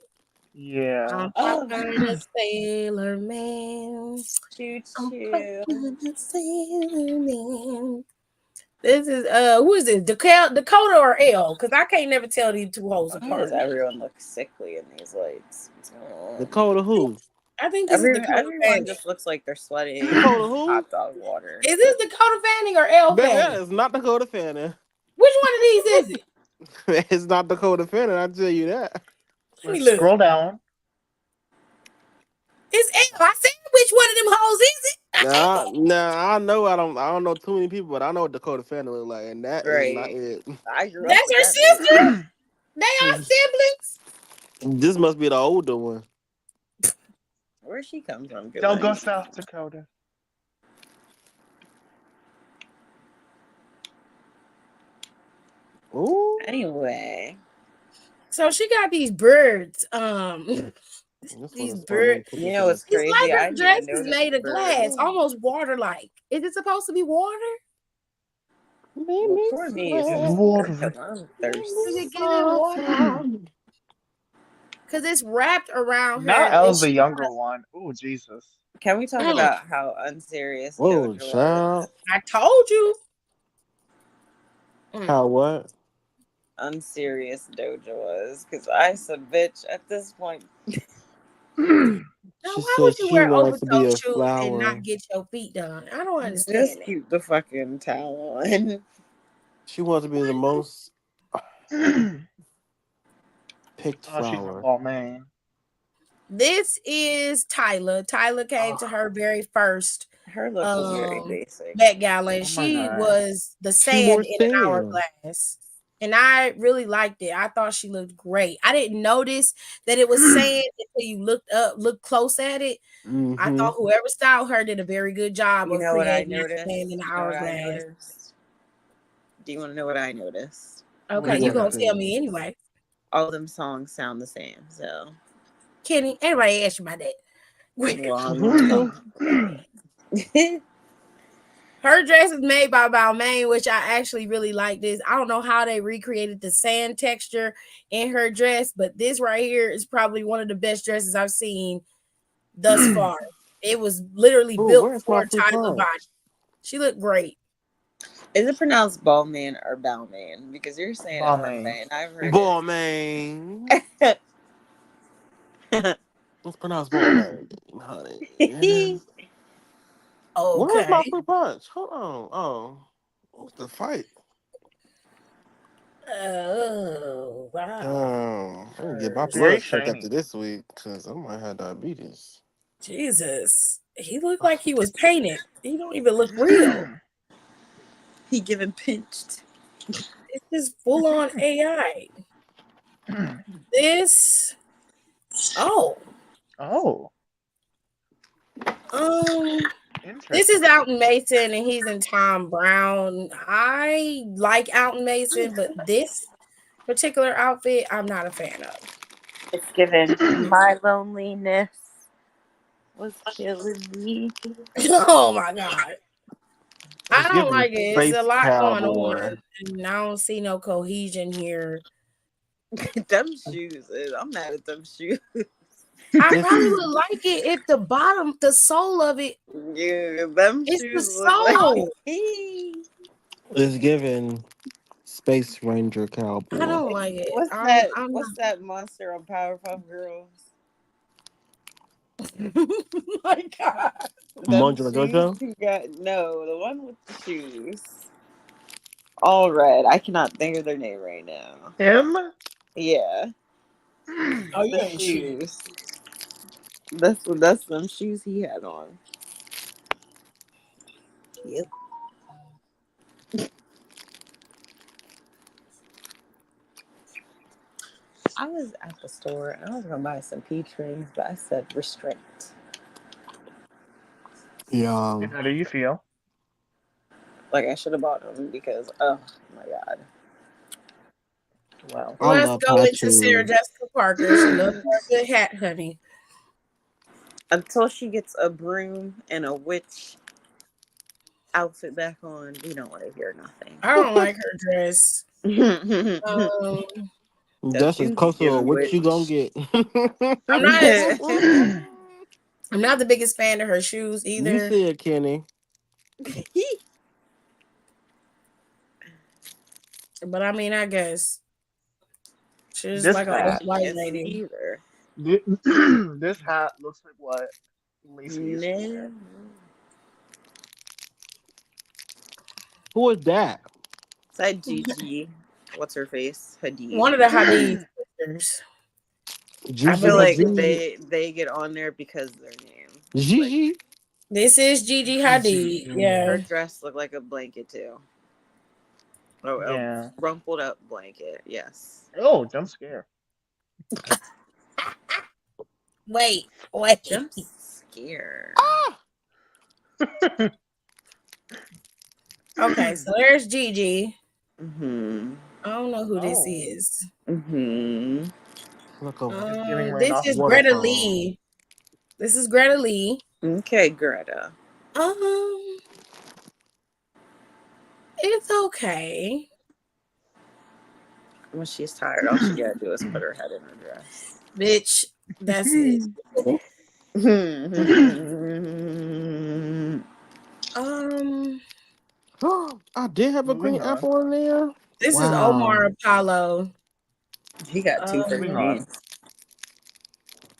yeah. I'm Oh, Popeye the Sailor Man. choo I'm choo. Popeye the Sailor Man. This is who is this? Dakota or L? Because I can't never tell these two hoes Why does apart. everyone look sickly in these lights? What's going on? Dakota who? I think this is Dakota Everyone Fanning. just looks like they're sweating Dakota who? hot dog water. Is this Dakota Fanning or L Baby, that Fanning? is not Dakota Fanning. Which one of these is it? It's not Dakota Fanning, I tell you that. Let me Let's look. scroll down. It's L. I said which one of them hoes is it? I know I don't know too many people, but I know what Dakota Fanning look like, and that is not Right. it. I grew up That's with her that bitch. sister. They are siblings. This must be the older one. Where she come from? Don't go South Dakota. Ooh. Anyway, So she got these birds. This These one is fun. Let me birds. put you this know in what's this. It's crazy? like I her didn't dress even is notice made the of glass, birds. almost water like. Is it supposed to be water? Well, pour me It's some water. because I'm Is thirsty. it giving water? Because it's wrapped around her. Not And Elle's the she, younger one. Oh Jesus. Can we talk Mm, about how unserious Whoa, Doja was? child. I told you. Mm. How what? Unserious Doja was. Because I said, bitch, at this point, Now, She why would said you she wear wanted to open toe be a shoes and flower. not get your feet done? I don't just understand it. keep the fucking towel on. She wants to be the most Oh, picked she's from flower. Balmain. This is Tyler. Tyler came to Oh, her very first Her look was very basic. Met Gala, and oh my she god. was the She wore sand in an sand. hourglass. And I really liked it. I thought she looked great. I didn't notice that it was sand until you looked close at it. I Mm-hmm. thought whoever styled her did a very good job You of know what I creating that noticed? sand in the You know what I hourglass. noticed? Do you want to know what I noticed? Okay, You you want gonna to tell see. me anyway. All them songs sound the same. So, Kenny, everybody asked you about that. well, I'm not Mm-hmm. talking about it. Her dress is made by Balmain, which I actually really like this. I don't know how they recreated the sand texture in her dress, but this right here is probably one of the best dresses I've seen thus far. It was literally Ooh, built where's my for fruit Tyler punch? body. She looked great. Is it pronounced Ballman or Balmain? Because you're saying it one Balmain. way and I've heard Boy, man. it. It's pronounced boy, man. Honey. Yeah. Where's Okay. my fruit punch? Hold on. Oh. What's the fight? Oh, wow. I can get my Very blood checked shiny. after this week because I might have diabetes. Jesus. He looked like he was painted. He don't even look real. He getting pinched. It's just full on AI. This oh Oh, um this interesting. is Alton Mason and he's in Tom Brown. I like Alton Mason, but this particular outfit I'm not a fan of. It's given my loneliness was killing me. Oh my god. I It's don't giving like it. It's a space lot going cowboy. on and I don't see no cohesion here. Them shoes. I'm mad at them shoes. I It's probably would like it if the sole of it, Yeah, them it's the shoes look like. sole. it's giving Space Ranger I cowboy. don't like it. What's that? I'm What's that monster on Powerpuff Girls? not. My God. Them Manjula shoes Jojo? you got? No, the one with the shoes. All red. I cannot think of their name right now. Him? Yeah, Oh, you the ain't shit. shoes. That's them shoes he had on. Yep. I was at the store and I was gonna buy some peach rings, but I said restraint. Yeah. And how do you feel? Like I should have bought them because oh my god. Well, I Let's love go hot into Sarah shoes. Jessica Parker. She loves her a good hat, honey. until she gets a broom and a witch outfit back on, we don't want to hear nothing. I don't like her dress. The That's as close to fugitive what you gonna witch. get. I'm not. I'm not the biggest fan of her shoes You either. see it, Kenny. But I mean, I guess she's This like an old hat, white Yes, lady. either. this hat looks like what Lacey used to wear. Never. Who is that? It's like Gigi. What's her face? Hadid. One of the Hadid sisters. I I Gigi feel like believe Hadid. they get on there because of their name. Like Gigi. this is Gigi Hadid. her Yeah. dress looked like a blanket too. Oh, Yeah. a rumpled up blanket. Yes. Oh, jump scare. Wait. Jump scare. Okay, so there's Gigi. Mm-hmm. I don't know who this Oh. is. Mm-hmm. Look over. It's giving rain This off is water. Greta Lee. This is Greta Lee. Okay, Greta. It's okay. When she's tired, all she gotta do is put her head in her dress. Bitch, that's it. I did have a Moving green on. apple in there. This is Wow. Omar Apollo. He got two for Moving me. on.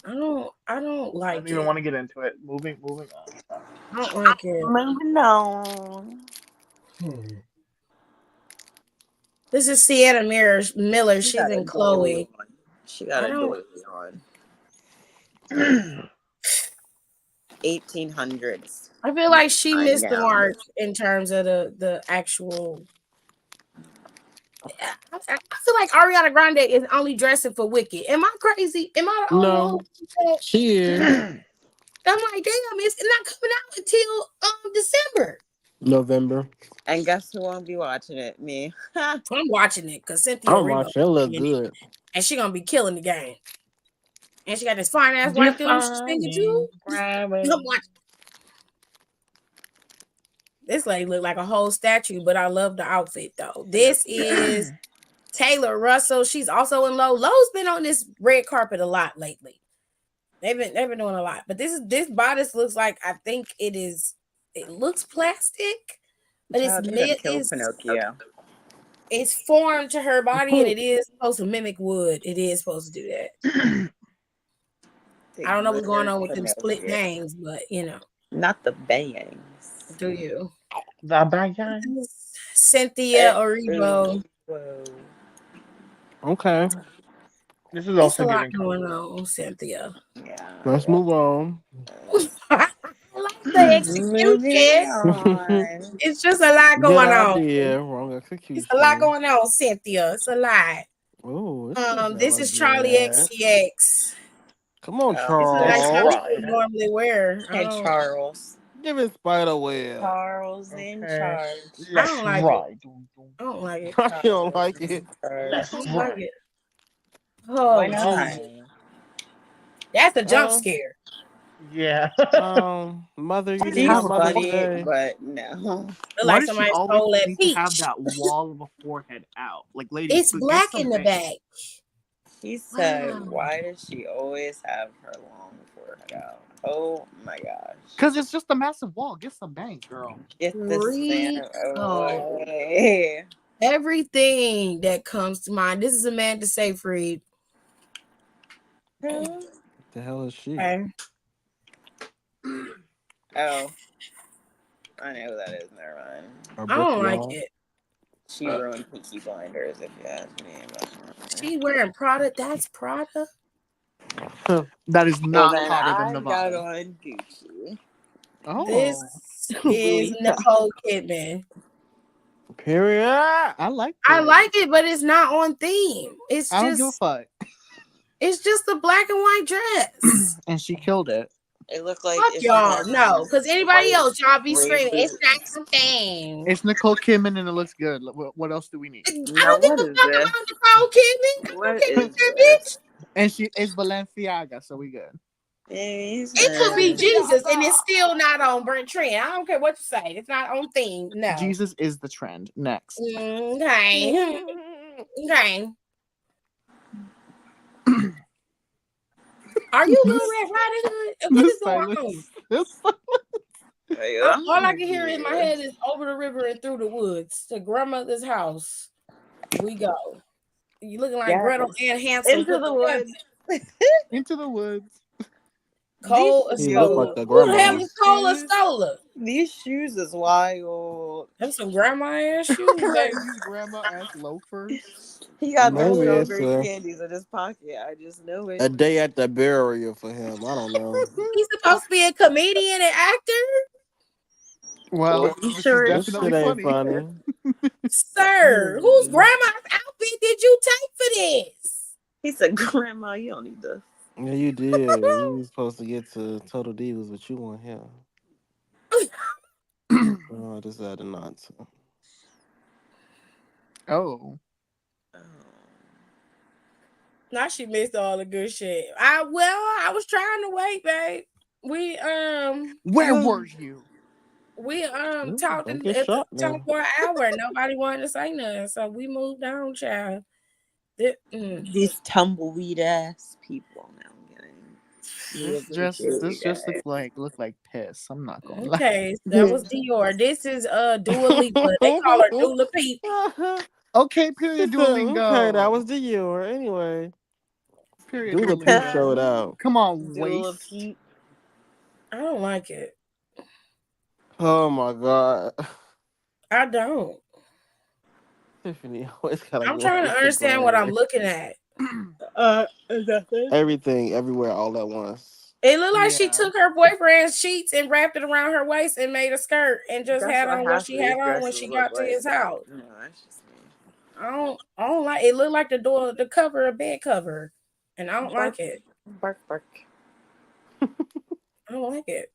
I don't I like don't even it. want to get into it. Moving on. I don't like it. Moving on. This is Sienna Miller. She's got a in Chloe. doily on. She got I a don't- doily on. 1800s. I feel like she I missed the know. mark in terms of the actual. I feel like Ariana Grande is only dressing for Wicked. Am I crazy? Am I the only one No, who thinks that? she is. I'm like, damn, it's not coming out until December. November. And guess who won't be watching it? Me. I'm watching it because Cynthia I'm Erivo watching. It look in it, good. and she gonna be killing the game. And she got this fine ass white film she's singing too. I'm watching. This lady look like a whole statue, but I love the outfit though. This is Taylor Russell. She's also in Low. Low's been on this red carpet a lot lately. They've been doing a lot. But this bodice looks like, I think it looks plastic, but Kill Pinocchio. it's formed to her body and it is supposed to mimic wood. It is supposed to do that. I don't know what's going on with them split bangs, but you know. Not the bangs. Do you? The bangs. Cynthia Erivo. Whoa. Okay, This is It's also a lot giving. going on, Cynthia. Yeah. let's move on. I like the execution. On. It's just a lot Good going on. idea. Wrong execution. It's a lot going on, Cynthia. It's a lot. Oh, This is Charlie XCX. Come on, This is Charles. like something right. you would normally wear. I Hey, don't- Charles. Give it Spiderweb. Charles in charge. Let's I don't like ride. I don't like it. I don't like it. Let's I don't like ride. it. Oh, Why not? geez. That's a jump Oh. scare. Yeah. Mother, you didn't She's have Mother's funny, Day. but no. Look Why like does she somebody stole always that need to have peach. that wall of a forehead out? Like, lady, It's get black some in the bangs. back. He said, Wow. why does she always have her long forehead out? Oh my gosh. Because it's just a massive wall. Get some bangs, girl. Get this Read- man oh. away. Everything that comes to mind. This is Amanda Seyfried. The hell is she? Okay. Oh. I know who that is. Never mind. Or I don't Brick like Wall? it. She ruined Peaky Blinders, if you ask me. But... She wearing Prada. That's Prada. That is Well, not then hotter than I got Nevada. on Gucci. Oh. This is Nicole Kidman. Period. I like I that. like it, but it's not on theme. I don't give a fuck. It's just a black and white dress. And she killed it. It looked like Fuck if you y'all, had no. Because anybody white else, y'all be rain screaming, it's not boots. something. It's Nicole Kidman and it looks good. What else do we need? I Now don't give what a is fuck this? about Nicole Kidman. I don't What care is about that this? bitch. And she is Balenciaga, so we good. It could be Jesus, and it's still not on Brent Trend. I don't care what you say. It's not on theme. No. Jesus is the trend. Next. Okay. Okay. Are you Little Red Riding Hood? What The is going on? silence. The silence. All I can hear in my head is over the river and through the woods to grandmother's house. We go. You looking like Gretel and Hansel Into the woods. Into the woods. Cole These He look like Estola. the Who the hell grandma. is Cole Estola? These shoes is wild. Them some grandma ass shoes, Right, baby. these grandma ass loafers. He got the Maybe it's strawberry candies in his pocket. I just know it. a day at the burial for him. I don't know. He's supposed to be a comedian and actor. Well, You this is sure This definitely shit ain't funny. funny. Sir, whose grandma's outfit did you take for this? He said, Grandma, you don't need this. Yeah, you did. You was supposed to get to Total Divas, but you weren't here. Oh, I decided not to. Oh. Now she missed all the good shit. I was trying to wait, babe. Where were you? We talked Don't get at the shot talk now. for an hour. Nobody wanted to say nothing, so we moved on, child. These tumbleweed ass people. Now I'm getting. This just look like piss. I'm not gonna lie. Okay, that was Dior. This is Dua Lipa. They call her Dula Peep. Okay, period Duolingo. Okay, that was the year. Anyway, Period Dula Peep Duolingo. showed out. Come on, Dula waste. Peep. I don't like it. Oh my god. I don't. Tiffany always gotta I'm go trying to against the understand what I'm grain. looking at. Nothing. Everything, everywhere, all at once. It looked like she Yeah. took her boyfriend's sheets and wrapped it around her waist and made a skirt and just That's had what on what half she of had these on when dresses she look got to like. his house. No, that's just me. I don't like it. Looked like the cover, a bed cover, and I don't like it. Bark, bark. I don't like it.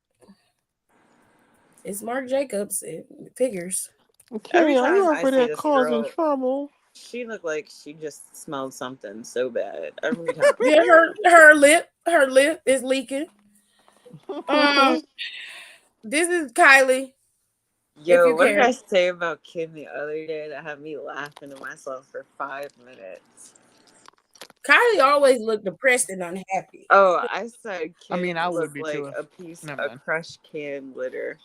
It's Marc Jacobs. It figures. Every Kimmy, are you time I over see there this causing girl, trouble? she looked like she just smelled something so bad. Every time. Yeah, her lip is leaking. This is Kylie. If Yo, you what did care. I say about Kim the other day that had me laughing to myself for 5 minutes? Kylie always looked depressed and unhappy. Oh, I said Kim I mean, I would looked be like too. a piece Never of mind. crushed canned glitter.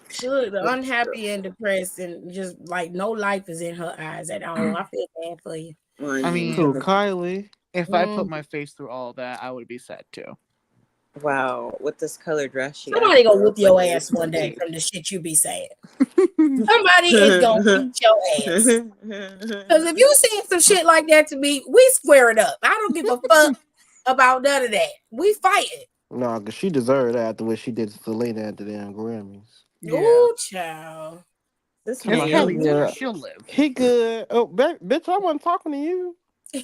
She looked unhappy and depressed and just like no life is in her eyes at all. I feel bad for you. I mean, Who, Kylie? if I put my face through all that, I would be sad too. Wow, with this color dress, she Somebody gonna actually whoop looks your like ass one day Lucy. from the shit you be saying. Somebody is gonna beat your ass. Because if you saying some shit like that to me, we square it up. I don't give a fuck about none of that. We fight it. No, because she deserved that after what she did to Selena at the damn Grammys. Yeah. Ooh, child. This Come on, man, she'll live. He good. Oh, bitch, I wasn't talking to you. I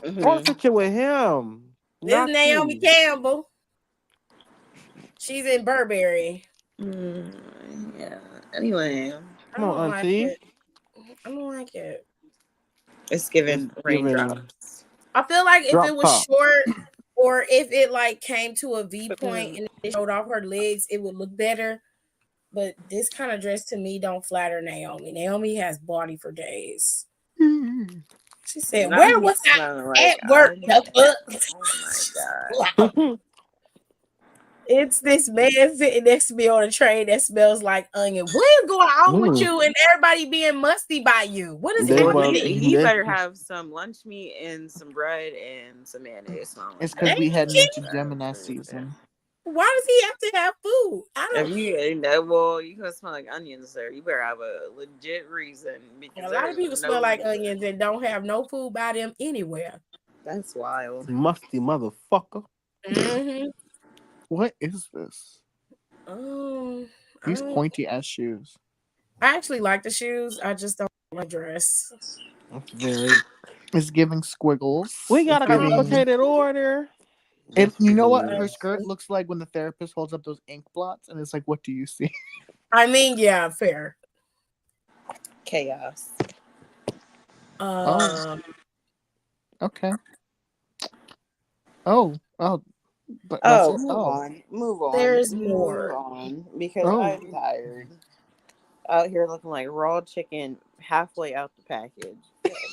was Mhm. picture with him. This Not is Naomi you. Campbell. She's in Burberry. Yeah. Anyway, I Come on, don't like auntie. it. I don't like it. it's given It's giving raindrops. I feel like if it drop was top. short or if it like came to a V point and it showed off her legs, it would look better. But this kind of dress to me don't flatter Naomi. Naomi has body for days. She said, Now "Where he's was I smelling like at work?" onion. Oh my god. It's this man sitting next to me on a train that smells like onion. What is going on with you and everybody being musty by you? What is They Well, want happening? he better have some lunch meat and some bread and some mayonnaise. Smelling It's like because Ain't we you heading kidding? into Gemini season. Why does he have to have food? I If don't. you well, you gonna smell like onions, sir. You better have a legit reason because A lot of people smell like onions and don't have no food by them anywhere. That's wild. musty motherfucker. Mm-hmm. What is this? These I pointy ass shoes. actually like the shoes. I just don't like my dress. That's very It's giving squiggles. We got It's a giving. complicated order. You know what Yes, her skirt looks like when the therapist holds up those ink blots, and it's like, what do you see? I mean, yeah, fair. Chaos. Oh, okay. Oh, but that's Oh, it. move Oh, on. Move on. There's Move more. on. Because oh. I'm tired. Out here looking like raw chicken halfway out the package.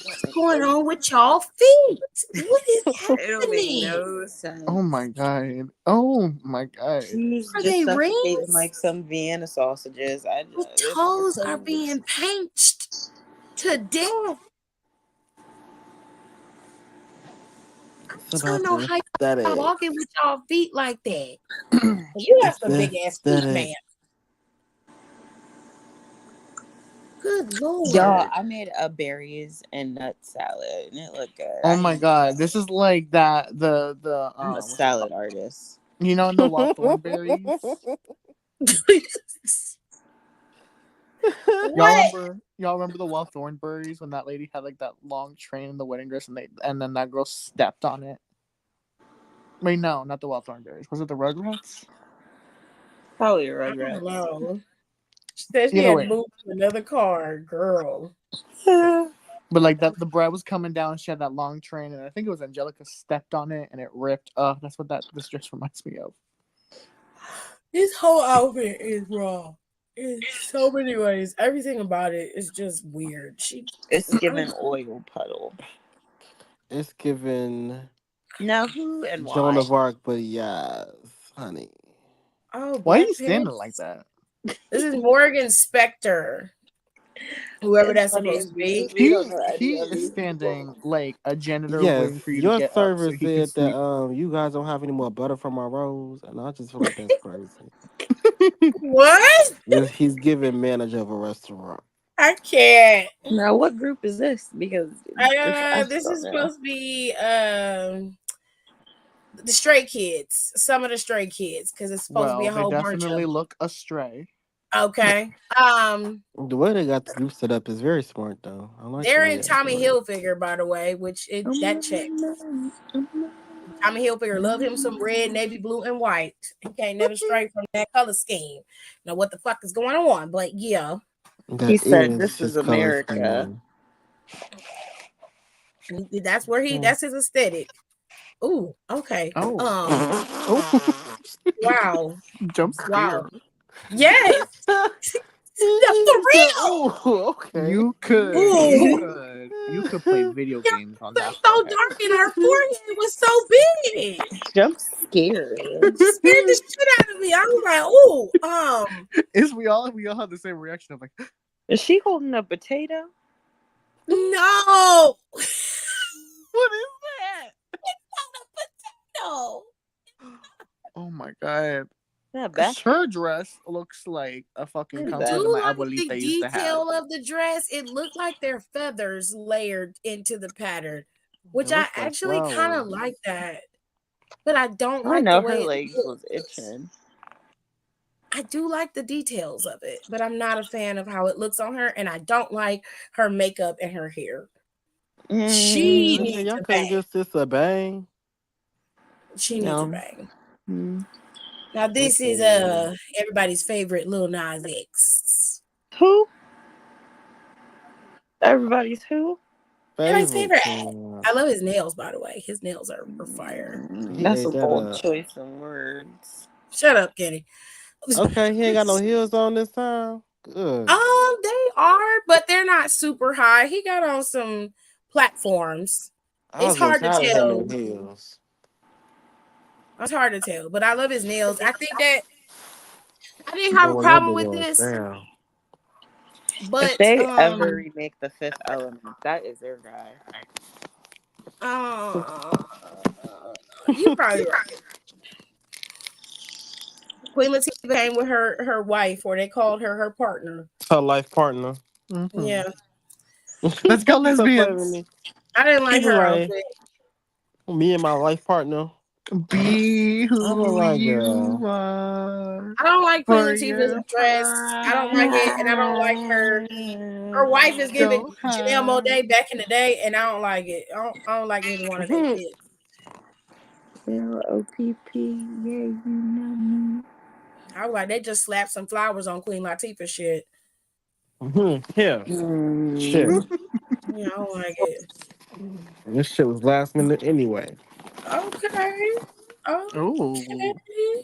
What's going on with y'all feet? What is It don't make happening? no sense. Oh my god. Oh my god. Shoes Are just they suffocating rings? like some Vienna sausages. The toes are being pinched to death. it's I don't about know the how y'all aesthetic. walking with y'all feet like that. You got It's some the big ass feet, aesthetic. man. Good Y'all, lord. I made a berries and nut salad and it looked good. Oh I my ain't god. This is like that I'm a what's it salad called? artist. You know the wild thornberries? What? Y'all remember the wild thornberries when that lady had like that long train in the wedding dress and then that girl stepped on it? Wait, no, not the wild thornberries. Was it the Rugrats? Probably a I don't Rugrats. know. She said she Either had way. moved to another car, girl. But like that the bread was coming down, she had that long train, and I think it was Angelica stepped on it and it ripped. That's what this dress reminds me of. This whole outfit is wrong in so many ways. Everything about it is just weird. It's given oil puddle. It's given Now who and Joan why? of Arc, but yes, honey. Oh, Why are Black you standing Panther. like that? This is Morgan Spector, whoever It's that's funny supposed to be. because we don't know He any of is these people. standing like a janitor Yes, waiting for you to your get up so server he can said that sleep. you guys don't have any more butter from my rolls, and I just feel like that's crazy. What? He's giving manager of a restaurant. I can't. Now what group is this? Because I This don't is know. supposed to be the Stray Kids. Some of the Stray Kids, because it's supposed to be Well, a they whole bunch of definitely them. look astray. Okay. The way they got the group set up is very smart, though. I like the They're way in they're Tommy doing it. Hilfiger, by the way, which that checks. Tommy Hilfiger, love him some red, navy blue, and white. He can't never stray from that color scheme. Know what the fuck is going on? But yeah, He That said is this is his color America. scheme. that's where that's his aesthetic. Ooh, okay. Oh, Oh. Wow, jump wow. scare. Yes, for He said, real. "Oh, okay." Ooh, You could play video games on that so forehead. dark and her forehead was so big. Jump scared. She scared the shit out of me. I was like, We all have the same reaction of like, Is she holding a potato? no. what is that? No. Oh my god. That back. Her dress looks like a fucking What is I comfort that? that do my like the abuelita used to have. detail of the dress. It looked like they're feathers layered into the pattern, It which I looks like actually kind of flowers. like that. But I don't I like the know her way it legs was looks. itching. I do like the details of it, but I'm not a fan of how it looks on her, and I don't like her makeup and her hair. She Mm, Man, needs y'all a couldn't bang. give sis a bang. She needs a No. bang. mm. Now this is Mm-mm. everybody's favorite Lil Nas X. Who? Everybody's who? Everybody's Favorite. favorite. I love his nails, by the way. His nails are fire. He That's a ate that bold up. choice of words. Shut up, Kenny. Okay, he ain't got no heels on this time. Good. They are, but they're not super high. He got on some platforms. I It's was getting hard to tired of him tell. in heels. It's hard to tell, but I love his nails. I think that I didn't have a Going your problem big with ass this, down. If but they ever remake The Fifth Element, that is their guy. uh, you probably right. Queen Latifah came with her wife, or they called her partner. Her life partner. Mm-hmm. Yeah, Let's go, So funny to lesbians. me. I didn't He like was her like, outfit. me and my life partner. Be I'm a who white you girl. are I don't like Queen for Latifah's your dress. I don't like it, and I don't like her. Her wife is giving Go Janelle high. Monáe back in the day, and I don't like it. I don't like neither one of their kids. LOPP, yeah, you know me. I was like, they just slapped some flowers on Queen Latifah shit. Here. Shit. Yeah, I don't like it. This shit was last minute anyway. Okay. Oh, Okay.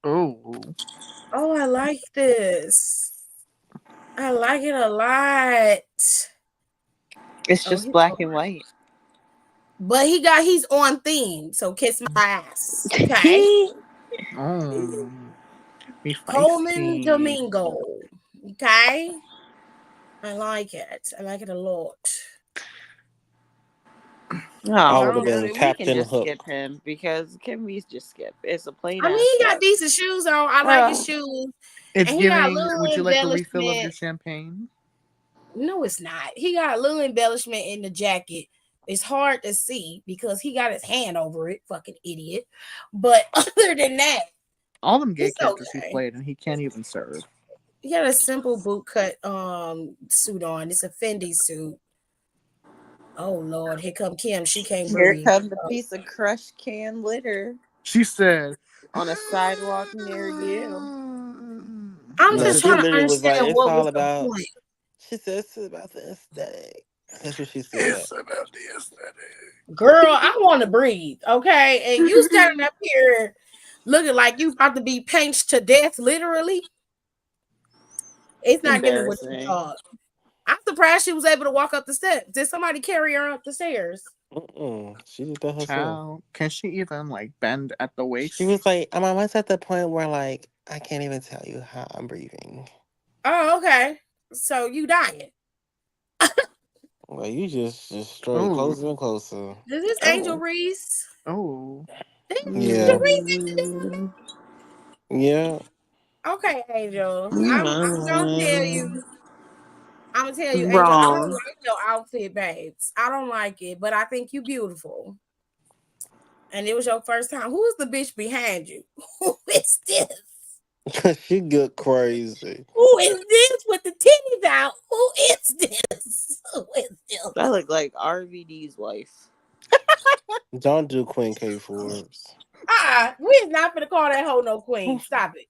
oh. Oh, I like this. I like it a lot. It's Oh, just black and white. but he's on theme, so kiss my ass. Okay. Oh. Be Coleman feisty. Domingo. Okay. I like it. I like it a lot. I Oh, would have I been we can Captain just Hook. skip him because can we just skip? It's a plain mean, ass he got skip. decent shoes on. I like his shoes. It's And he got a giving. little Would you like a refill of your embellishment. champagne? No, it's not. He got a little embellishment in the jacket. It's hard to see because he got his hand over it. Fucking idiot. But other than that, All them gay it's characters he's okay. played, and he can't even serve. He got a simple boot cut suit on. It's a Fendi suit. Oh Lord, here come Kim. She can't Here breathe. comes the piece of crushed can litter She said, on a sidewalk near you. I'm She No, just said, she trying to literally was like, understand it's what all was the about. point. She said it's about the aesthetic. That's what she said. it's about the aesthetic. Girl, I want to breathe, okay? And you standing up here looking like you about to be pinched to death, literally. It's not giving what you Embarrassing. thought. I'm surprised she was able to walk up the steps. Did somebody carry her up the stairs? She did that herself. Child, can she even like bend at the She waist? was like, I'm almost at the point where like I can't even tell you how I'm breathing. Oh, okay. So you dying. Well, you just straight Oh, closer and closer. Is this Angel oh, Reese? oh. Angel Yeah. Reese? Yeah. Okay, Angel. I'm gonna tell you. I'm gonna tell you, Angel, I don't Wrong. like your outfit, babes. I don't like it, but I think you beautiful. And it was your first time. Who is the bitch behind you? Who is this? She get crazy. Who is this with the titties out? Who is this? Who is this? That looked like RVD's wife. Don't do Queen K Forbes. We is not gonna call that hoe no queen. Stop it.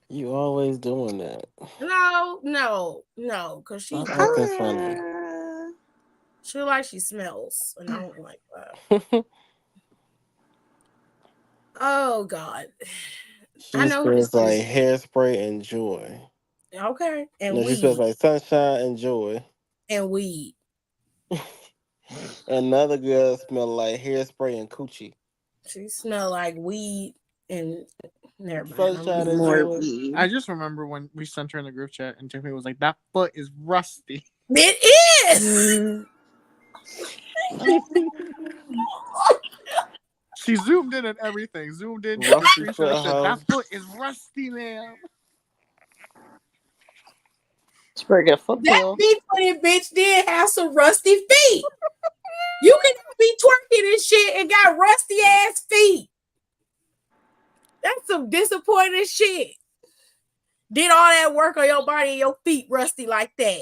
You always doing that. No, because she Stop like acting funny. she like she smells, and I don't like that. Oh God. She I know who this smells like is. hairspray and joy. Okay. And No, she smells weed. like sunshine and joy. And weed. Another girl smell like hairspray and coochie. She smell like weed and never mind. Sunshine and More joy. weed. I just remember when we sent her in the group chat, and Tiffany was like, "That foot is rusty." It is. She zoomed in and everything. Zoomed in, took a Rusty screenshot, foot and said, hoe. "That foot is rusty, ma'am." She's better get a foot That pill. beat footed bitch did have some rusty feet. You can be twerking and shit and got rusty ass feet. That's some disappointing shit. Did all that work on your body and your feet rusty like that.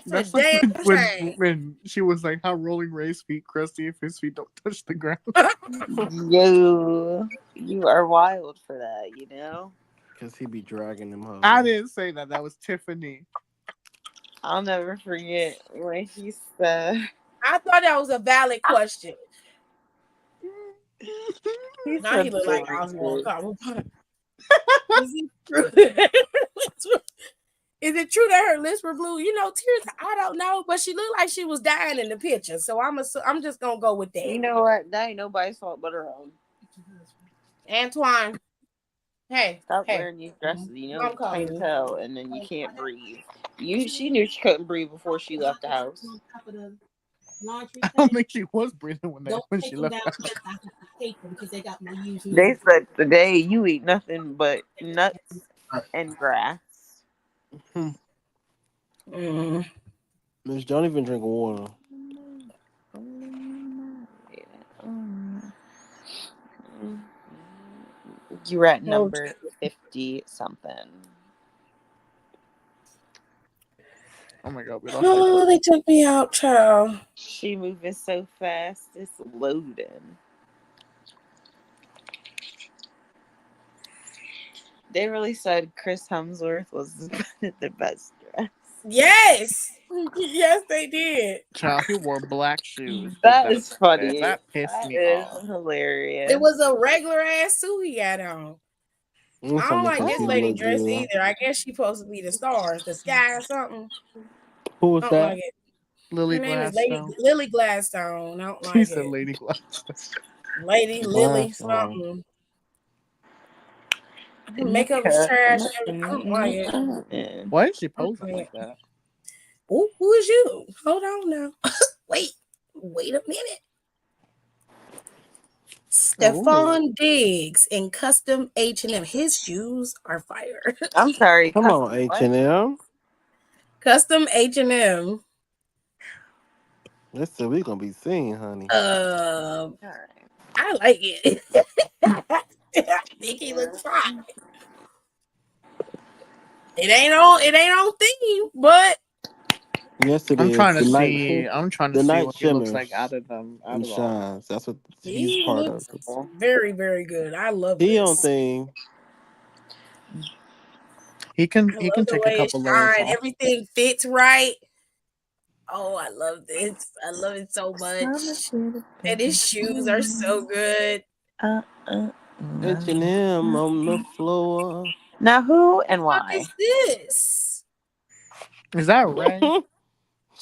That's a like damn shame. when she was like, "How Rolling Ray's feet crusty if his feet don't touch the ground." You are wild for that, you know? Because he be dragging them hoes. I didn't say that. That was Tiffany. I'll never forget when he said. I thought that was a valid question. He Now said he look like Rolling Oswald Ray's. Cobblepot. Is it true? Is it true that her lips were blue? You know, Tears, I don't know, but she looked like she was dying in the picture. So I'm just gonna go with that. You know what? That ain't nobody's fault but her own. Antoine, hey, Stop hey, wearing these dresses. You know, I'm it's calling plain as you. hell, and then you can't breathe. She knew she couldn't breathe before she left the house. I don't think she was breathing when she left. They said today you eat nothing but nuts and grass. Bitch, don't even drink water. You were at Oh, number 50 something. Oh my god, we lost like oh, they took me out, child. She moving so fast, it's loading. They really said Chris Hemsworth was the best dress. Yes. Yes, they did. child. He wore black shoes. with That is dress. funny. That pissed That me is off. hilarious. It was a regular ass suit he had on. I'm I finna don't look like and this see who lady look dress good. either. I guess she's supposed to be the stars, the sky or something. Who was I don't that? like it. Lily Her name is Lady Gladstone. Lily Gladstone. I don't She like said it. Lady Gladstone. Lady Lily something. Her makeup was trash. I don't like it. Why is she I don't posing like like it. that? Ooh, who is you? Hold on now. Wait a minute. Stefan Diggs in custom H&M. His shoes are fire. I'm sorry. Come on, What? H&M. Custom H&M. Let's see, we gonna be seeing, honey. All right. I like it. I think he looks fine. It ain't on theme, but Yes, it I'm is. trying to see. I'm trying to The see night what he looks shimmers like out of them. Out and of all. shines. That's what he's he part of. looks very, very good. I love He on this. thing. He can I love the take a way it couple layers shines. off. Everything fits right. Oh, I love this. I love it so much. And his shoes are so good. H&M on the floor. Now, who and What why? is this? Is that Ray?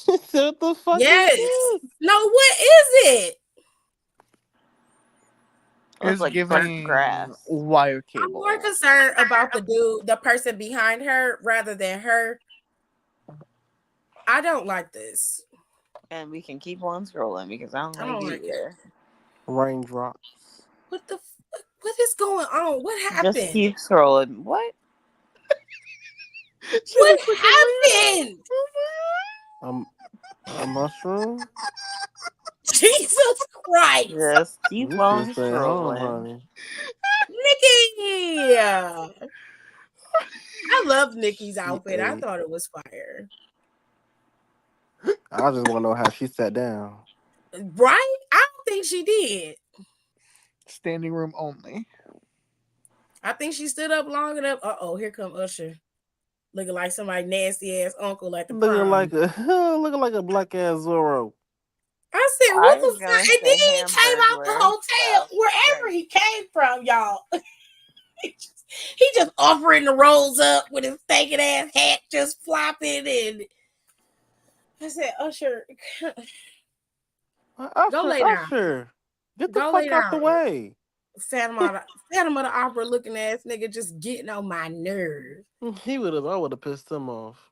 What the fuck is Yes. this? No, what is it? Looks It's like burnt giving grass. wire I'm cable. more concerned about the person behind her rather than her. I don't like this. And we can keep on scrolling because I don't I like don't it like it. either. Raindrops. What the fuck? What is going on? What Just happened? keep scrolling. What? What happened? A mushroom? Jesus Christ. Just keep You on should stay home, scrolling. honey. Nikki. I love Nikki's She outfit. I ate. thought it was fire. I just want to know how she sat down. Right? I don't think she did. Standing room only. I think she stood up long enough. Uh-oh, here come Usher. Looking like somebody nasty ass uncle at the prom. Looking like a black ass Zorro. I said, what I the was fuck? gonna And then say he came out the Hamburglar. hotel, So, wherever right. he came from, y'all. he just offering the rolls up with his stinking ass hat just flopping. And I said, Usher, go lay down. Usher. Get the Go fuck lay out the down. way. Phantom of the Opera looking ass nigga just getting on my nerves. I would have pissed him off.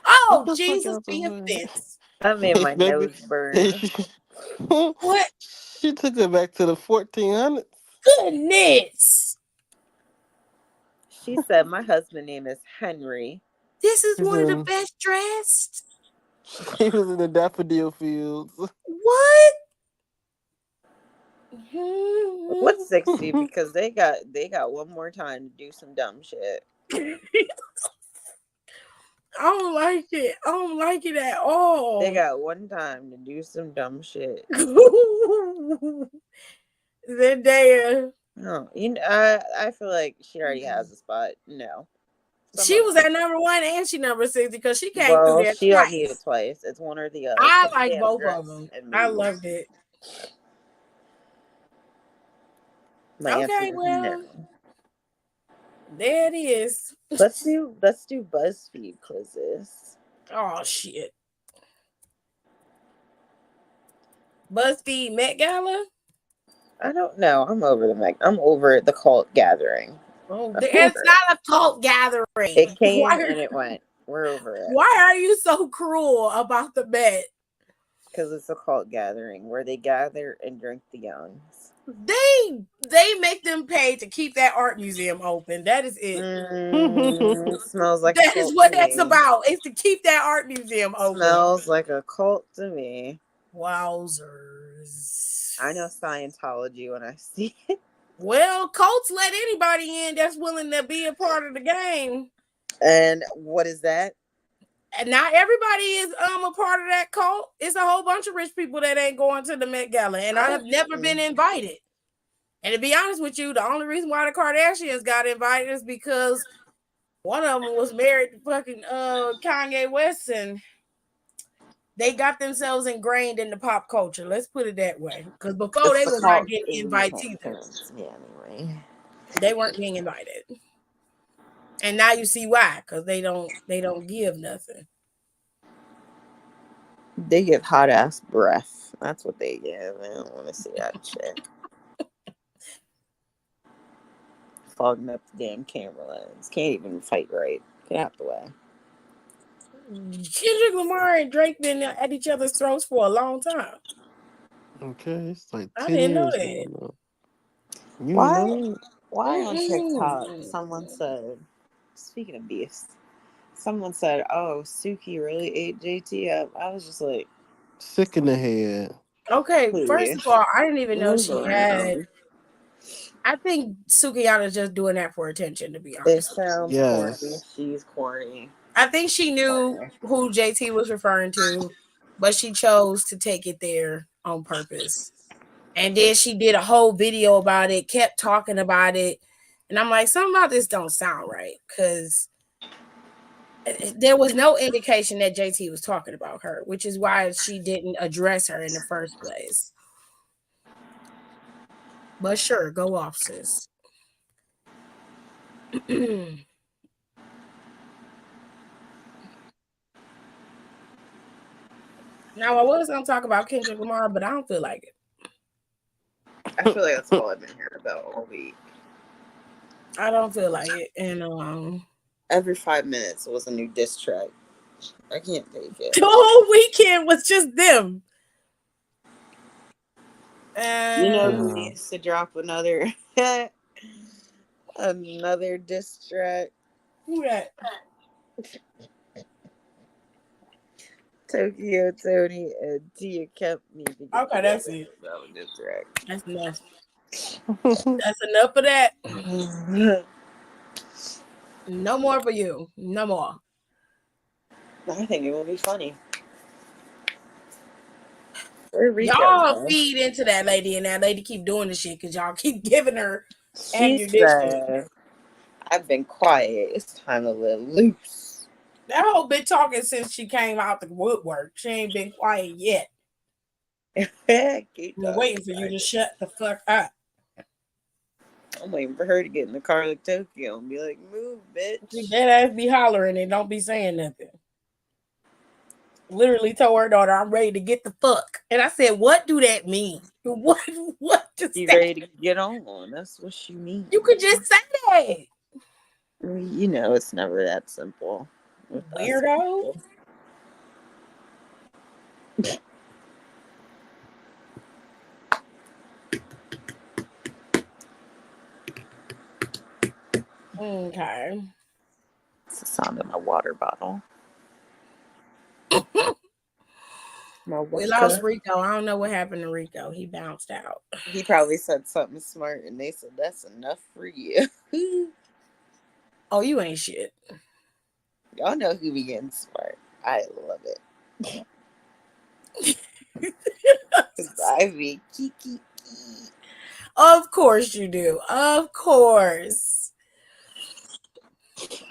Oh, Get the fuck Jesus out the be way. offense. That made my Baby. nose burn. What? She took it back to the 1400s. Goodness. She said, my husband's name is Henry. This is He's one of the in- best dressed. He was in the daffodil fields. What? What's 60? Because they got one more time to do some dumb shit. I don't like it. I don't like it at all. They got one time to do some dumb shit. Zendaya. No, I feel like she already has a spot. No. She was at number 1 and she number 60 because she came through Well, there she don't need twice. it twice. It's one or the other. I Put the like damn both dress of them. and I move. loved it. My answer Okay, is well, no. there it is. Let's do BuzzFeed quizzes. Oh shit. BuzzFeed Met Gala. I don't know. I'm over I'm over the cult gathering. Oh, it's not a cult gathering. It came and it went. We're over it. Why are you so cruel about the Met? Because it's a cult gathering where they gather and drink the youngs. They make them pay to keep that art museum open. That is it. Smells like that is what that's about. It's to keep that art museum open. Smells like a cult to me. Wowzers. I know Scientology when I see it. Well, Colts let anybody in that's willing to be a part of the game. And what is that? And not everybody is a part of that cult. It's a whole bunch of rich people that ain't going to the Met Gala, and I have never been invited. And to be honest with you, the only reason why the Kardashians got invited is because one of them was married to fucking Kanye West, and they got themselves ingrained in the pop culture. Let's put it that way. Because before It's they the was not cult. getting You invites can't either. finish. Yeah, anyway. They weren't being invited. And now you see why, because they don't give nothing. They give hot ass breath. That's what they give. I don't want to see that shit. Fogging up the damn camera lens. Can't even fight right. Get out the way. Kendrick Lamar and Drake been at each other's throats for a long time. Okay, it's like I 10 didn't know years that. now. You ain't Why? know Why on TikTok Mm-mm. someone said, speaking of beefs, someone said, "Oh, Suki really ate JT up." I was just like, that? Sick in the head. Okay, first of please. all, I didn't even know Move she had. around. I think Sukiana's just doing that for attention, to be It honest. sounds corny. Yes. She's corny. I think she knew Corny. who JT was referring to, but she chose to take it there on purpose. And then she did a whole video about it, kept talking about it. And I'm like, something about this don't sound right. Because there was no indication that JT was talking about her, which is why she didn't address her in the first place. But sure, go off, sis. Now, I was going to talk about Kendrick Lamar, but I don't feel like it. I feel like that's all I've been hearing about all week. I don't feel like it. And Every 5 minutes was a new diss track. I can't take it. the whole weekend was just them. You know And who needs to drop another another diss track? who that? Tokyo Tony and Tia Kemp need to get Okay, that's together it. about a diss track. That's enough. That's enough of that. No more for you. No more. I think it will be funny. Where Rico Y'all go? feed into that lady, and that lady keep doing the shit because y'all keep giving her She ammunition. said, "I've been quiet. It's time to let loose." That whole been talking since she came out the woodwork. She ain't been quiet yet. Keep I'm talking waiting for you about to it. shut the fuck up. I'm waiting for her to get in the car like Tokyo and be like, "Move, See, bitch." that ass be hollering and don't be saying nothing. Literally told her daughter, I'm ready to get the fuck. And I said, what do that mean? What does She that ready to get on. That's what she means. you could just say that. You know, it's never that simple with us Weirdo. people. Okay. It's the sound of my water bottle. My We lost vodka. Rico. I don't know what happened to Rico. He bounced out. He probably said something smart, and they said that's enough for you. Oh, you ain't shit. Y'all know who be getting smart. I love it. Cause I be kiki. Of course you do. Of course.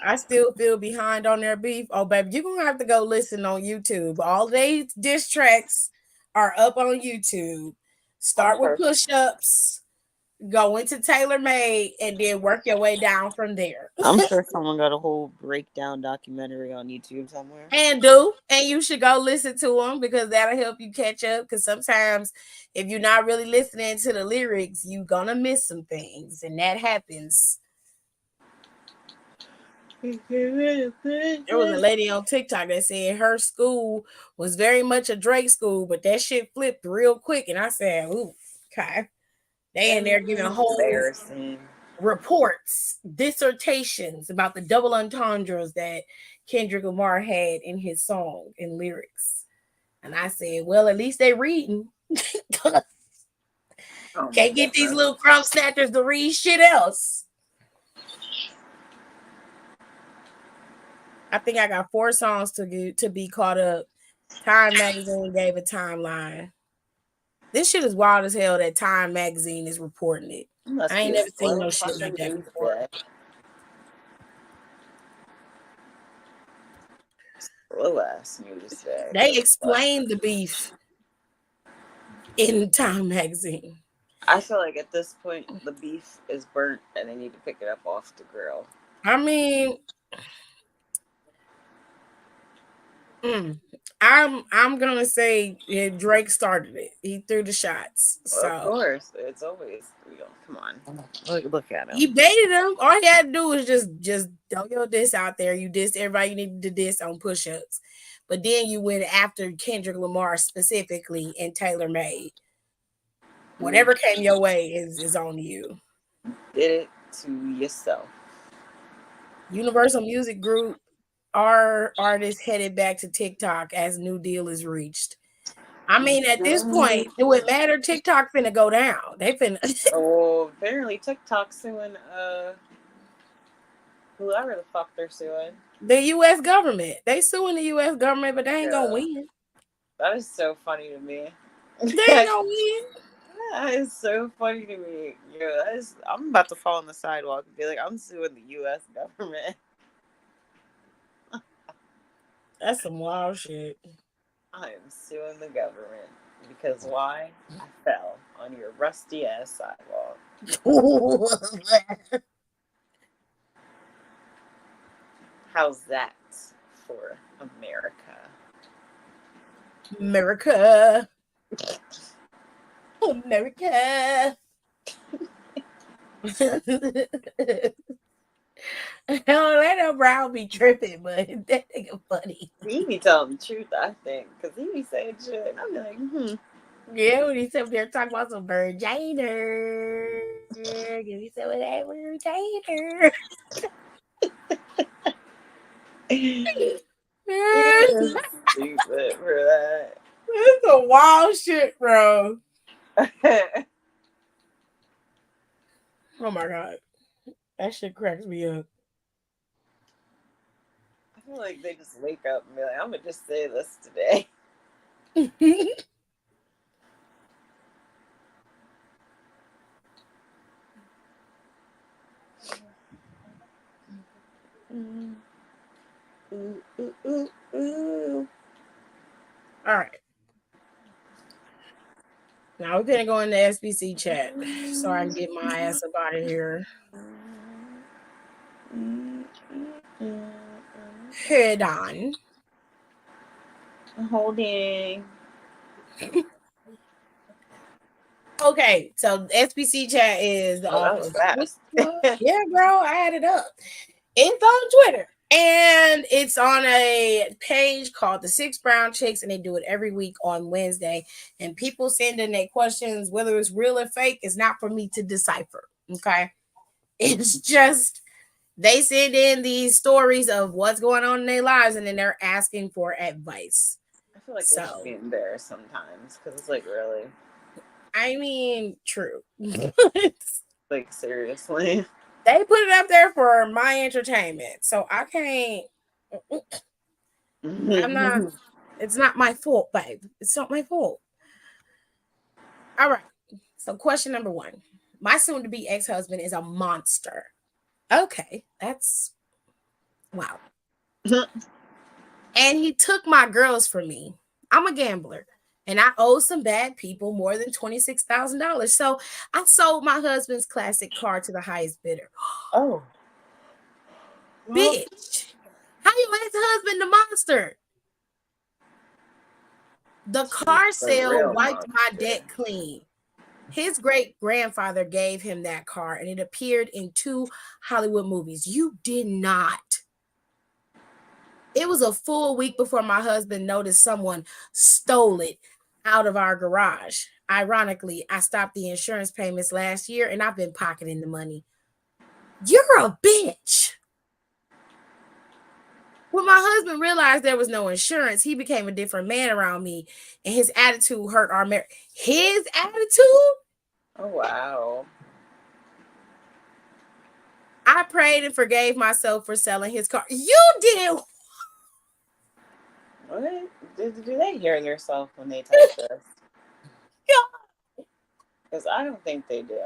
I still feel behind on their beef. Oh, baby, you're going to have to go listen on YouTube. All these diss tracks are up on YouTube. I'm Start with sure. push ups, go into Tailor Made, and then work your way down from there. I'm sure someone got a whole breakdown documentary on YouTube somewhere. And you should go listen to them because that'll help you catch up. Because sometimes if you're not really listening to the lyrics, you're going to miss some things, and that happens. There was a lady on TikTok that said her school was very much a Drake school, but that shit flipped real quick. And I said, ooh, okay. They in there giving whole Embarrassing. reports, dissertations about the double entendres that Kendrick Lamar had in his song and lyrics. And I said, well, at least they reading. Oh my Can't get these goodness. little crumb snatchers to read shit else. I think I got 4 songs to be caught up. Time Magazine gave a timeline. This shit is wild as hell that Time Magazine is reporting it. It must I be ain't a never seen slow no shit fucking like that news before. day. Slow ass news day. They explained the beef in Time Magazine. I feel like at this point the beef is burnt and they need to pick it up off the grill. I mean, I'm gonna say Drake started it. He threw the shots. So Of course, it's always come on. Look at he him. baited him. All he had to do was just throw your diss out there. You dissed everybody you needed to diss on push-ups. But then you went after Kendrick Lamar specifically and Taylor Made. Whatever came your way is on you. Did it to yourself. Universal Music Group, our artists headed back to TikTok as new deal is reached. I mean, at this point, do it matter? TikTok finna go down. They finna. Oh, apparently TikTok's suing whoever the fuck they're suing. The U.S. government. They suing the U.S. government, but they ain't gonna win. That is so funny to me. They ain't gonna win. That is so funny to me. Yeah, I'm about to fall on the sidewalk and be like, I'm suing the U.S. government. That's some wild shit. I am suing the government because why? I fell on your rusty ass sidewalk. How's that for America? America. America. That no Brown be tripping, but that nigga funny. He be telling the truth, I think, because he be saying shit, and I'm like, Yeah, when he sat there talking about some virginer. Give me some of that virginer. Stupid for that. That's some wild shit, bro. Oh my god. That shit cracks me up. I feel like they just wake up and be like, I'm gonna just say this today. Ooh, ooh, ooh, ooh. All right. Now we're gonna go in the SBC chat so I can get my ass up out of here. Head on. Holding. Okay, so SBC chat is the That was fast. Yeah, bro, I had it up. It's on Twitter. And it's on a page called the Six Brown Chicks, and they do it every week on Wednesday. And people send in their questions, whether it's real or fake, it's not for me to decipher. Okay. It's just they send in these stories of what's going on in their lives, and then they're asking for advice. I feel like they should be embarrassed sometimes because it's like, really? I mean, true. Like, seriously. They put it up there for my entertainment, so I can't. I'm not. It's not my fault, babe. It's not my fault. All right. So, question number 1: my soon-to-be ex-husband is a monster. Okay, that's wow. And he took my girls from me. I'm a gambler, and I owe some bad people more than $26,000. So I sold my husband's classic car to the highest bidder. Oh. Bitch. How you ex-husband the monster? The car sale wiped my debt clean. His great-grandfather gave him that car, and it appeared in 2 Hollywood movies. You did not. It was a full week before my husband noticed someone stole it out of our garage. Ironically, I stopped the insurance payments last year, and I've been pocketing the money. You're a bitch. When my husband realized there was no insurance, he became a different man around me, and his attitude hurt our marriage. His attitude? Oh wow. I prayed and forgave myself for selling his car. You did. What? Do they hear themselves when they type this? Because I don't think they do.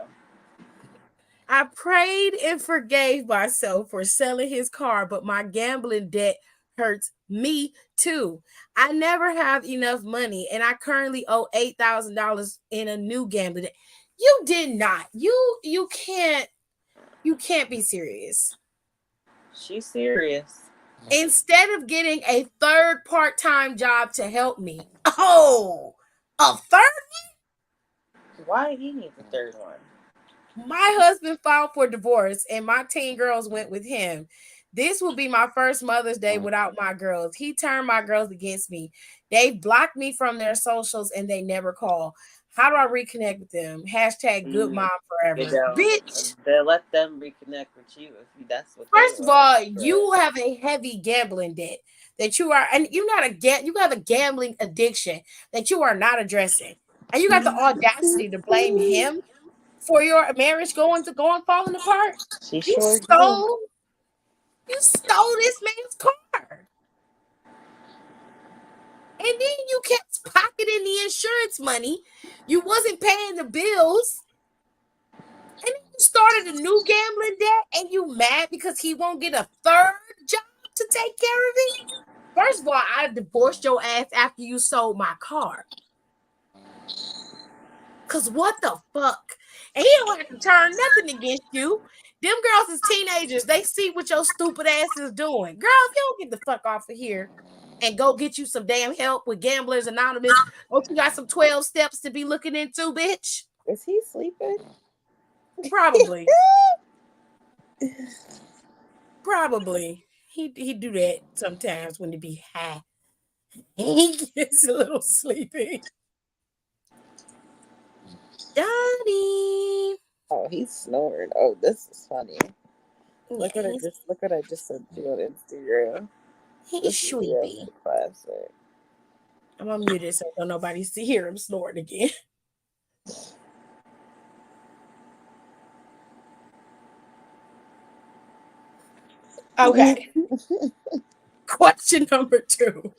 I prayed and forgave myself for selling his car, but my gambling debt hurts me too. I never have enough money, and I currently owe $8,000 in a new gambling debt. You did not. You can't be serious. She's serious. Instead of getting a third part-time job to help me. Oh, a third? Why he need the third one? My husband filed for divorce and my teen girls went with him. This will be my first Mother's Day without my girls. He turned my girls against me. They blocked me from their socials and they never call. How do I reconnect with them? Hashtag good mom You forever. don't. Bitch. They let them reconnect with you if that's what they First of want. all, you have a heavy gambling debt that you are, and you're not you have a gambling addiction that you are not addressing. And you got the audacity to blame him for your marriage falling apart. She You sure do. stole you stole this man's car. And then you kept pocketing the insurance money. You wasn't paying the bills. And then you started a new gambling debt and you mad because he won't get a third job to take care of it. First of all, I divorced your ass after you sold my car. Cause what the fuck? And he don't have to turn nothing against you. Them girls is teenagers. They see what your stupid ass is doing. Girls, you don't get the fuck off of here and go get you some damn help with Gamblers Anonymous. Don't you got some 12 steps to be looking into, bitch? Is he sleeping? Probably. Probably. He do that sometimes when he be high. He gets a little sleepy. Daddy. Oh, he's snoring. Oh, this is funny. Yeah, Look what I just sent you on Instagram. he's sleepy. Classic. I'm gonna mute it so don't nobody see hear him snoring again. Okay. Question number 2.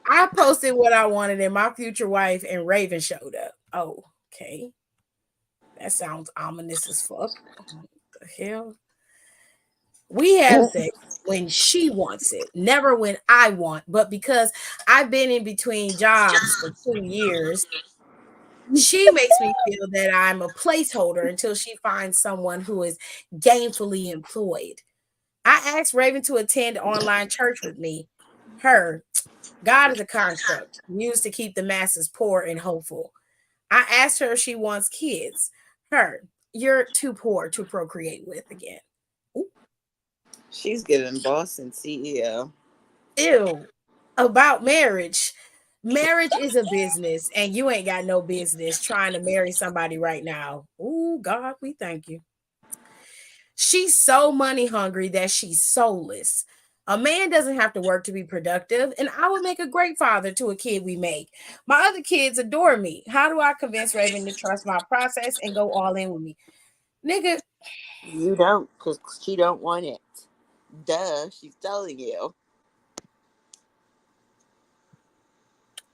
I posted what I wanted and my future wife and Raven showed up. Oh, okay. That sounds ominous as fuck. What the hell? We have sex when she wants it, never when I want. But because I've been in between jobs for 2 years, she makes me feel that I'm a placeholder until she finds someone who is gainfully employed. I asked Raven to attend online church with me. Her, God is a construct used to keep the masses poor and hopeful. I asked her if she wants kids. Her, you're too poor to procreate with again. Ooh. She's getting boss and CEO. Ew. About marriage. Marriage is a business, and you ain't got no business trying to marry somebody right now. Ooh, God, we thank you. She's so money hungry that she's soulless. A man doesn't have to work to be productive, and I would make a great father to a kid we make. My other kids adore me. How do I convince Raven to trust my process and go all in with me? Nigga, You don't, because she don't want it. Duh, she's telling you.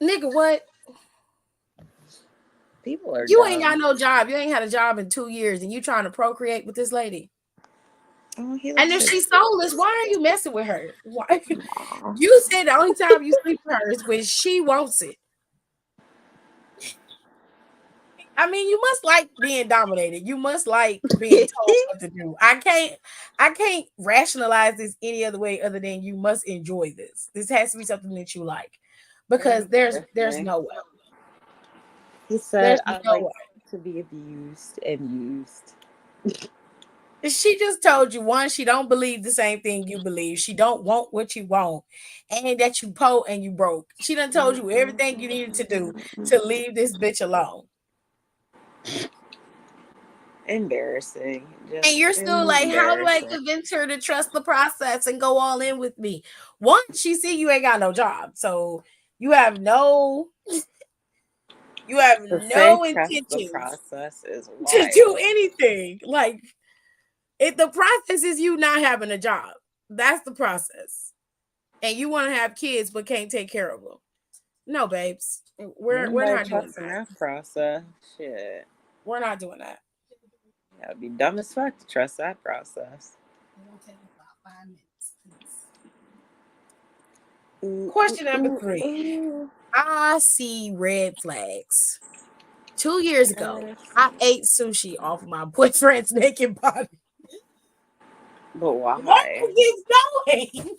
nigga, what? People are You ain't got dumb. no job. You ain't had a job in 2 years, and you trying to procreate with this lady. Oh, he And looks if so she's soulless, why are you messing with her? Why? Aw. You said the only time you sleep with her is when she wants it. I mean, you must like being dominated. You must like being told what to do. I can't rationalize this any other way other than you must enjoy this. This has to be something that you like. Because there's no way. He said, There's I no like way. to be abused and used. She just told you one, she don't believe the same thing you believe. She don't want what you want, and that you poor and you broke. She done told you everything you needed to do to leave this bitch alone. Embarrassing. And Just you're still like, how do I embarrassing. convince her to trust the process and go all in with me? One, she see you ain't got no job, so you have no You have To say no trust the intentions process is to do wild. anything. Like, the process is you not having a job. That's the process. And you want to have kids but can't take care of them. No, babes. We're Anybody not doing trusting that. that process? Shit. We're not doing that. Yeah, it'd be dumb as fuck to trust that process. Question number 3. I see red flags. 2 years ago, I ate sushi off my boyfriend's naked body. But What why? is this going?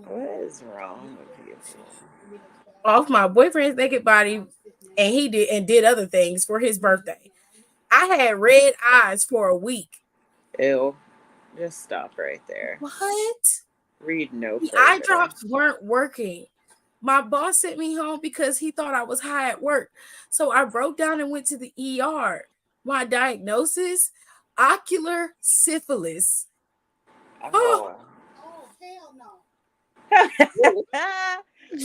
What is wrong with people? Off my boyfriend's naked body, and he did other things for his birthday. I had red eyes for a week. Ew. Just stop right there. What? Read no The eye further. drops weren't working. My boss sent me home because he thought I was high at work. So I broke down and went to the ER. My diagnosis: ocular syphilis. Oh,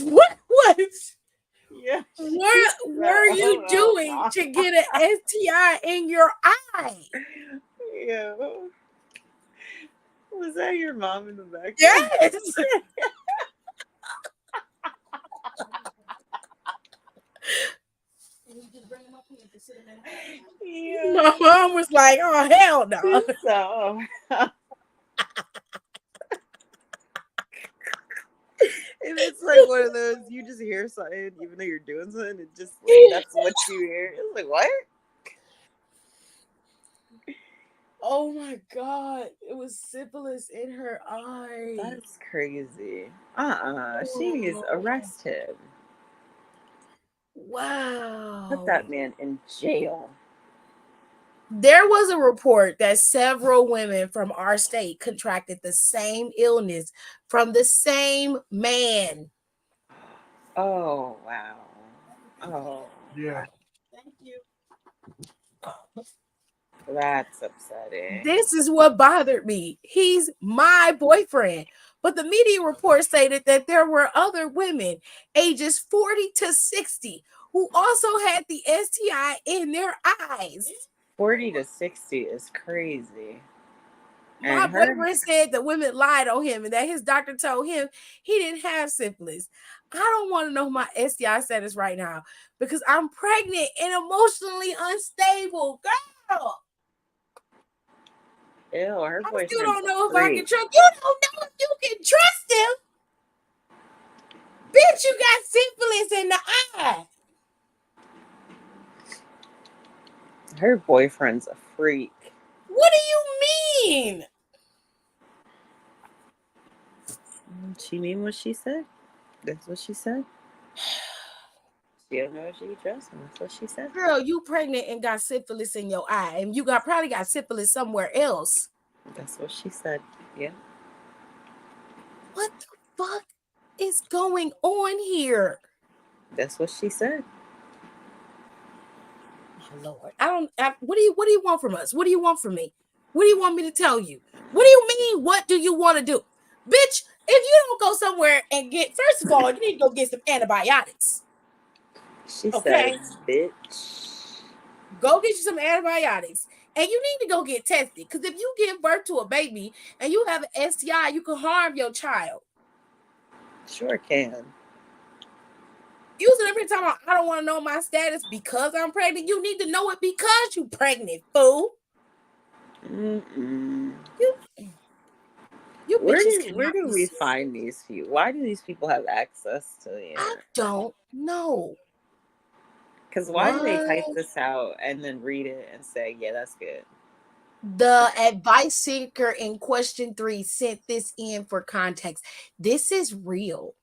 what was? Yeah. What were you doing to get an STI in your eye? Yeah. Was that your mom in the back? Yes. Yeah. My mom was like, "Oh hell no!" So if it's like one of those, you just hear something, even though you're doing something, it just like that's what you hear. It's like what? Oh my god, it was syphilis in her eye. That's crazy. She needs arrested. Wow. Put that man in jail. There was a report that several women from our state contracted the same illness from the same man. Oh wow. Oh Yeah. Thank you. that's upsetting. This is what bothered me. He's my boyfriend. But the media report stated that there were other women ages 40 to 60 who also had the STI in their eyes. 40 to 60 is crazy. My And her boyfriend said that women lied on him and that his doctor told him he didn't have syphilis. I don't want to know my STI status right now because I'm pregnant and emotionally unstable. Girl, ew, her I boyfriend's still don't a know if I can freak. trust. You don't know if you can trust him. Bitch, you got syphilis in the eye. Her boyfriend's a freak. What do you mean? She mean what she said. That's what she said. She don't know if she can trust him. That's what she said. Girl, you pregnant and got syphilis in your eye, and you probably got syphilis somewhere else. That's what she said. Yeah. What the fuck is going on here? That's what she said. Oh Lord, what do you want from us? What do you want from me? What do you want me to tell you? What do you mean? What do you want to do, bitch? If you don't go somewhere and first of all, you need to go get some antibiotics. She Okay, said, bitch. go get you some antibiotics, and you need to go get tested because if you give birth to a baby and you have an STI, you can harm your child. Sure can. You sit up here talking about, I don't want to know my status because I'm pregnant. You need to know it because you pregnant, fool. Mm-mm. You Where bitches do we find these people? Why do these people have access to the I internet? don't know. Because why do they type this out and then read it and say, yeah, that's good? The advice seeker in question 3 sent this in for context. This is real.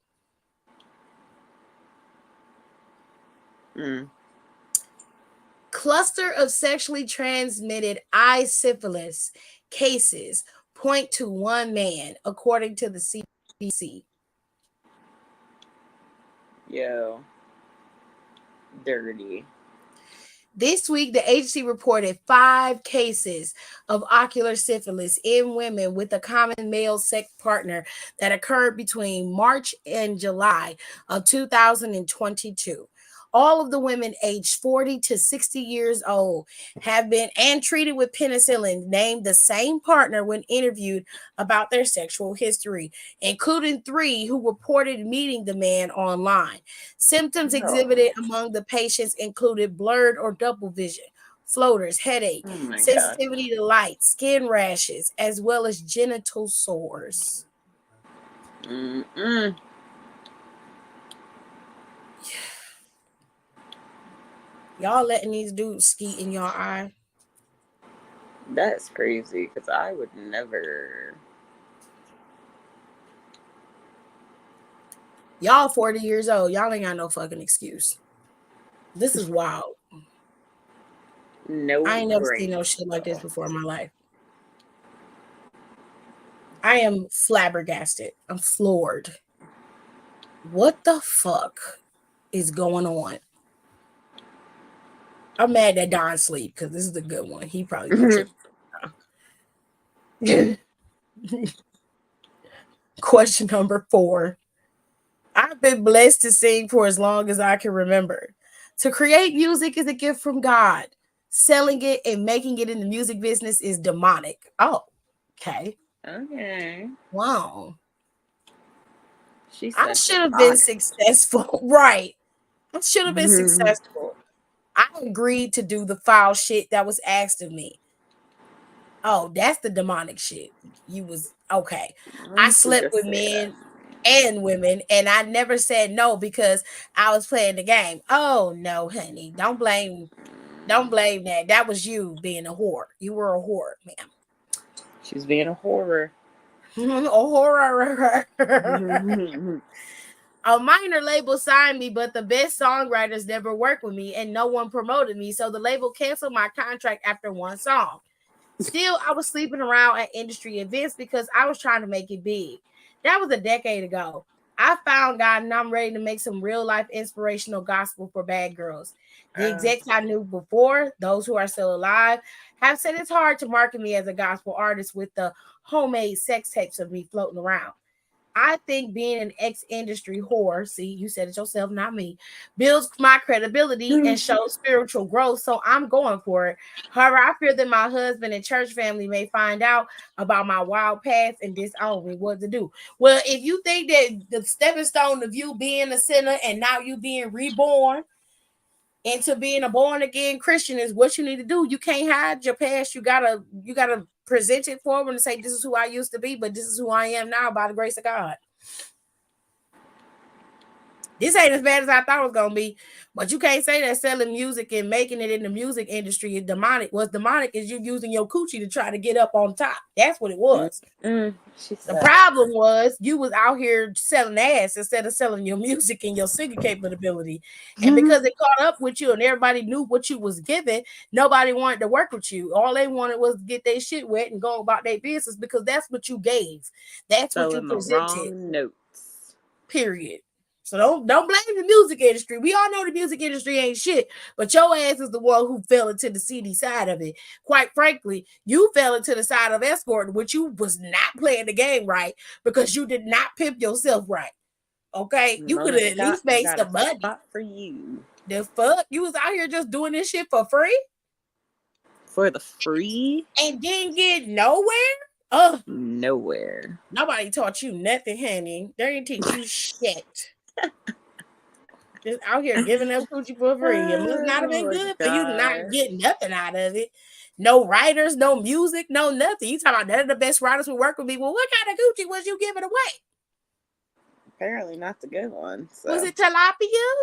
Cluster of sexually transmitted eye syphilis cases point to one man, according to the CDC. Yo. Dirty. This week, the agency reported 5 cases of ocular syphilis in women with a common male sex partner that occurred between March and July of 2022. All of the women aged 40 to 60 years old have been and treated with penicillin named the same partner when interviewed about their sexual history, including 3 who reported meeting the man online. Symptoms exhibited among the patients included blurred or double vision, floaters, headache, Oh my god. sensitivity to light, skin rashes, as well as genital sores. Mm-mm. Y'all letting these dudes skeet in your eye? That's crazy because I would never. Y'all 40 years old. Y'all ain't got no fucking excuse. This is wild. No I ain't never seen brain no shit like this cells. before in my life. I am flabbergasted. I'm floored. What the fuck is going on? I'm mad that Don sleep because this is a good one. He probably be tripping. Question number 4. I've been blessed to sing for as long as I can remember. To create music is a gift from God. Selling it and making it in the music business is demonic. Oh, okay. Okay. Wow. She I said should have been demonic. successful. Right. I should have been successful. I agreed to do the foul shit that was asked of me. Oh, that's the demonic shit. You was okay. I You should slept just with say that. men and women, and I never said no because I was playing the game. Oh no, honey. Don't blame that. That was you being a whore. You were a whore, ma'am. She's being a horror. A whore. A minor label signed me, but the best songwriters never worked with me and no one promoted me. So the label canceled my contract after one song. Still, I was sleeping around at industry events because I was trying to make it big. That was a decade ago. I found God and I'm ready to make some real life inspirational gospel for bad girls. The execs I knew before, those who are still alive, have said it's hard to market me as a gospel artist with the homemade sex tapes of me floating around. I think being an ex-industry whore, see, you said it yourself, not me, builds my credibility and shows spiritual growth. So I'm going for it. However, I fear that my husband and church family may find out about my wild past and disown me. What to do? Well, if you think that the stepping stone of you being a sinner and now you being reborn into being a born again Christian is what you need to do. You can't hide your past. You gotta present it forward and say, this is who I used to be, but this is who I am now by the grace of God. This ain't as bad as I thought it was gonna be, but you can't say that selling music and making it in the music industry is demonic. What's demonic is you using your coochie to try to get up on top. That's what it was. The problem was you was out here selling ass instead of selling your music and your singing capability. And because it caught up with you and everybody knew what you was giving, nobody wanted to work with you. All they wanted was to get their shit wet and go about their business because that's what you gave. That's what you Selling the presented. wrong notes. Period. So don't blame the music industry. We all know the music industry ain't shit, but your ass is the one who fell into the CD side of it. Quite frankly, you fell into the side of escort, which you was not playing the game right because you did not pimp yourself right. Okay, you could have at least made some money. Spot for you. The fuck, you was out here just doing this shit for free For the free? and didn't get nowhere. Nowhere. Nobody taught you nothing, honey. They didn't teach you shit. Just out here giving up coochie for free. It must not have been good for you to not get nothing out of it. No writers, no music, no nothing. You talking about none of the best writers who work with me. Well, what kind of coochie was you giving away? Apparently not the good one. So. Was it tilapia?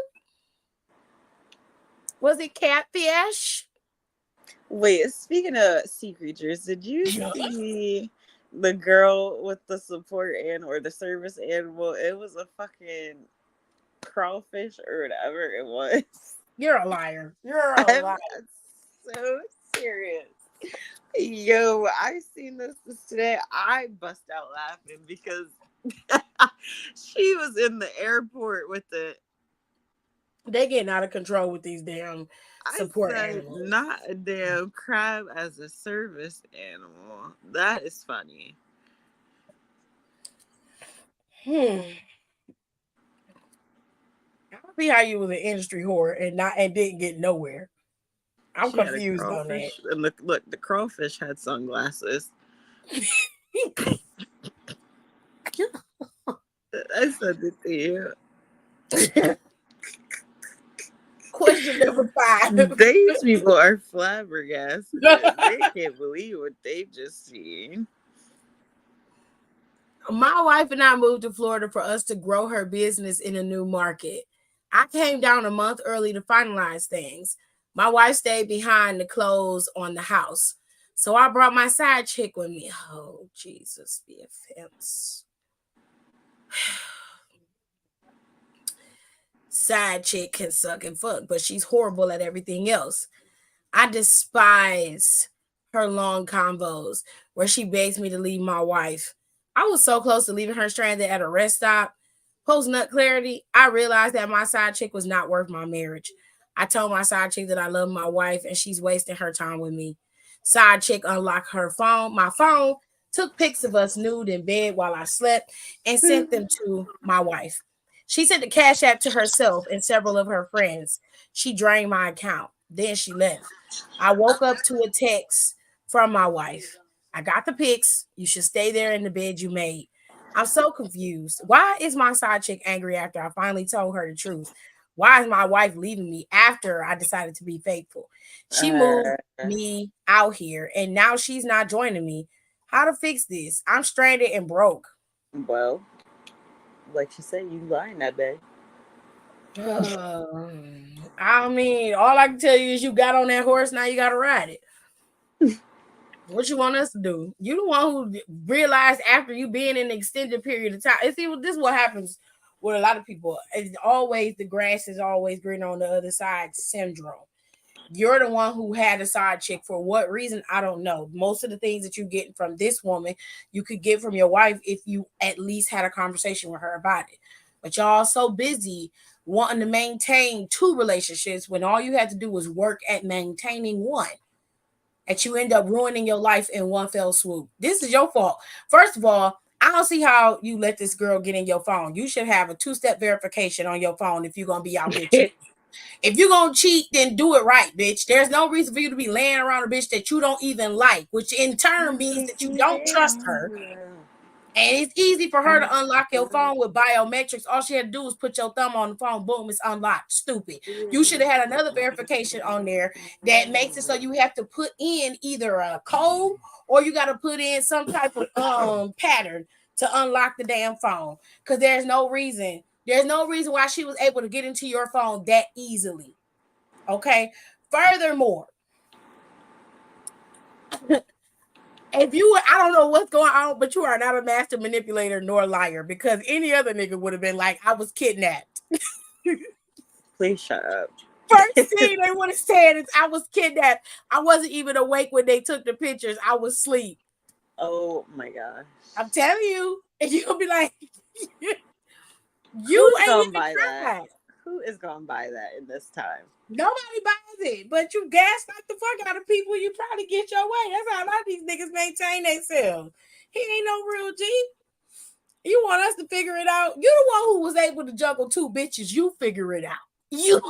Was it catfish? Wait, speaking of sea creatures, did you see the girl with the support animal or the service animal? It was a fucking crawfish or whatever it was. You're a liar. You're a liar. So serious. Yo, I seen this today. I bust out laughing because she was in the airport with the. They getting out of control with these damn support animals. Not a damn crab as a service animal. That is funny. I see how you was an industry whore and didn't get nowhere. I'm She had a confused on that. crawfish. And look, the crawfish had sunglasses. I said it to you. Question number 5. These people are flabbergasted. They can't believe what they just seen. My wife and I moved to Florida for us to grow her business in a new market. I came down a month early to finalize things. My wife stayed behind to close on the house. So I brought my side chick with me. Oh, Jesus, be offense. Side chick can suck and fuck, but she's horrible at everything else. I despise her long convos where she begs me to leave my wife. I was so close to leaving her stranded at a rest stop. Post nut clarity, I realized that my side chick was not worth my marriage. I told my side chick that I love my wife and she's wasting her time with me. Side chick unlocked my phone, took pics of us nude in bed while I slept, and sent them to my wife. She sent the Cash App to herself and several of her friends. She drained my account. Then she left. I woke up to a text from my wife. I got the pics. You should stay there in the bed you made. I'm so confused. Why is my side chick angry after I finally told her the truth? Why is my wife leaving me after I decided to be faithful? She moved me out here and now she's not joining me. How to fix this? I'm stranded and broke. Well, like she said, you lying that day. I mean, all I can tell you is you got on that horse, now you got to ride it. What you want us to do? You the one who realized after you being in an extended period of time. And see, this is what happens with a lot of people. It's always the grass is always greener on the other side syndrome. You're the one who had a side chick. For what reason? I don't know. Most of the things that you get from this woman, you could get from your wife if you at least had a conversation with her about it. But y'all so busy wanting to maintain 2 relationships when all you had to do was work at maintaining one. And you end up ruining your life in one fell swoop. This is your fault. First of all, I don't see how you let this girl get in your phone. You should have a 2-step verification on your phone if you're going to be out here cheating. If you're going to cheat, then do it right, bitch. There's no reason for you to be laying around a bitch that you don't even like, which in turn means that you don't trust her. And it's easy for her to unlock your phone with biometrics. All she had to do was put your thumb on the phone. Boom, it's unlocked. Stupid. You should have had another verification on there that makes it so you have to put in either a code or you got to put in some type of pattern to unlock the damn phone. Because there's no reason. There's no reason why she was able to get into your phone that easily. Okay. Furthermore, if you, I don't know what's going on, but you are not a master manipulator nor liar, because any other nigga would have been like, I was kidnapped. Please shut up. First thing they would have said is, I was kidnapped. I wasn't even awake when they took the pictures. I was asleep. Oh my gosh. I'm telling you. And you'll be like, you ain't gonna buy that. Who is gonna buy that in this time? Nobody buys it, but you gaslight the fuck out of people. You try to get your way. That's how a lot of these niggas maintain themselves. He ain't no real G. You want us to figure it out? You the one who was able to juggle 2 bitches. You figure it out. You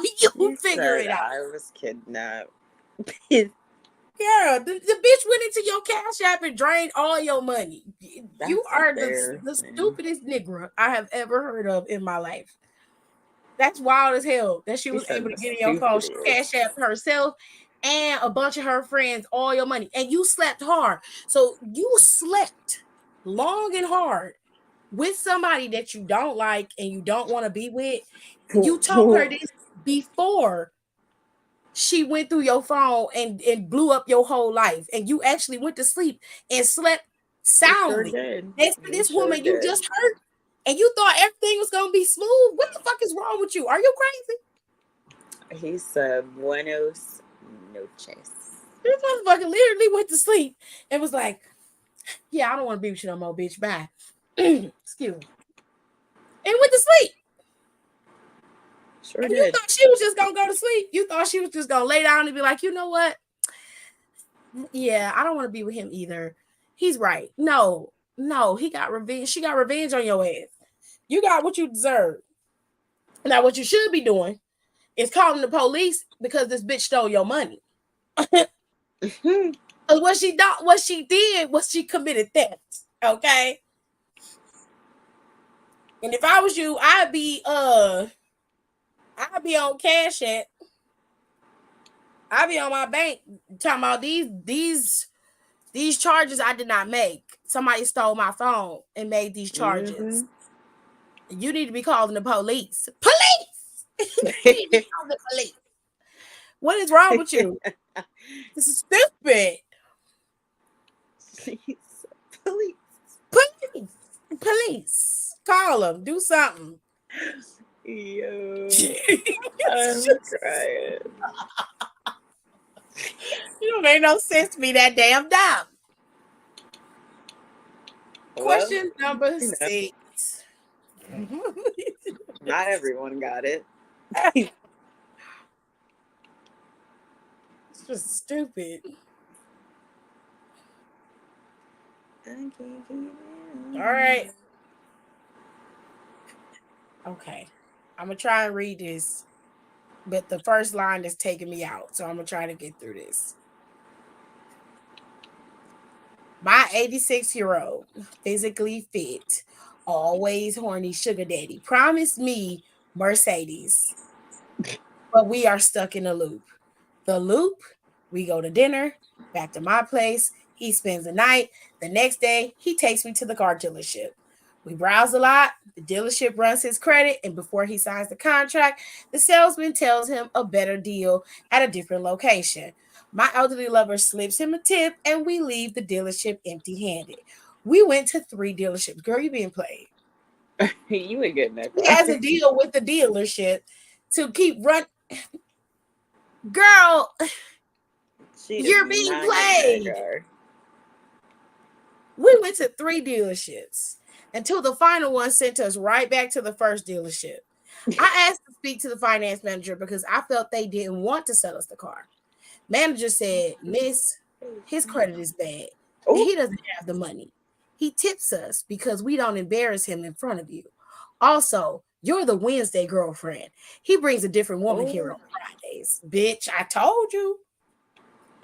figure it out. I was kidnapped. Yeah, the bitch went into your Cash App and drained all your money. You are the stupidest nigga I have ever heard of in my life. That's wild as hell that she was able to get in your phone. She Cash App herself and a bunch of her friends all your money. And you slept hard. So you slept long and hard with somebody that you don't like and you don't want to be with. You told her this before she went through your phone and blew up your whole life. And you actually went to sleep and slept soundly. Next to this woman you just hurt. And you thought everything was going to be smooth. What the fuck is wrong with you? Are you crazy? He said, buenos noches. This motherfucker literally went to sleep and was like, yeah, I don't want to be with you no more, bitch. Bye. Excuse me. And went to sleep. Sure and did. You thought she was just going to go to sleep. You thought she was just going to lay down and be like, you know what? Yeah, I don't want to be with him either. He's right. No, he got revenge. She got revenge on your ass. You got what you deserve. Now, what you should be doing is calling the police because this bitch stole your money. What she did was she committed theft. Okay. And if I was you, I'd be on Cash App. I'd be on my bank talking about these charges I did not make. Somebody stole my phone and made these charges. You need to be calling the police. Police! You need to be calling the police. What is wrong with you? This is stupid. Police. Police. Call them. Do something. Yo. I'm crying. You don't make no sense to me that damn dumb. Well, Question number 6. Not everyone got it. It's just stupid. All right. Okay. I'm going to try and read this. But the first line is taking me out. So I'm going to try to get through this. My 86-year-old, physically fit, always horny sugar daddy promised me Mercedes. But we are stuck in a loop. The loop, we go to dinner, back to my place. He spends the night. The next day, he takes me to the car dealership. We browse a lot. The dealership runs his credit, and before he signs the contract, the salesman tells him a better deal at a different location. My elderly lover slips him a tip, and we leave the dealership empty-handed. We went to 3 dealerships. Girl, you being played. You ain't getting that. He has a deal with the dealership to keep running. Girl, you're being played. We went to 3 dealerships until the final one sent us right back to the first dealership. I asked to speak to the finance manager because I felt they didn't want to sell us the car. Manager said, Miss, his credit is bad and he doesn't have the money. He tips us because we don't embarrass him in front of you. Also, you're the Wednesday girlfriend. He brings a different woman here on Fridays. Bitch, I told you.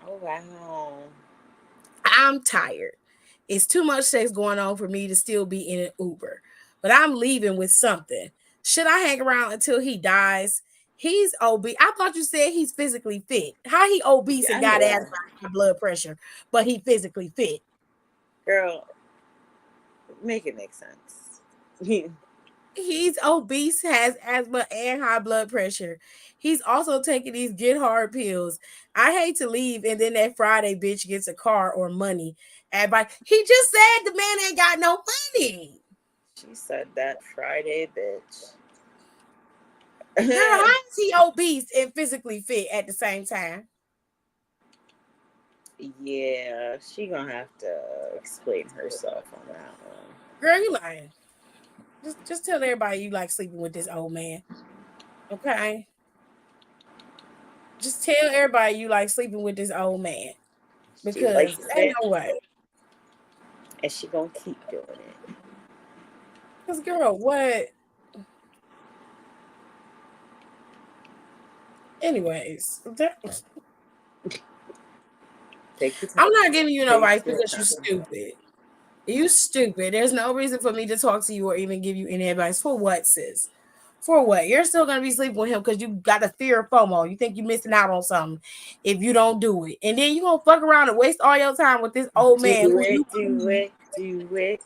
Oh, wow. I'm tired. It's too much sex going on for me to still be in an Uber. But I'm leaving with something. Should I hang around until he dies? He's obese. I thought you said he's physically fit. How he obese and got asthma and blood pressure, but he physically fit? Girl, make it make sense. He's obese, has asthma and high blood pressure. He's also taking these get hard pills. I hate to leave, and then that Friday bitch gets a car or money. He just said the man ain't got no money. She said that Friday bitch. Girl, how is he obese and physically fit at the same time? Yeah, she gonna have to explain herself on that one. Girl, you lying. Just tell everybody you like sleeping with this old man. Okay? Just tell everybody you like sleeping with this old man. Because ain't no way. And she gonna keep doing it. Because girl, what? Anyways, I'm not giving you no advice because you're stupid. You stupid. There's no reason for me to talk to you or even give you any advice. For what, sis? For what? You're still going to be sleeping with him because you got the fear of FOMO. You think you're missing out on something if you don't do it. And then you're going to fuck around and waste all your time with this old man. Do it.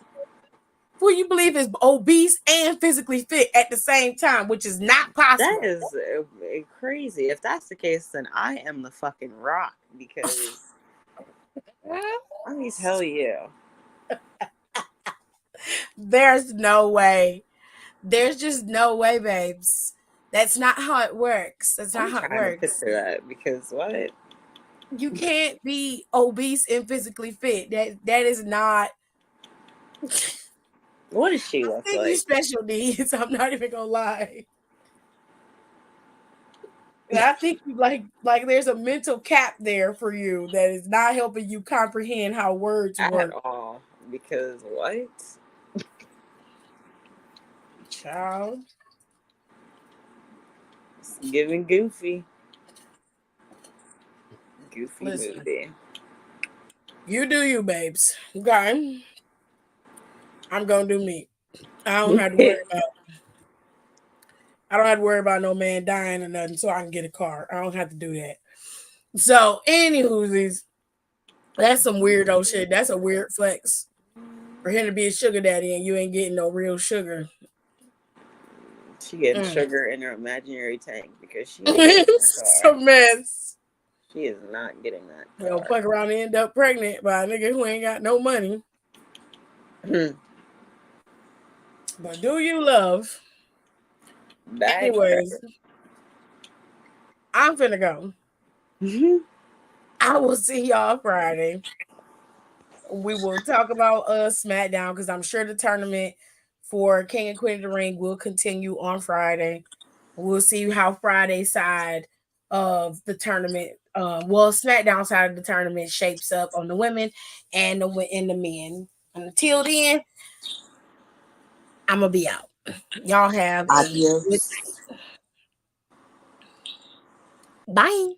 Who you believe is obese and physically fit at the same time, which is not possible. That is crazy. If that's the case, then I am the fucking rock because let me tell you. There's no way. There's just no way, babes. That's not how it works. That's not how it works. To that because what? You can't be obese and physically fit. That is not. What does she look like? You special needs. I'm not even gonna lie. And I think like there's a mental cap there for you that is not helping you comprehend how words work at all. Because what? Child. It's giving goofy. Goofy Listen, movie. you do you, babes. Okay. I'm gonna do me. I don't have to worry about I don't have to worry about no man dying or nothing, so I can get a car. I don't have to do that. So, anywho's, that's some weirdo shit. That's a weird flex for him to be a sugar daddy and you ain't getting no real sugar. She getting Mm. sugar in her imaginary tank because she ain't getting that It's a car. mess. She is not getting that You know, car. fuck around and end up pregnant by a nigga who ain't got no money. But do you love? Bag Anyways, cracker. I'm finna go. I will see y'all Friday. We will talk about SmackDown because I'm sure the tournament for King and Queen of the Ring will continue on Friday. We'll see how Friday side of the tournament, SmackDown side of the tournament shapes up on the women and the men. Until then, I'm gonna be out. Y'all have a good Adios. night. Bye.